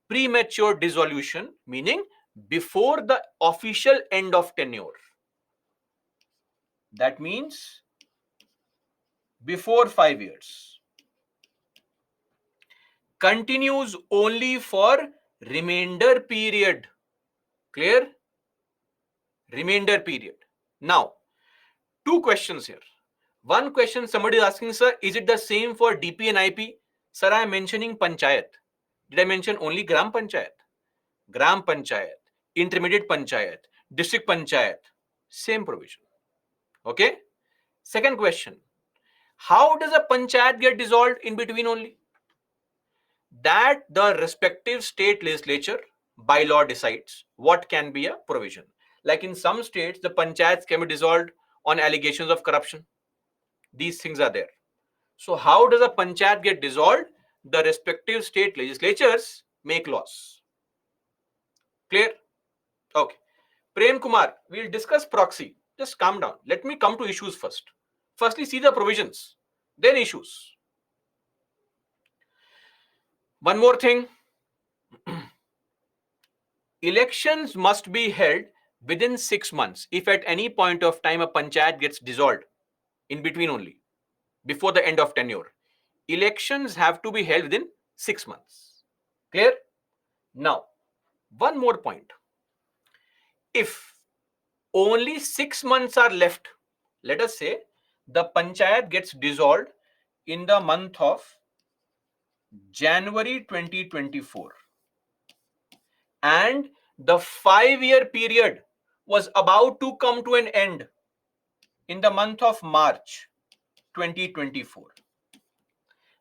Premature dissolution meaning before the official end of tenure. That means before 5 years. Continues only for remainder period. Clear? Remainder period. Now, two questions here. One question somebody is asking, sir, is it the same for DP and IP? Sir, I am mentioning panchayat. Did I mention only gram panchayat? Gram panchayat, intermediate panchayat, district panchayat, same provision. Okay? Second question, how does a panchayat get dissolved in between only? That the respective state legislature by law decides what can be a provision. Like in some states, the panchayats can be dissolved on allegations of corruption. These things are there. So how does a panchayat get dissolved? The respective state legislatures make laws. Clear? Okay. Prem Kumar, we'll discuss proxy. Just calm down. Let me come to issues first. Firstly, see the provisions, then issues. One more thing. Elections must be held within 6 months. If at any point of time a panchayat gets dissolved, in between only, before the end of tenure, elections have to be held within 6 months. Clear? Now, one more point. If only 6 months are left, let us say the panchayat gets dissolved in the month of January 2024, and the 5-year period was about to come to an end in the month of March 2024.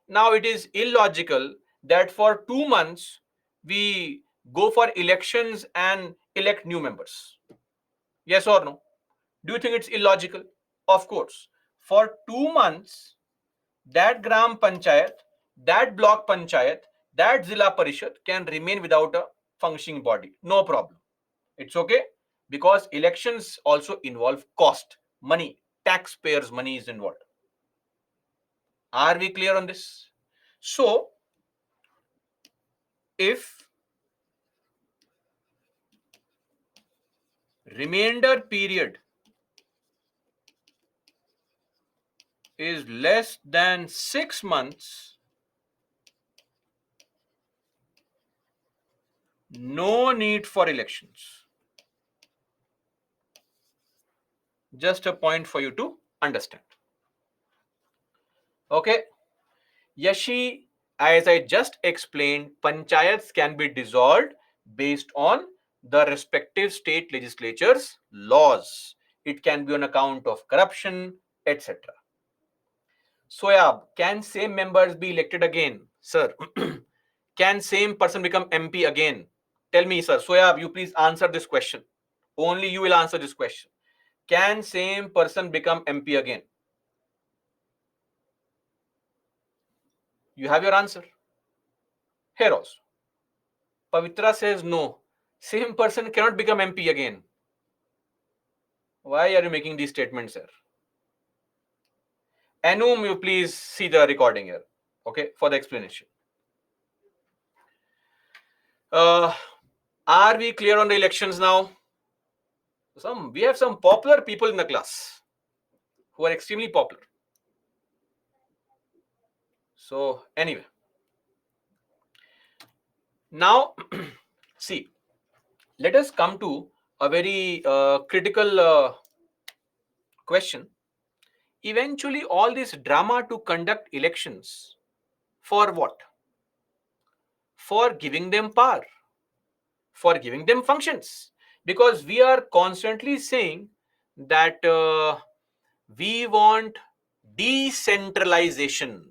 Now it is illogical that for 2 months we go for elections and elect new members. Yes or no? Do you think it's illogical? Of course. For 2 months, that gram panchayat, that block panchayat, that zilla parishad can remain without a functioning body. No problem. It's okay, because elections also involve cost, money, taxpayers' money is involved. Are we clear on this? So, if remainder period is less than 6 months, no need for elections. Just a point for you to understand. Okay. Yashi, as I just explained, panchayats can be dissolved based on the respective state legislatures' laws. It can be on account of corruption, etc. Soyab, can same members be elected again? Sir, can same person become MP again? Tell me, sir. Soyab, you please answer this question. Only you will answer this question. Can same person become MP again? You have your answer. Here also. Pavitra says no. Same person cannot become MP again. Why are you making these statements, sir? Anum, you please see the recording here, okay, for the explanation. Are we clear on the elections now? We have some popular people in the class who are extremely popular. So anyway, now see, let us come to a very critical question. Eventually, all this drama to conduct elections, for what? For giving them power, for giving them functions, because we are constantly saying that we want decentralization.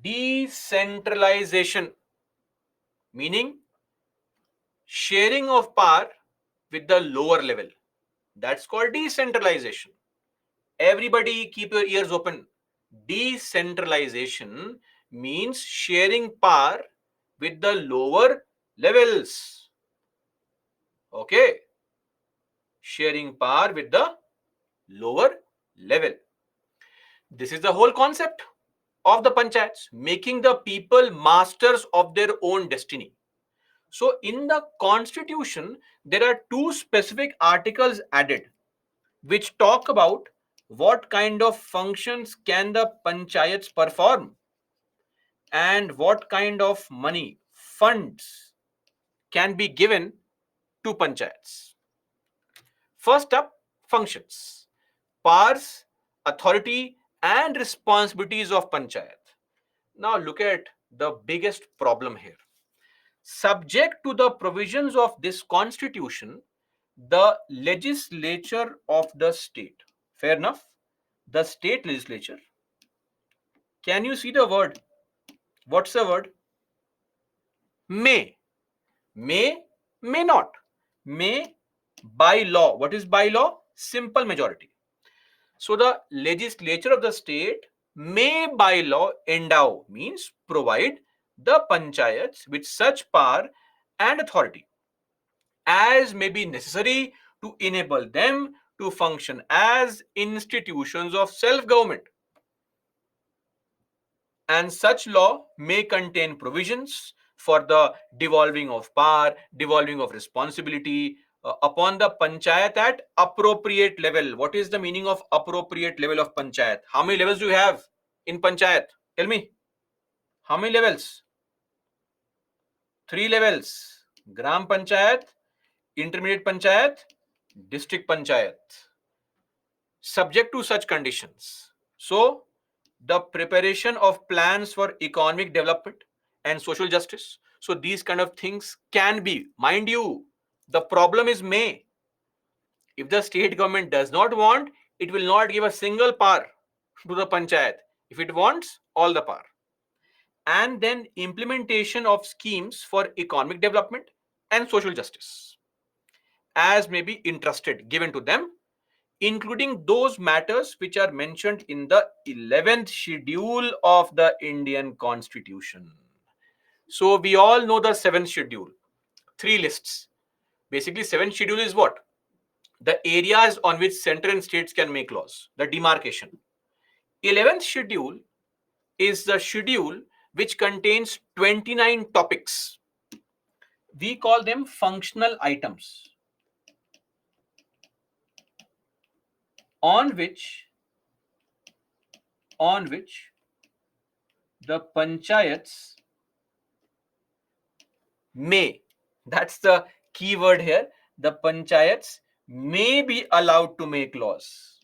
Decentralization meaning sharing of power with the lower level. That's called decentralization. Everybody keep your ears open. Decentralization means sharing power with the lower levels. Okay. Sharing power with the lower level. This is the whole concept of the panchayats, making the people masters of their own destiny. So in the constitution, there are two specific articles added which talk about what kind of functions can the panchayats perform and what kind of money, funds can be given to panchayats. First up, functions, powers, authority and responsibilities of panchayat. Now look at the biggest problem here. Subject to the provisions of this constitution, the legislature of the state, fair enough, the state legislature, can you see the word? What's the word? May. May not. May by law. What is by law? Simple majority. So the legislature of the state may by law endow, means provide the panchayats with such power and authority as may be necessary to enable them to function as institutions of self-government. And such law may contain provisions for the devolving of power, devolving of responsibility upon the panchayat at appropriate level. What is the meaning of appropriate level of panchayat? How many levels do you have in panchayat? Tell me. How many levels? 3 levels. Gram panchayat, intermediate panchayat, district panchayat. Subject to such conditions. So, the preparation of plans for economic development and social justice. So, these kind of things can be, mind you, the problem is may. If the state government does not want, it will not give a single power to the panchayat. If it wants, all the power. And then implementation of schemes for economic development and social justice, as may be entrusted, given to them, including those matters which are mentioned in the 11th schedule of the Indian Constitution. So we all know the 7th schedule, 3 lists. Basically, 7th schedule is what? The areas on which center and states can make laws, the demarcation. 11th schedule is the schedule which contains 29 topics. We call them functional items, on which the panchayats may, that's the key word here, the panchayats may be allowed to make laws.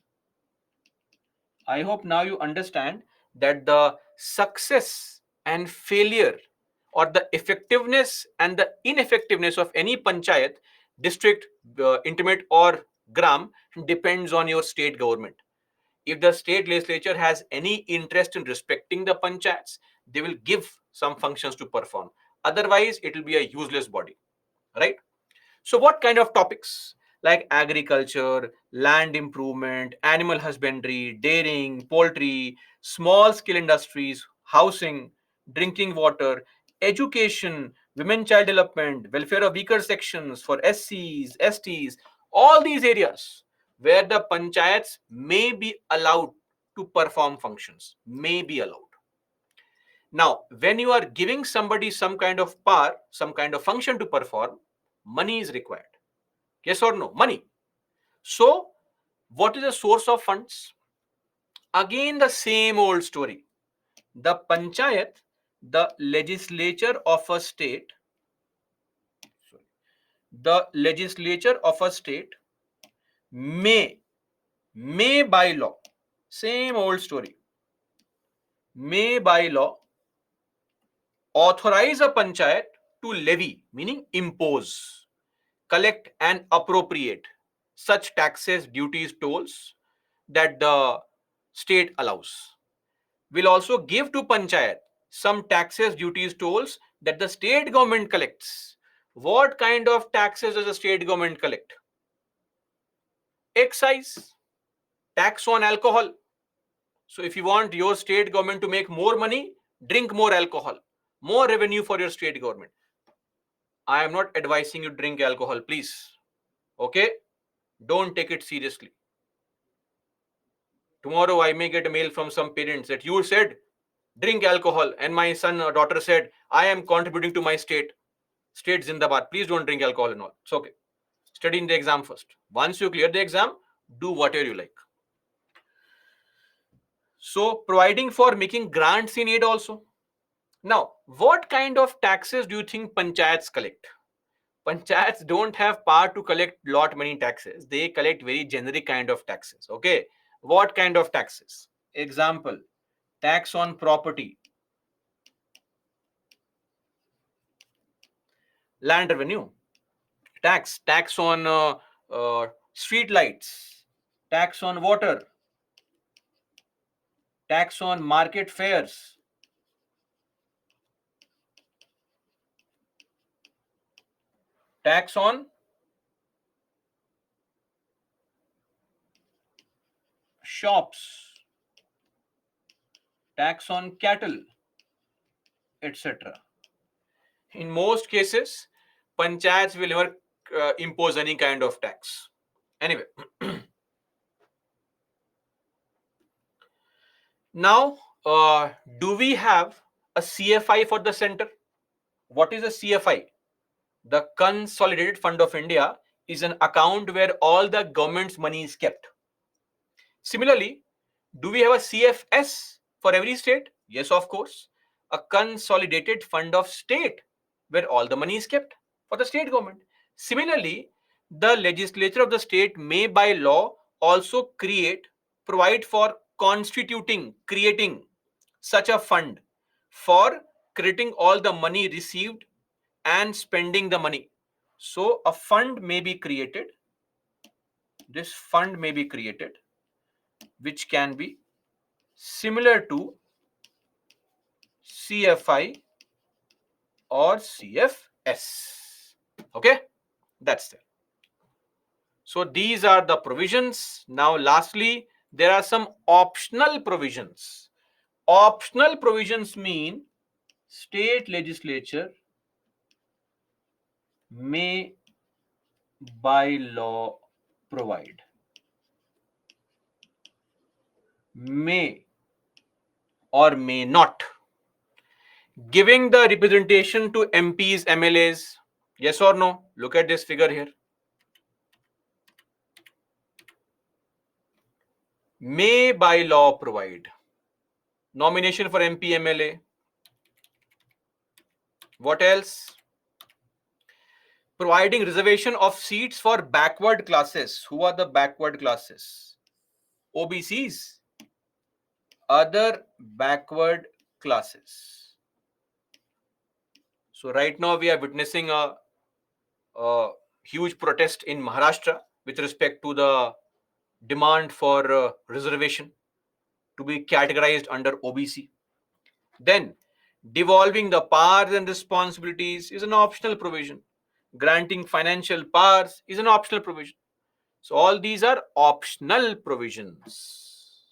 I hope now you understand that the success and failure, or the effectiveness and the ineffectiveness of any panchayat, district, intimate, or gram depends on your state government. If the state legislature has any interest in respecting the panchayats, they will give some functions to perform. Otherwise, it will be a useless body, right? So, what kind of topics? Like agriculture, land improvement, animal husbandry, dairying, poultry, small scale industries, housing, drinking water, education, women child development, welfare of weaker sections for SCs, STs, all these areas where the panchayats may be allowed to perform functions, may be allowed. Now, when you are giving somebody some kind of power, some kind of function to perform, money is required. Yes or no? Money. So, what is the source of funds? Again, the same old story. The panchayat, the legislature of a state, the legislature of a state may by law, same old story, may by law authorize a panchayat to levy, meaning impose, collect and appropriate such taxes, duties, tolls that the state allows. Will also give to panchayat some taxes, duties, tolls that the state government collects. What kind of taxes does the state government collect? Excise, tax on alcohol. So if you want your state government to make more money, drink more alcohol, more revenue for your state government. I am not advising you drink alcohol, please. Okay? Don't take it seriously. Tomorrow I may get a mail from some parents that you said drink alcohol, and my son or daughter said I am contributing to my state. State Zindabad. Please don't drink alcohol and all. It's okay. Study in the exam first. Once you clear the exam, do whatever you like. So, providing for making grants in aid also. Now, what kind of taxes do you think panchayats collect? Panchayats don't have power to collect lot many taxes. They collect very generic kind of taxes. Okay. What kind of taxes? Example, tax on property, land revenue, tax on street lights, tax on water, tax on market fairs, tax on shops, tax on cattle, etc. In most cases, panchayats will never impose any kind of tax. Anyway, now do we have a CFI for the center? What is a CFI? The Consolidated Fund of India is an account where all the government's money is kept. Similarly, do we have a CFS for every state? Yes, of course. A consolidated fund of state where all the money is kept for the state government. Similarly, the legislature of the state may by law also provide for creating such a fund for creating all the money received and spending the money. So a fund may be created. This fund may be created, which can be similar to CFI or CFS. Okay, that's it. So these are the provisions. Now, lastly, there are some optional provisions. Optional provisions mean state legislature may by law provide. May or may not. Giving the representation to MPs, MLAs, yes or no? Look at this figure here. May by law provide. Nomination for MP, MLA. What else? Providing reservation of seats for backward classes. Who are the backward classes? OBCs. Other backward classes. So right now we are witnessing a huge protest in Maharashtra with respect to the demand for reservation to be categorized under OBC. Then, devolving the powers and responsibilities is an optional provision. Granting financial powers is an optional provision. So, all these are optional provisions.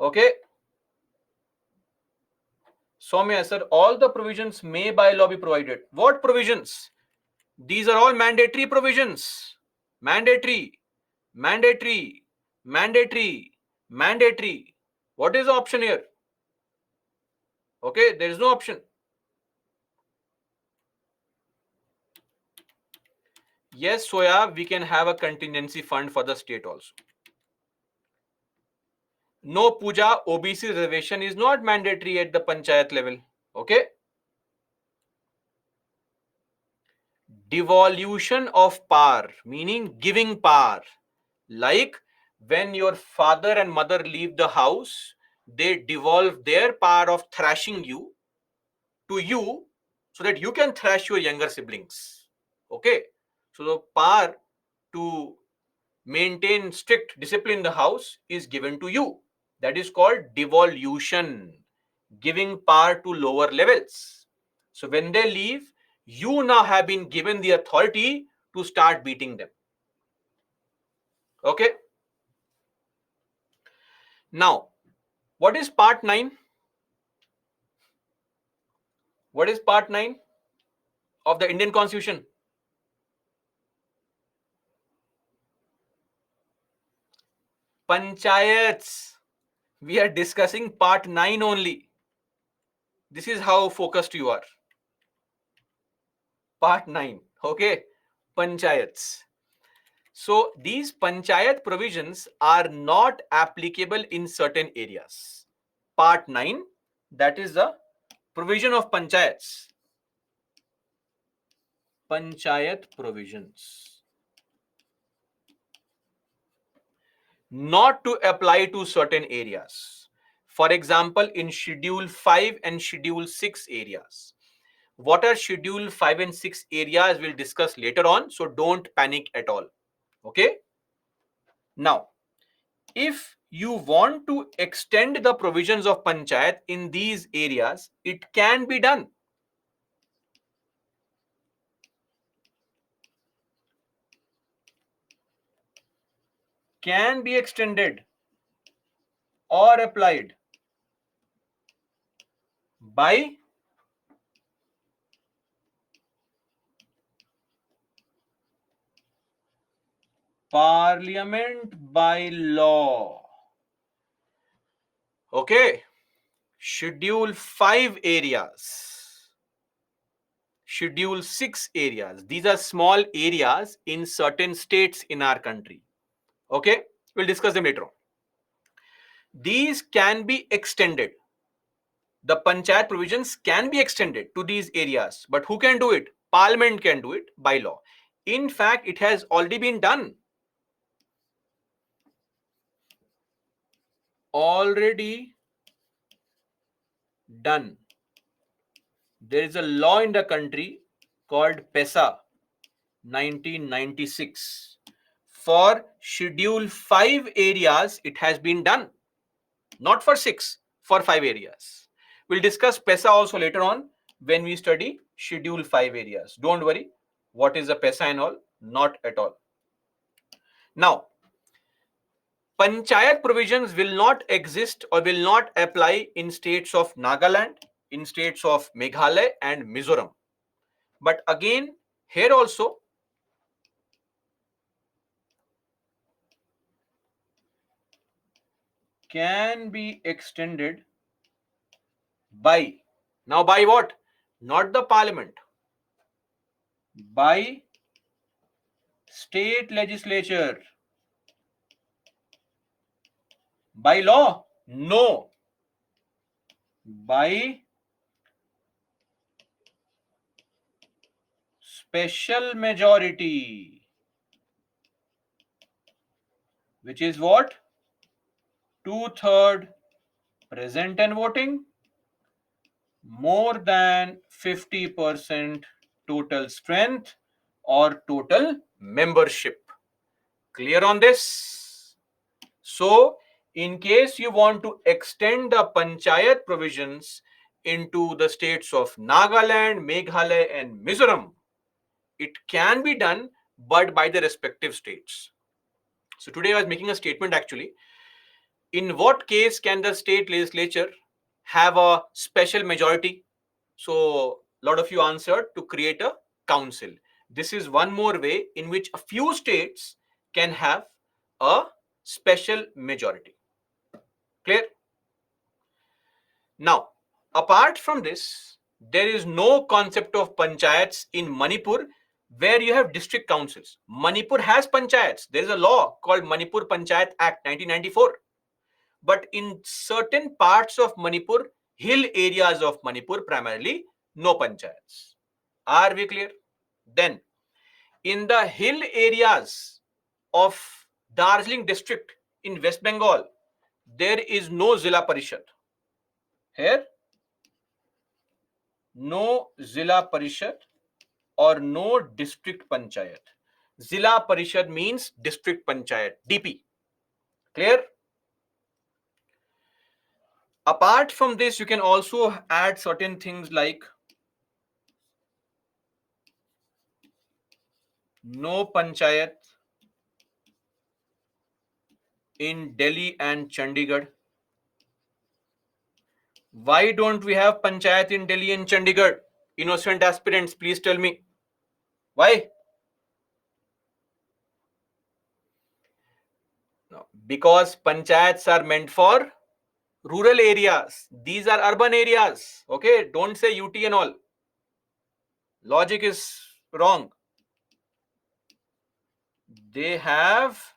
Okay. Soumya sir, all the provisions may by law be provided. What provisions? These are all mandatory provisions. Mandatory, mandatory, mandatory, mandatory. What is the option here? Okay, there is no option. Yes, Soya, we can have a contingency fund for the state also. No, Pooja, OBC reservation is not mandatory at the panchayat level. Okay. Devolution of power, meaning giving power. Like when your father and mother leave the house, they devolve their power of thrashing you to you so that you can thrash your younger siblings. Okay. So the power to maintain strict discipline in the house is given to you. That is called devolution, giving power to lower levels. So when they leave, you now have been given the authority to start beating them. Okay. Now, what is part 9? What is part 9 of the Indian Constitution? Panchayats. We are discussing part 9 only. This is how focused you are. Part 9. Okay. Panchayats. So these panchayat provisions are not applicable in certain areas. Part 9, that is the provision of panchayats. Panchayat provisions. Not to apply to certain areas. For example, in Schedule 5 and Schedule 6 areas. What are Schedule 5 and 6 areas? We'll discuss later on. So don't panic at all. Okay. Now, if you want to extend the provisions of panchayat in these areas, it can be done. Can be extended or applied by Parliament by law. Okay. Schedule 5 areas. Schedule 6 areas. These are small areas in certain states in our country. Okay. We'll discuss them later on. These can be extended. The panchayat provisions can be extended to these areas. But who can do it? Parliament can do it by law. In fact, it has already been done. Already done. There is a law in the country called PESA 1996. For Schedule 5 areas, it has been done. Not for 6, for 5 areas. We'll discuss PESA also later on when we study Schedule 5 areas. Don't worry. What is a PESA and all? Not at all. Now, panchayat provisions will not exist or will not apply in states of Nagaland, in states of Meghalaya and Mizoram. But again, here also, can be extended by, now by what? Not the parliament, by state legislature. By law? No. By special majority, which is what? 2/3 present and voting, more than 50% total strength or total membership. Clear on this? So, in case you want to extend the panchayat provisions into the states of Nagaland, Meghalaya, and Mizoram, it can be done, but by the respective states. So, today I was making a statement actually. In what case can the state legislature have a special majority? So, a lot of you answered to create a council. This is one more way in which a few states can have a special majority. Clear? Now, apart from this, there is no concept of panchayats in Manipur where you have district councils. Manipur has panchayats. There is a law called Manipur Panchayat Act 1994. But in certain parts of Manipur, hill areas of Manipur primarily, no panchayats. Are we clear? Then, in the hill areas of Darjeeling district in West Bengal, there is no Zilla Parishad. Here, no Zilla Parishad or no district panchayat. Zilla Parishad means district panchayat, DP. Clear? Apart from this, you can also add certain things like no panchayat in Delhi and Chandigarh. Why don't we have panchayat in Delhi and Chandigarh? Innocent aspirants, please tell me. Why? No, because panchayats are meant for rural areas. These are urban areas. Okay, don't say UT and all. Logic is wrong. They have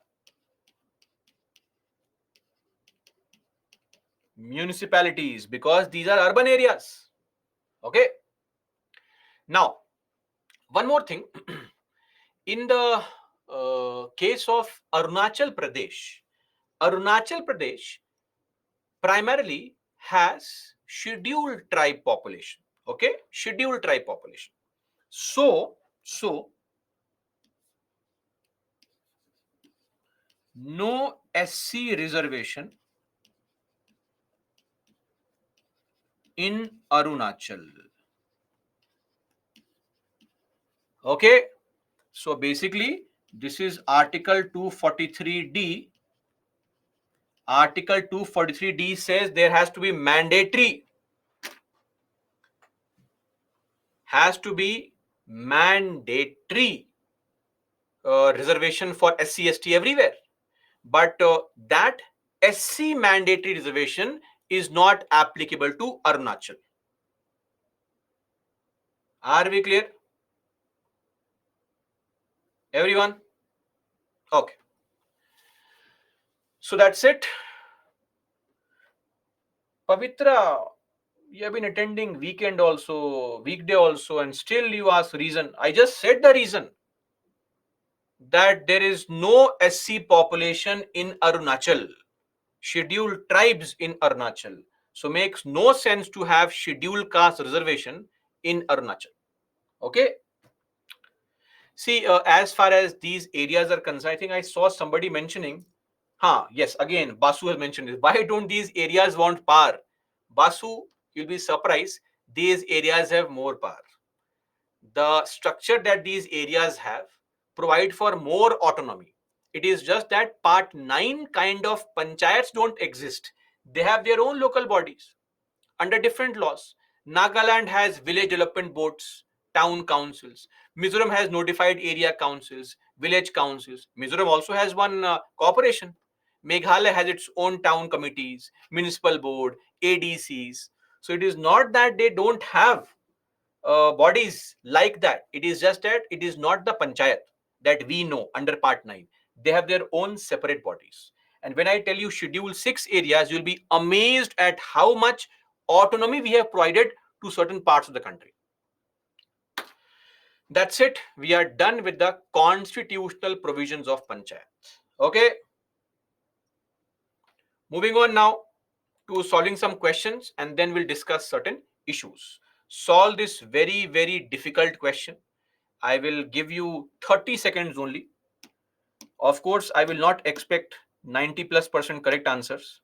municipalities because these are urban areas. Okay. Now, one more thing. In the case of Arunachal Pradesh primarily has scheduled tribe population. Okay, scheduled tribe population. So no SC reservation in Arunachal. Okay, so basically this is Article 243D. Article 243D says there has to be mandatory, reservation for SC ST everywhere. But that SC mandatory reservation is not applicable to Arunachal. Are we clear? Everyone? Okay. So that's it. Pavitra, you have been attending weekend also, weekday also, and still you ask reason. I just said the reason that there is no SC population in Arunachal, scheduled tribes in Arunachal. So makes no sense to have scheduled caste reservation in Arunachal. Okay. See, as far as these areas are concerned, I think I saw somebody mentioning, yes, again, Basu has mentioned this. Why don't these areas want power? Basu, you'll be surprised, these areas have more power. The structure that these areas have provide for more autonomy. It is just that part 9 kind of panchayats don't exist. They have their own local bodies under different laws. Nagaland has village development boards, town councils. Mizoram has notified area councils, village councils. Mizoram also has one corporation. Meghalaya has its own town committees, municipal board, ADCs. So it is not that they don't have bodies like that. It is just that it is not the panchayat that we know under Part 9. They have their own separate bodies. And when I tell you Schedule 6 areas, you'll be amazed at how much autonomy we have provided to certain parts of the country. That's it. We are done with the constitutional provisions of panchayat. Okay. Moving on now to solving some questions, and then we'll discuss certain issues. Solve this very, very difficult question. I will give you 30 seconds only. Of course, I will not expect 90+% correct answers.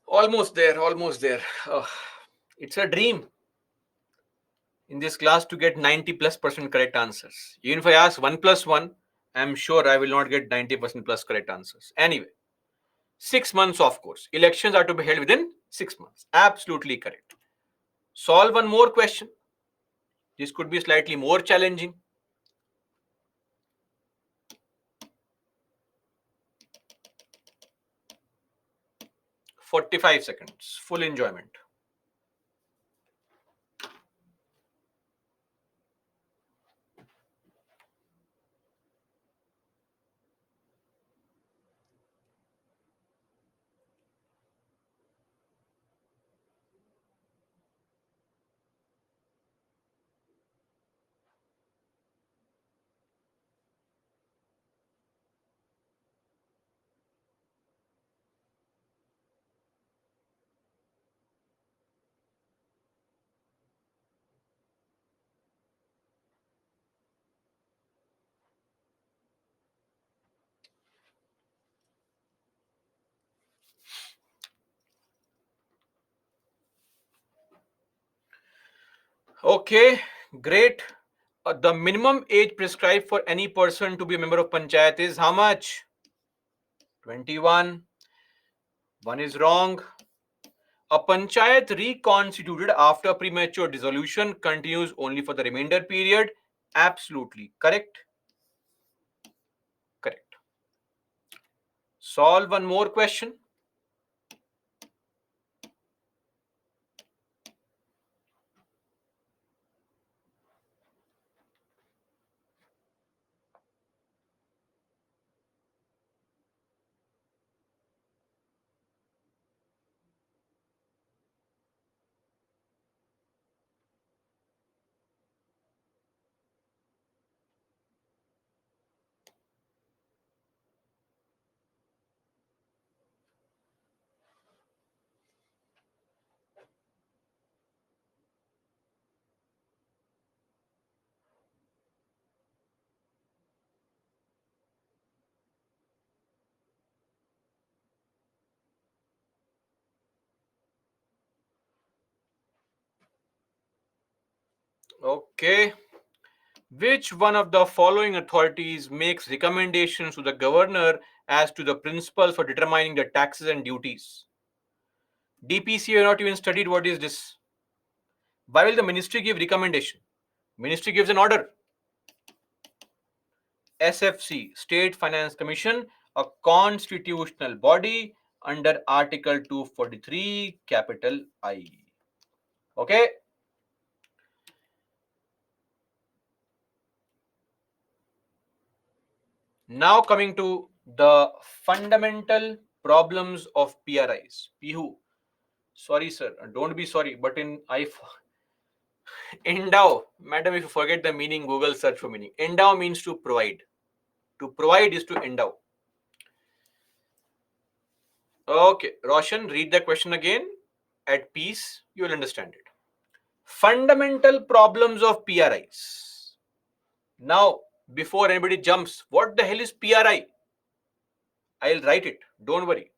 Almost there, almost there. It's a dream in this class to get 90+% correct answers. Even if I ask 1 plus 1, I'm sure I will not get 90% plus correct answers. Anyway, 6 months, of course. Elections are to be held within 6 months. Absolutely correct. Solve one more question. This could be slightly more challenging. 45 seconds. Full enjoyment. Okay, great. The minimum age prescribed for any person to be a member of panchayat is how much? 21. One is wrong. A panchayat reconstituted after premature dissolution continues only for the remainder period. Absolutely correct. Correct. Solve one more question. Okay. Which one of the following authorities makes recommendations to the governor as to the principles for determining the taxes and duties? DPC, you have not even studied what is this. Why will the ministry give recommendation? Ministry gives an order. SFC, State Finance Commission, a constitutional body under Article 243, capital I. Okay. Now coming to the fundamental problems of PRIs. Pihu. Sorry, sir. Don't be sorry, but in endow, madam, if you forget the meaning, Google search for meaning. Endow means to provide. To provide is to endow. Okay, Roshan, read the question again. At peace, you will understand it. Fundamental problems of PRIs. Now, before anybody jumps, what the hell is PRI? I'll write it. Don't worry.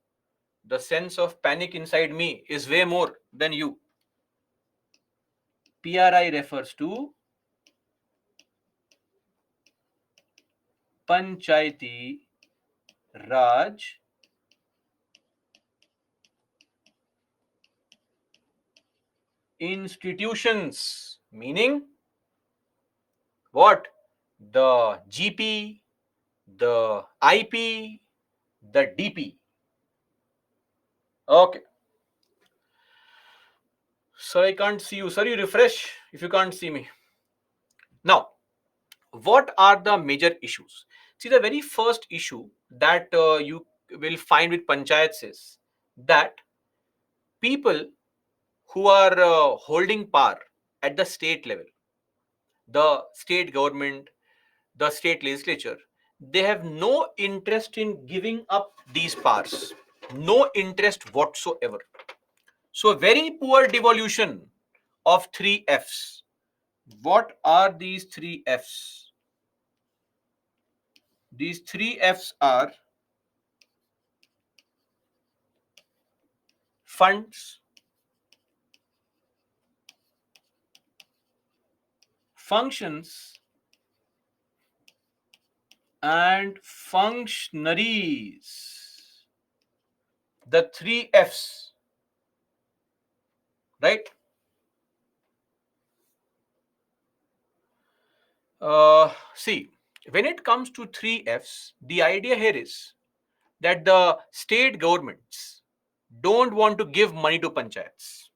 The sense of panic inside me is way more than you. PRI refers to Panchayati Raj institutions, meaning what? The GP, the IP, the DP. Okay. Sir, I can't see you. Sir, you refresh if you can't see me. Now, what are the major issues? See, the very first issue that you will find with panchayats is that people who are holding power at the state level, the state government, the state legislature, they have no interest in giving up these powers. No interest whatsoever. So, very poor devolution of three F's. What are these three F's? These three F's are funds, functions, and functionaries. The three F's, right? See, when it comes to three F's, the idea here is that the state governments don't want to give money to panchayats.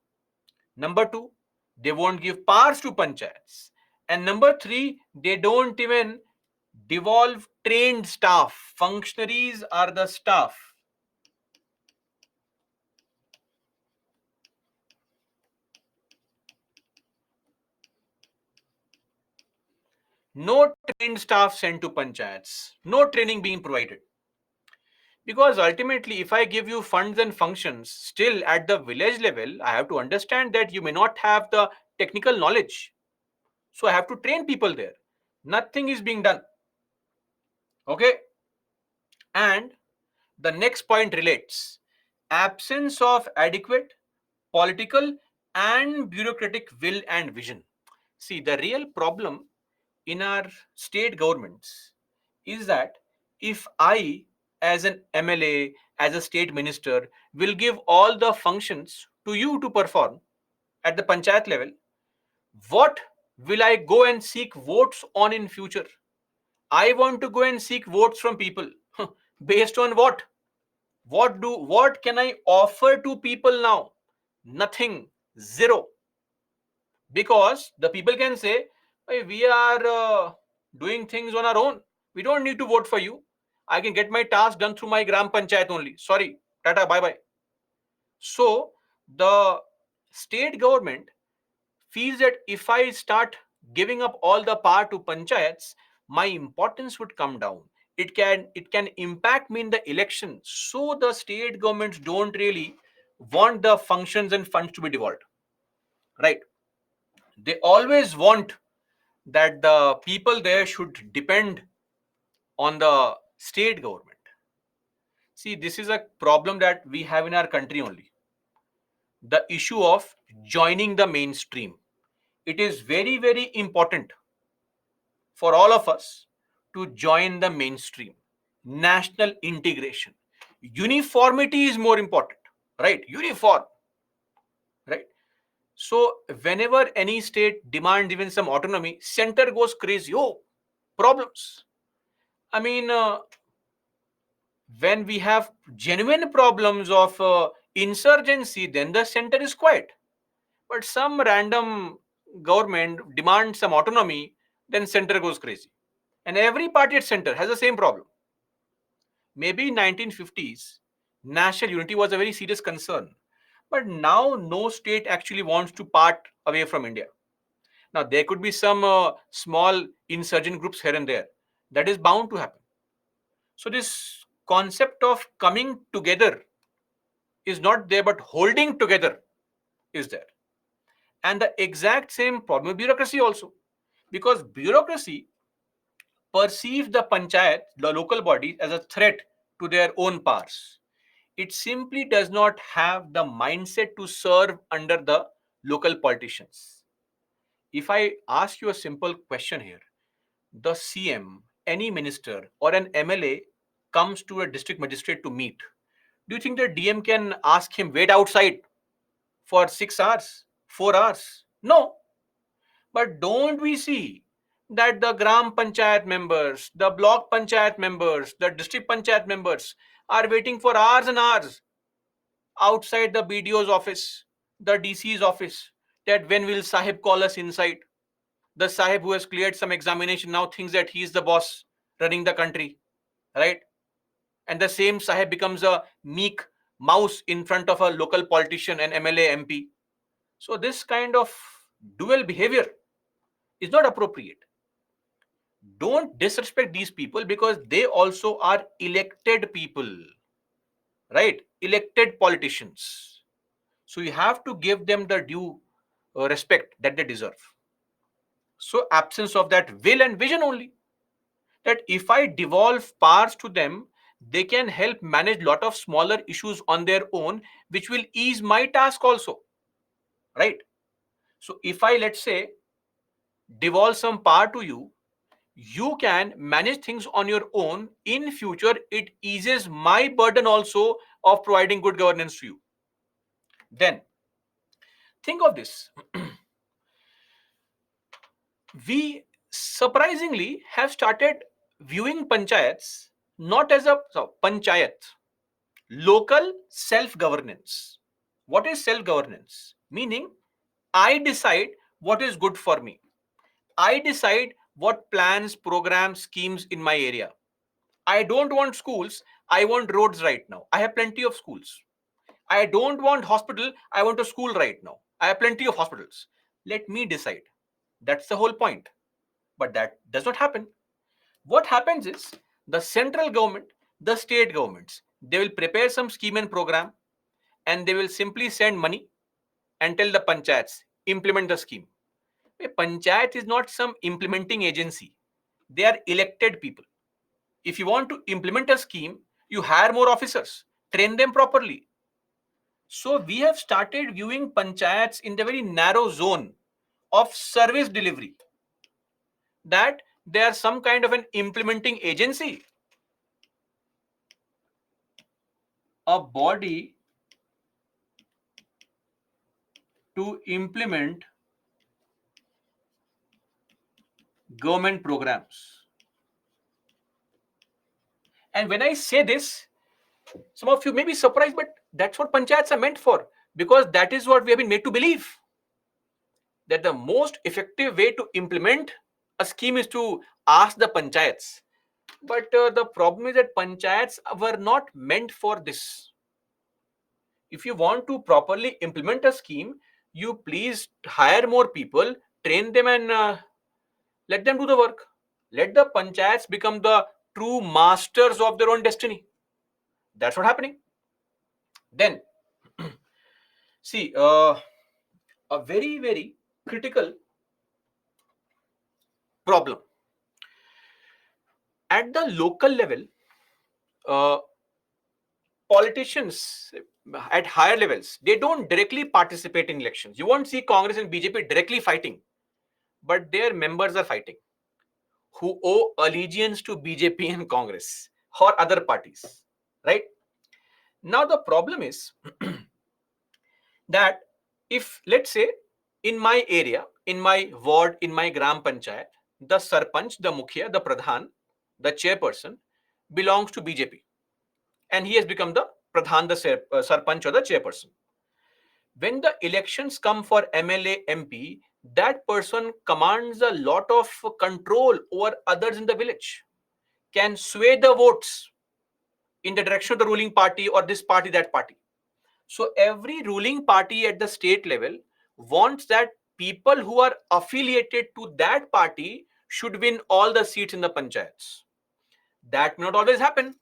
Number two, they won't give powers to panchayats. And number three, they don't even devolve trained staff. Functionaries are the staff. No trained staff sent to panchayats. No training being provided. Because ultimately, if I give you funds and functions, still at the village level, I have to understand that you may not have the technical knowledge. So I have to train people there. Nothing is being done. Okay. And the next point relates absence of adequate political and bureaucratic will and vision. See, the real problem in our state governments is that if I, as an MLA, as a state minister, will give all the functions to you to perform at the panchayat level, what will I go and seek votes on in future? I want to go and seek votes from people. Based on what? What can I offer to people now? Nothing. Zero. Because the people can say, "Hey, we are doing things on our own. We don't need to vote for you. I can get my task done through my gram panchayat only. Sorry. Tata, bye bye." So the state government feels that if I start giving up all the power to panchayats, my importance would come down. It can impact me in the election. So the state governments don't really want the functions and funds to be devolved. Right? They always want that the people there should depend on the state government. See, this is a problem that we have in our country only. The issue of joining the mainstream. It is very, very important for all of us to join the mainstream. National integration. Uniformity is more important, right? Uniform, right? So, whenever any state demands even some autonomy, center goes crazy. Oh, problems. I mean, when we have genuine problems of insurgency, then the center is quiet. But some random government demands some autonomy, then center goes crazy. And every party at center has the same problem. Maybe in 1950s, national unity was a very serious concern. But now no state actually wants to part away from India. Now there could be some small insurgent groups here and there. That is bound to happen. So this concept of coming together is not there, but holding together is there. And the exact same problem with bureaucracy also. Because bureaucracy perceive the panchayat, the local bodies, as a threat to their own powers. It simply does not have the mindset to serve under the local politicians. If I ask you a simple question here, the CM, any minister, or an MLA comes to a district magistrate to meet, do you think the DM can ask him wait outside for 6 hours, 4 hours? No. But don't we see that the Gram Panchayat members, the block Panchayat members, the district Panchayat members are waiting for hours and hours outside the BDO's office, the DC's office, that when will Sahib call us inside? The Sahib who has cleared some examination now thinks that he is the boss running the country, right? And the same Sahib becomes a meek mouse in front of a local politician, an MLA, MP. So this kind of dual behavior is not appropriate. Don't disrespect these people because they also are elected people, right? Elected politicians. So you have to give them the due respect that they deserve. So absence of that will and vision only. That if I devolve powers to them, they can help manage lot of smaller issues on their own, which will ease my task also, right? So if I, let's say, devolve some power to you, you can manage things on your own. In future, it eases my burden also of providing good governance to you. Then think of this. We surprisingly have started viewing panchayats not as a panchayat, local self-governance. What is self-governance? Meaning, I decide what is good for me. I decide what plans, programs, schemes in my area. I don't want schools. I want roads right now. I have plenty of schools. I don't want hospital. I want a school right now. I have plenty of hospitals. Let me decide. That's the whole point. But that does not happen. What happens is the central government, the state governments, they will prepare some scheme and program and they will simply send money and tell the panchayats, implement the scheme. A panchayat is not some implementing agency. They are elected people. If you want to implement a scheme, you hire more officers, train them properly. So we have started viewing panchayats in the very narrow zone of service delivery, that they are some kind of an implementing agency, a body to implement government programs. And when I say this, some of you may be surprised, but that's what panchayats are meant for, because that is what we have been made to believe, that the most effective way to implement a scheme is to ask the panchayats. But the problem is that panchayats were not meant for this. If you want to properly implement a scheme, you please hire more people, train them, and let them do the work. Let the panchayats become the true masters of their own destiny. That's what's happening. Then, see, a very, very critical problem. At the local level, uh, politicians at higher levels, they don't directly participate in elections. You won't see Congress and BJP directly fighting, but their members are fighting who owe allegiance to BJP and Congress or other parties, right? Now, the problem is that if, let's say, in my area, in my ward, in my gram panchayat, the sarpanch, the mukhya, the pradhan, the chairperson belongs to BJP, and he has become the pradhan, the sarpanch, or the chairperson. When the elections come for MLA, MP, that person commands a lot of control over others in the village, can sway the votes in the direction of the ruling party or this party, that party. So every ruling party at the state level wants that people who are affiliated to that party should win all the seats in the panchayats. That may not always happen,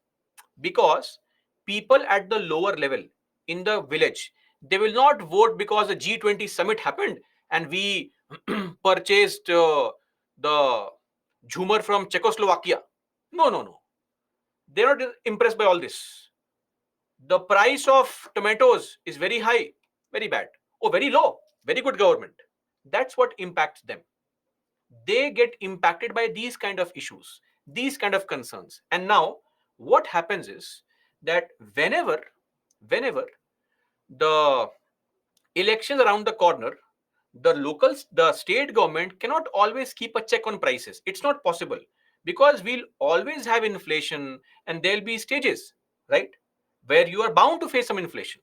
because people at the lower level in the village, they will not vote because the G20 summit happened and we purchased the Zoomer from Czechoslovakia. No, no, no. They're not impressed by all this. The price of tomatoes is very high, very bad. Oh, very low, very good government. That's what impacts them. They get impacted by these kind of issues, these kind of concerns. And now what happens is that whenever the elections around the corner, the state government cannot always keep a check on prices. It's not possible, because we'll always have inflation, and there'll be stages, right, where you are bound to face some inflation.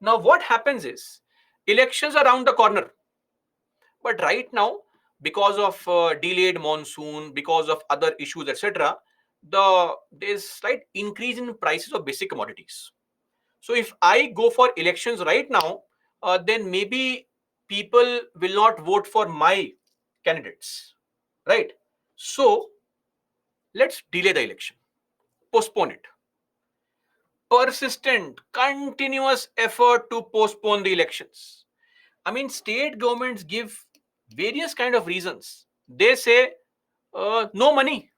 Now what happens is, elections are around the corner, but right now, because of delayed monsoon, because of other issues, etc., there's slight increase in prices of basic commodities. So if I go for elections right now, then maybe people will not vote for my candidates, right? So let's delay the election, postpone it. Persistent, continuous effort to postpone the elections. I mean, state governments give various kind of reasons. They say no money.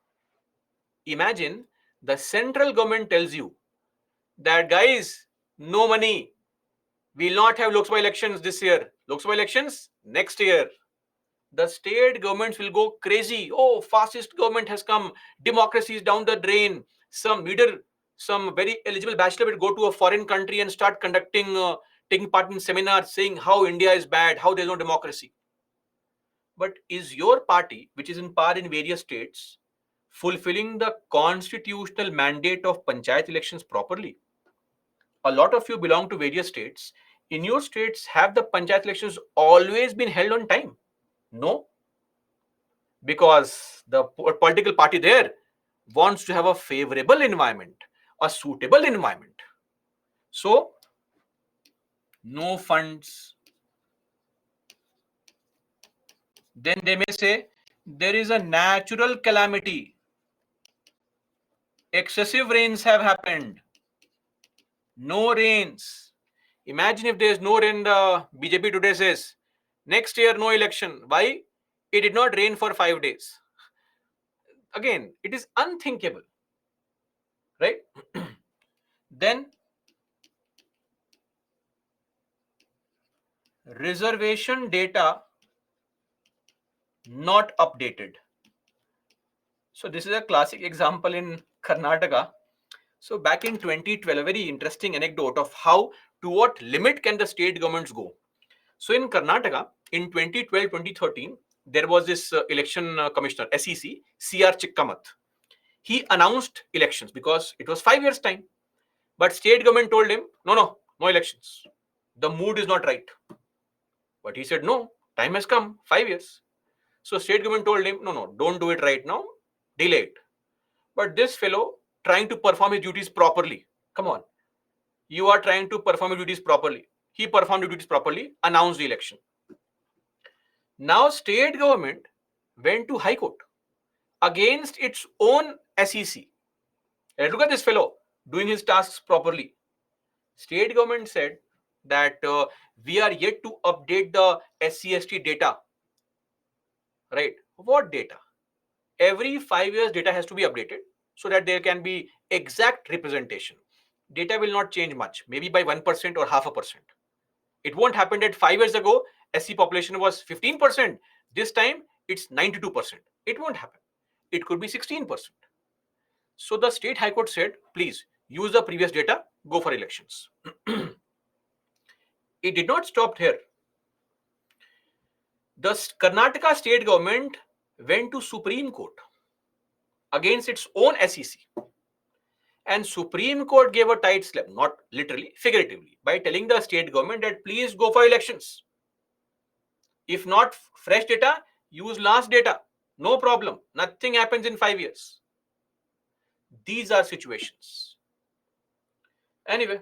Imagine the central government tells you that, guys, no money. We'll not have Lok Sabha elections this year. Lok Sabha elections next year. The state governments will go crazy. Oh, fascist government has come. Democracy is down the drain. Some leader, some very eligible bachelor will go to a foreign country and start taking part in seminars saying how India is bad, how there's no democracy. But is your party, which is in power in various states, fulfilling the constitutional mandate of panchayat elections properly? A lot of you belong to various states. In your states, have the panchayat elections always been held on time? No, because the political party there wants to have a favorable environment, a suitable environment. So, no funds. Then they may say there is a natural calamity. Excessive rains have happened. No rains. Imagine if there is no rain, the BJP today says next year no election. Why? It did not rain for 5 days. Again, it is unthinkable, right? Then reservation data not updated. So this is a classic example in Karnataka. So back in 2012, a very interesting anecdote of how, to what limit can the state governments go. So in Karnataka, in 2012, 2013, there was this election commissioner, SEC, CR Chikkamath. He announced elections because it was 5 years' time. But state government told him, no elections. The mood is not right. But he said, no, time has come, 5 years. So state government told him, no, don't do it right now, delay it. But this fellow, trying to perform his duties properly, come on, you are trying to perform your duties properly. He performed the duties properly, announced the election. Now state government went to High Court against its own SEC. And look at this fellow doing his tasks properly. State government said that we are yet to update the SCST data. Right? What data? Every 5 years data has to be updated so that there can be exact representation. Data will not change much, maybe by 1% or half a percent. It won't happen that 5 years ago SC population was 15%. This time it's 92%. It won't happen. It could be 16%. So the state high court said, please use the previous data, go for elections. It did not stop here. The Karnataka state government went to Supreme Court against its own SEC. And Supreme Court gave a tight slap, not literally, figuratively, by telling the state government that please go for elections. If not fresh data, use last data. No problem. Nothing happens in 5 years. These are situations. Anyway,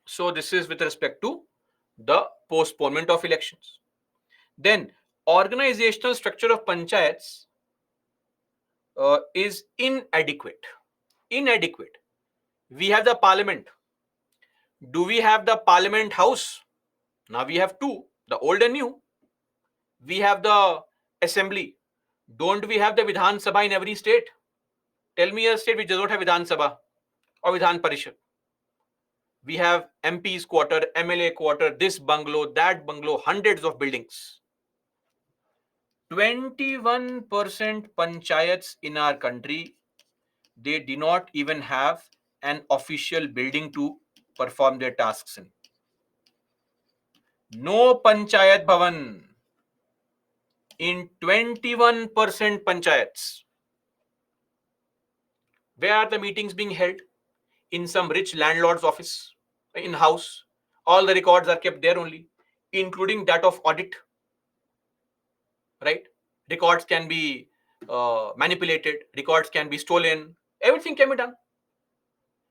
so this is with respect to the postponement of elections. Then organizational structure of panchayats is inadequate. Inadequate. We have the parliament. Do we have the parliament house? Now we have two, the old and new. We have the assembly. Don't we have the Vidhan Sabha in every state? Tell me a state which does not have Vidhan Sabha or Vidhan Parishad. We have MP's quarter, MLA quarter, this bungalow, that bungalow, hundreds of buildings. 21% panchayats in our country, they do not even have an official building to perform their tasks in. No panchayat bhavan in 21% panchayats. Where are the meetings being held? In some rich landlord's office, in house. All the records are kept there only, including that of audit. Right? Records can be manipulated, records can be stolen, everything can be done.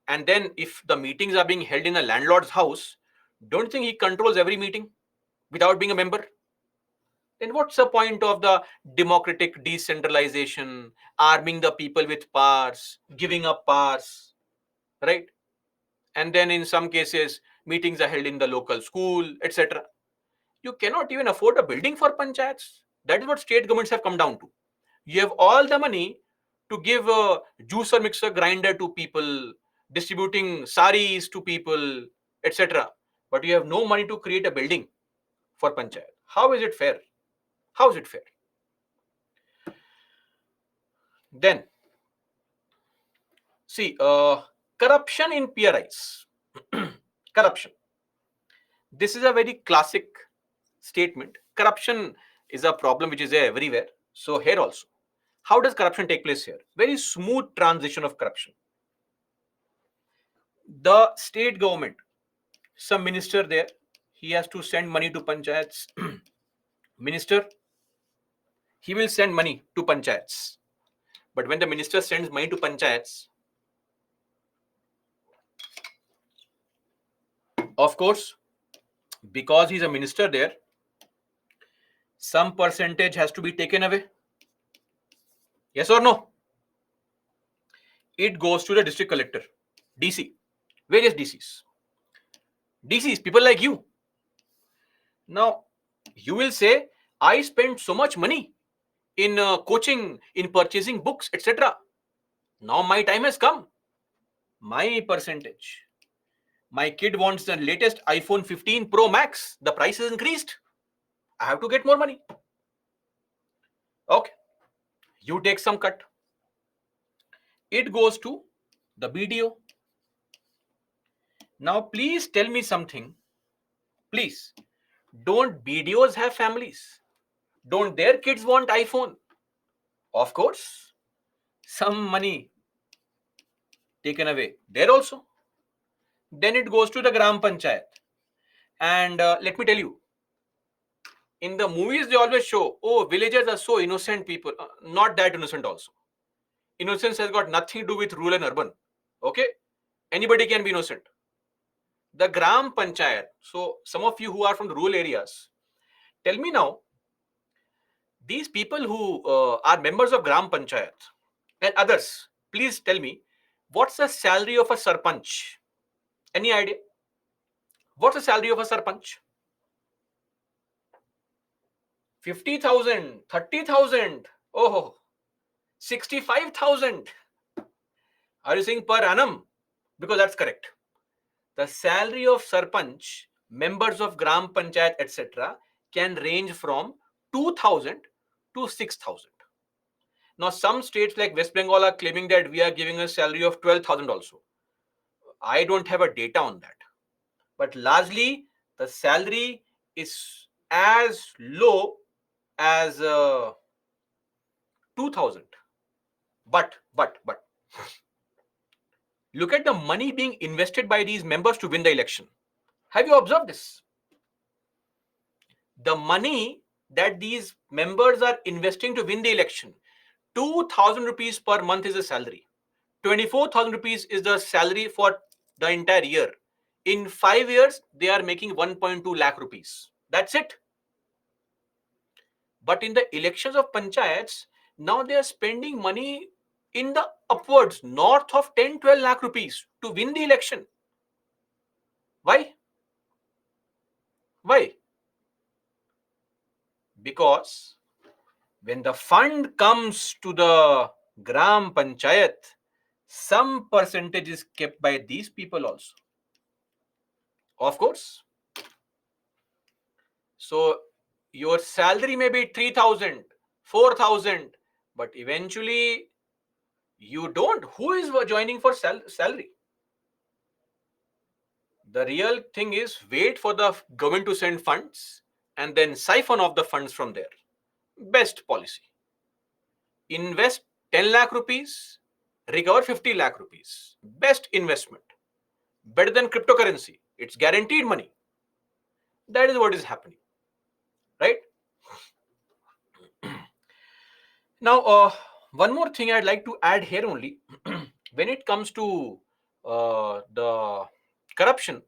And then if the meetings are being held in a landlord's house, don't you think he controls every meeting without being a member? Then what's the point of the democratic decentralization, arming the people with powers, giving up powers, right? And then in some cases, meetings are held in the local school, etc. You cannot even afford a building for panchayats. That is what state governments have come down to. You have all the money to give a juicer, mixer, grinder to people, distributing saris to people, etc. But you have no money to create a building for panchayat. How is it fair? How is it fair? Then, see, corruption in PRIs. Corruption. This is a very classic statement. Corruption is a problem which is there everywhere. So here also. How does corruption take place here? Very smooth transition of corruption. The state government, some minister there, he has to send money to panchayats. Minister, he will send money to panchayats. But when the minister sends money to panchayats, of course, because he's a minister there, some percentage has to be taken away. Yes or no? It goes to the district collector, DC, various DCs. DCs, people like you. Now, you will say, I spent so much money in coaching, in purchasing books, etc. Now my time has come. My percentage. My kid wants the latest iPhone 15 Pro Max. The price is increased. I have to get more money. Okay. You take some cut. It goes to the BDO. Now, please tell me something. Please. Don't BDOs have families? Don't their kids want iPhone? Of course. Some money taken away there also. Then it goes to the Gram Panchayat. And let me tell you, in the movies they always show, oh, villagers are so innocent people. Not that innocent also. Innocence has got nothing to do with rural and urban. Okay? Anybody can be innocent. The Gram Panchayat. So some of you who are from the rural areas, tell me now, these people who are members of Gram Panchayat and others, please tell me, what's the salary of a sarpanch? Any idea? What's the salary of a sarpanch? 50,000, 30,000, oh, 65,000. Are you saying per annum? Because that's correct. The salary of sarpanch, members of Gram Panchayat, etc., can range from 2,000 to 6,000. Now, some states like West Bengal are claiming that we are giving a salary of 12,000 also. I don't have a data on that. But largely, the salary is as low as 2,000. But, look at the money being invested by these members to win the election. Have you observed this? The money that these members are investing to win the election, 2,000 rupees per month is the salary. 24,000 rupees is the salary for the entire year. In 5 years, they are making 1.2 lakh rupees. That's it. But in the elections of panchayats, now they are spending money in the upwards, north of 10-12 lakh rupees to win the election. Why? Why? Because When the fund comes to the Gram Panchayat, some percentage is kept by these people also. Of course. So your salary may be 3,000, 4,000, but eventually you don't. Who is joining for salary? The real thing is wait for the government to send funds and then siphon off the funds from there. Best policy. Invest 10 lakh rupees, recover 50 lakh rupees. Best investment. Better than cryptocurrency. It's guaranteed money. That is what is happening. Right? Now, one more thing I'd like to add here only. When it comes to the corruption,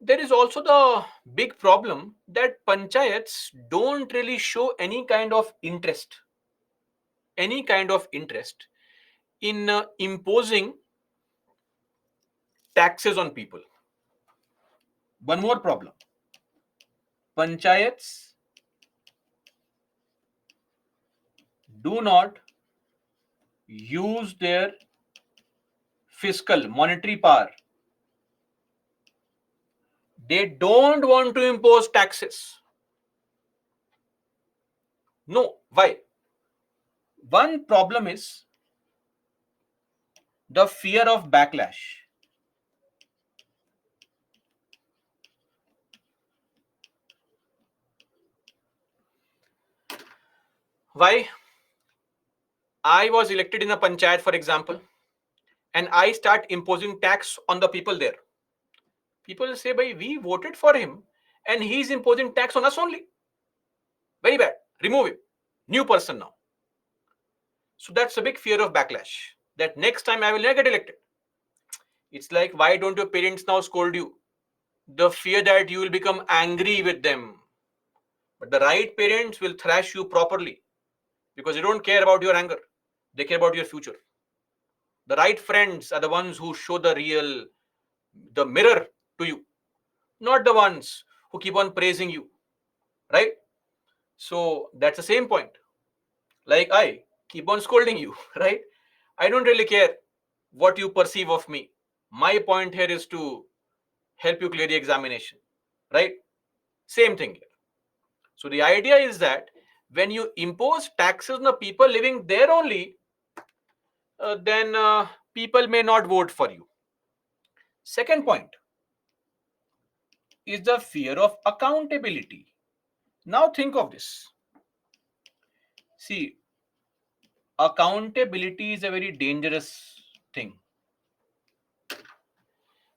there is also the big problem that panchayats don't really show any kind of interest in imposing taxes on people. One more problem: panchayats do not use their fiscal monetary power. They don't want to impose taxes. No. Why? One problem is the fear of backlash. Why? I was elected in a panchayat, for example, and I start imposing tax on the people there. People say, "Bhai, we voted for him, and he's imposing tax on us only. Very bad. Remove him. New person now." So that's a big fear of backlash. That next time I will never get elected. It's like, why don't your parents now scold you? The fear that you will become angry with them. But the right parents will thrash you properly because they don't care about your anger. They care about your future. The right friends are the ones who show the mirror to you, not the ones who keep on praising you, right? So that's the same point. Like, I keep on scolding you, right? I don't really care what you perceive of me. My point here is to help you clear the examination, right? Same thing here. So the idea is that when you impose taxes on the people living there only, then people may not vote for you. Second point is the fear of accountability. Now think of this. See, accountability is a very dangerous thing.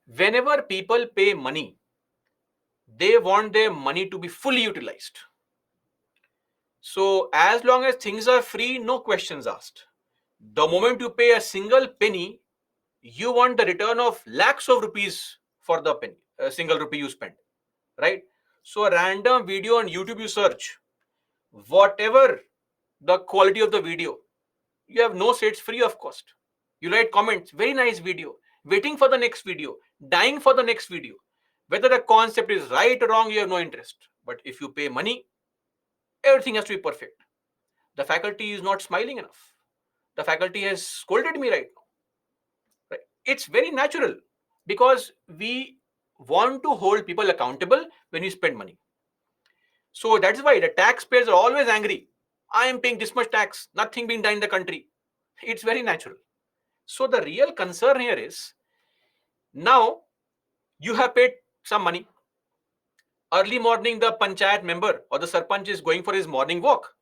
Whenever people pay money, they want their money to be fully utilized. So as long as things are free, no questions asked. The moment you pay a single penny, you want the return of lakhs of rupees for the penny, a single rupee you spend, right? So a random video on YouTube you search, whatever the quality of the video, you have no say, it's free of cost. You write comments, very nice video, waiting for the next video, dying for the next video. Whether the concept is right or wrong, you have no interest. But if you pay money, everything has to be perfect. The faculty is not smiling enough. The faculty has scolded me right now. Right? It's very natural because we want to hold people accountable when we spend money. So that's why the taxpayers are always angry. I am paying this much tax, nothing being done in the country. It's very natural. So the real concern here is, now you have paid some money. Early morning, the panchayat member or the sarpanch is going for his morning walk.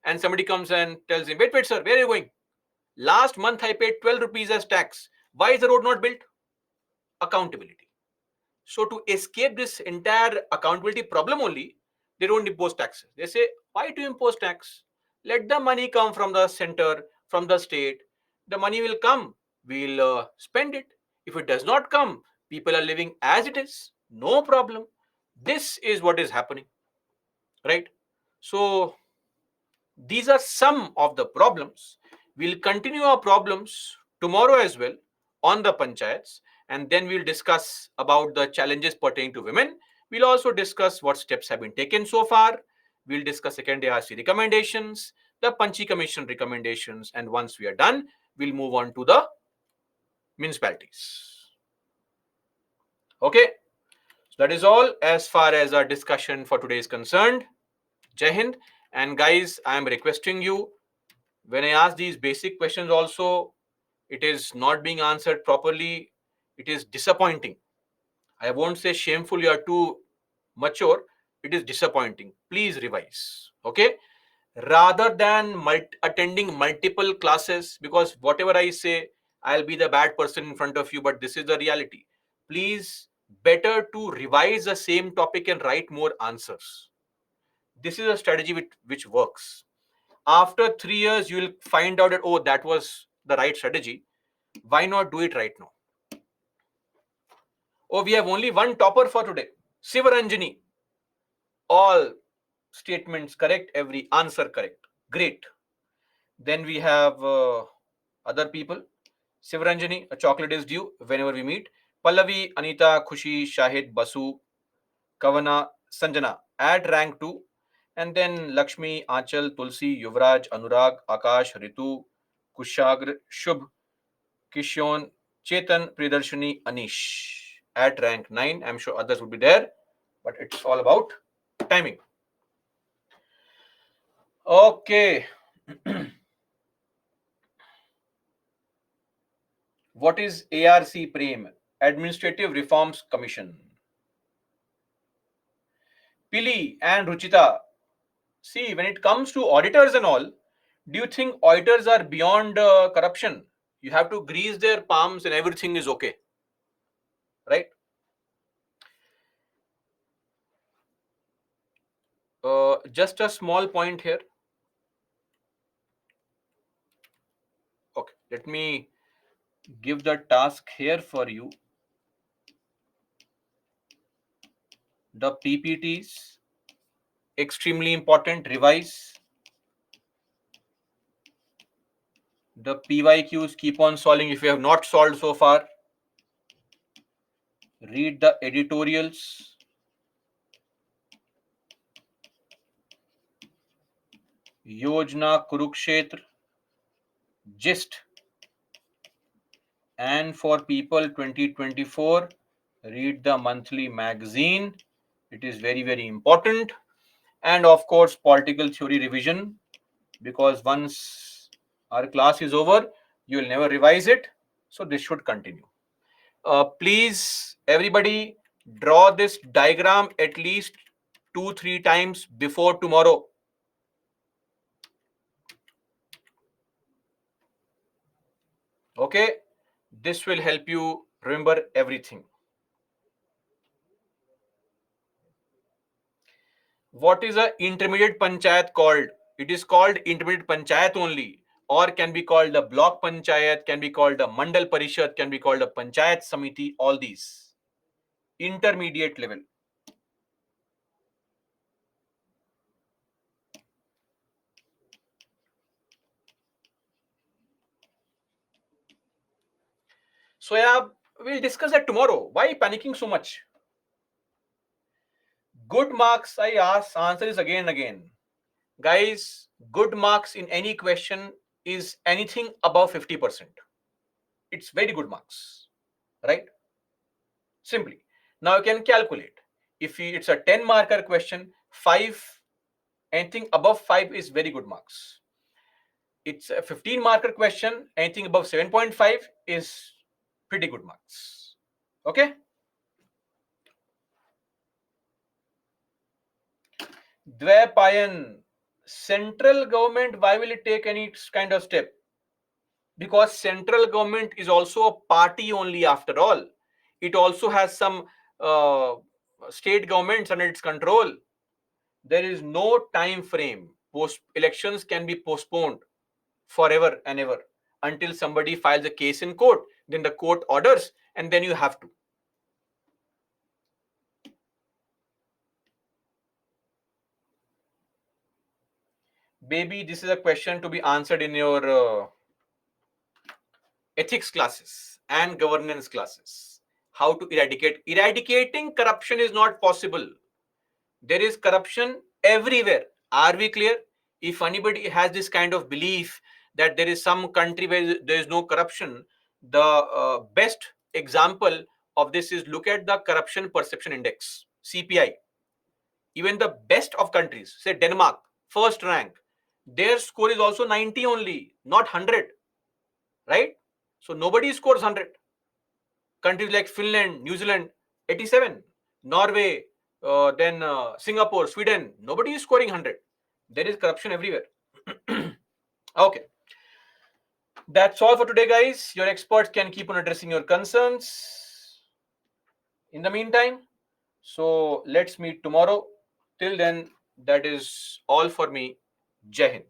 And somebody comes and tells him, wait, sir, where are you going? Last month I paid 12 rupees as tax. Why is the road not built? Accountability. So to escape this entire accountability problem only, they don't impose taxes. They say, why to impose tax? Let the money come from the center, from the state. The money will come. We'll spend it. If it does not come, people are living as it is. No problem. This is what is happening, right? So these are some of the problems. We'll continue our problems tomorrow as well on the panchayats, and then we'll discuss about the challenges pertaining to women. We'll also discuss what steps have been taken so far, we'll discuss second ARC recommendations, the Panchi Commission recommendations, and once we are done, we'll move on to the municipalities. Okay, so that is all as far as our discussion for today is concerned. Jai Hind. And guys, I am requesting you, when I ask these basic questions also, it is not being answered properly. It is disappointing. I won't say shameful, you are too mature. It is disappointing. Please revise. Okay? Rather than attending multiple classes, because whatever I say, I'll be the bad person in front of you, but this is the reality. Please, better to revise the same topic and write more answers. This is a strategy which works. After 3 years, you will find out that, oh, that was the right strategy. Why not do it right now? Oh, we have only one topper for today. Sivaranjani. All statements correct, every answer correct. Great. Then we have other people. Sivaranjani, a chocolate is due whenever we meet. Pallavi, Anita, Khushi, Shahid, Basu, Kavana, Sanjana at rank 2. And then Lakshmi, Achal, Tulsi, Yuvraj, Anurag, Akash, Ritu, Kushagr, Shubh, Kishon, Chetan, Pridarshini, Anish at rank 9. I'm sure others would be there, but it's all about timing. Okay. What is ARC Prem? Administrative Reforms Commission. Pili and Ruchita, see, when it comes to auditors and all, do you think auditors are beyond corruption? You have to grease their palms and everything is okay, right? Just a small point here. Okay, let me give the task here for you. The PPTs, extremely important, revise. The PYQs, keep on solving if you have not solved so far. Read the editorials. Yojana, Kurukshetra, Gist. And for people 2024, read the monthly magazine. It is very, very important. And of course, political theory revision, because once our class is over, you will never revise it. So this should continue. Please, everybody, draw this diagram at least 2-3 times before tomorrow. Okay, this will help you remember everything. What is a intermediate panchayat called? It is called intermediate panchayat only, or can be called a block panchayat, can be called a mandal parishad, can be called a panchayat samiti, all these. Intermediate level. So yeah, we'll discuss that tomorrow. Why panicking so much? Good marks, I ask, answer is again and again. Guys, good marks in any question is anything above 50%. It's very good marks, right? Simply. Now you can calculate. If it's a 10 marker question, 5, anything above 5 is very good marks. It's a 15 marker question, anything above 7.5 is pretty good marks. Okay? Dvapayan, central government, why will it take any kind of step? Because central government is also a party only after all. It also has some state governments under its control. There is no time frame. Post elections can be postponed forever and ever until somebody files a case in court. Then the court orders, and then you have to. Baby, this is a question to be answered in your ethics classes and governance classes. How to eradicate? Eradicating corruption is not possible. There is corruption everywhere. Are we clear? If anybody has this kind of belief that there is some country where there is no corruption, the best example of this is look at the corruption perception index, CPI. Even the best of countries, say Denmark, first rank, their score is also 90 only, not 100, right? So nobody scores 100. Countries like Finland, New Zealand, 87, Norway, then Singapore, Sweden, nobody is scoring 100. There is corruption everywhere. Okay, that's all for today, guys. Your experts can keep on addressing your concerns in the meantime. So let's meet tomorrow. Till then, that is all for me. Jai Hind.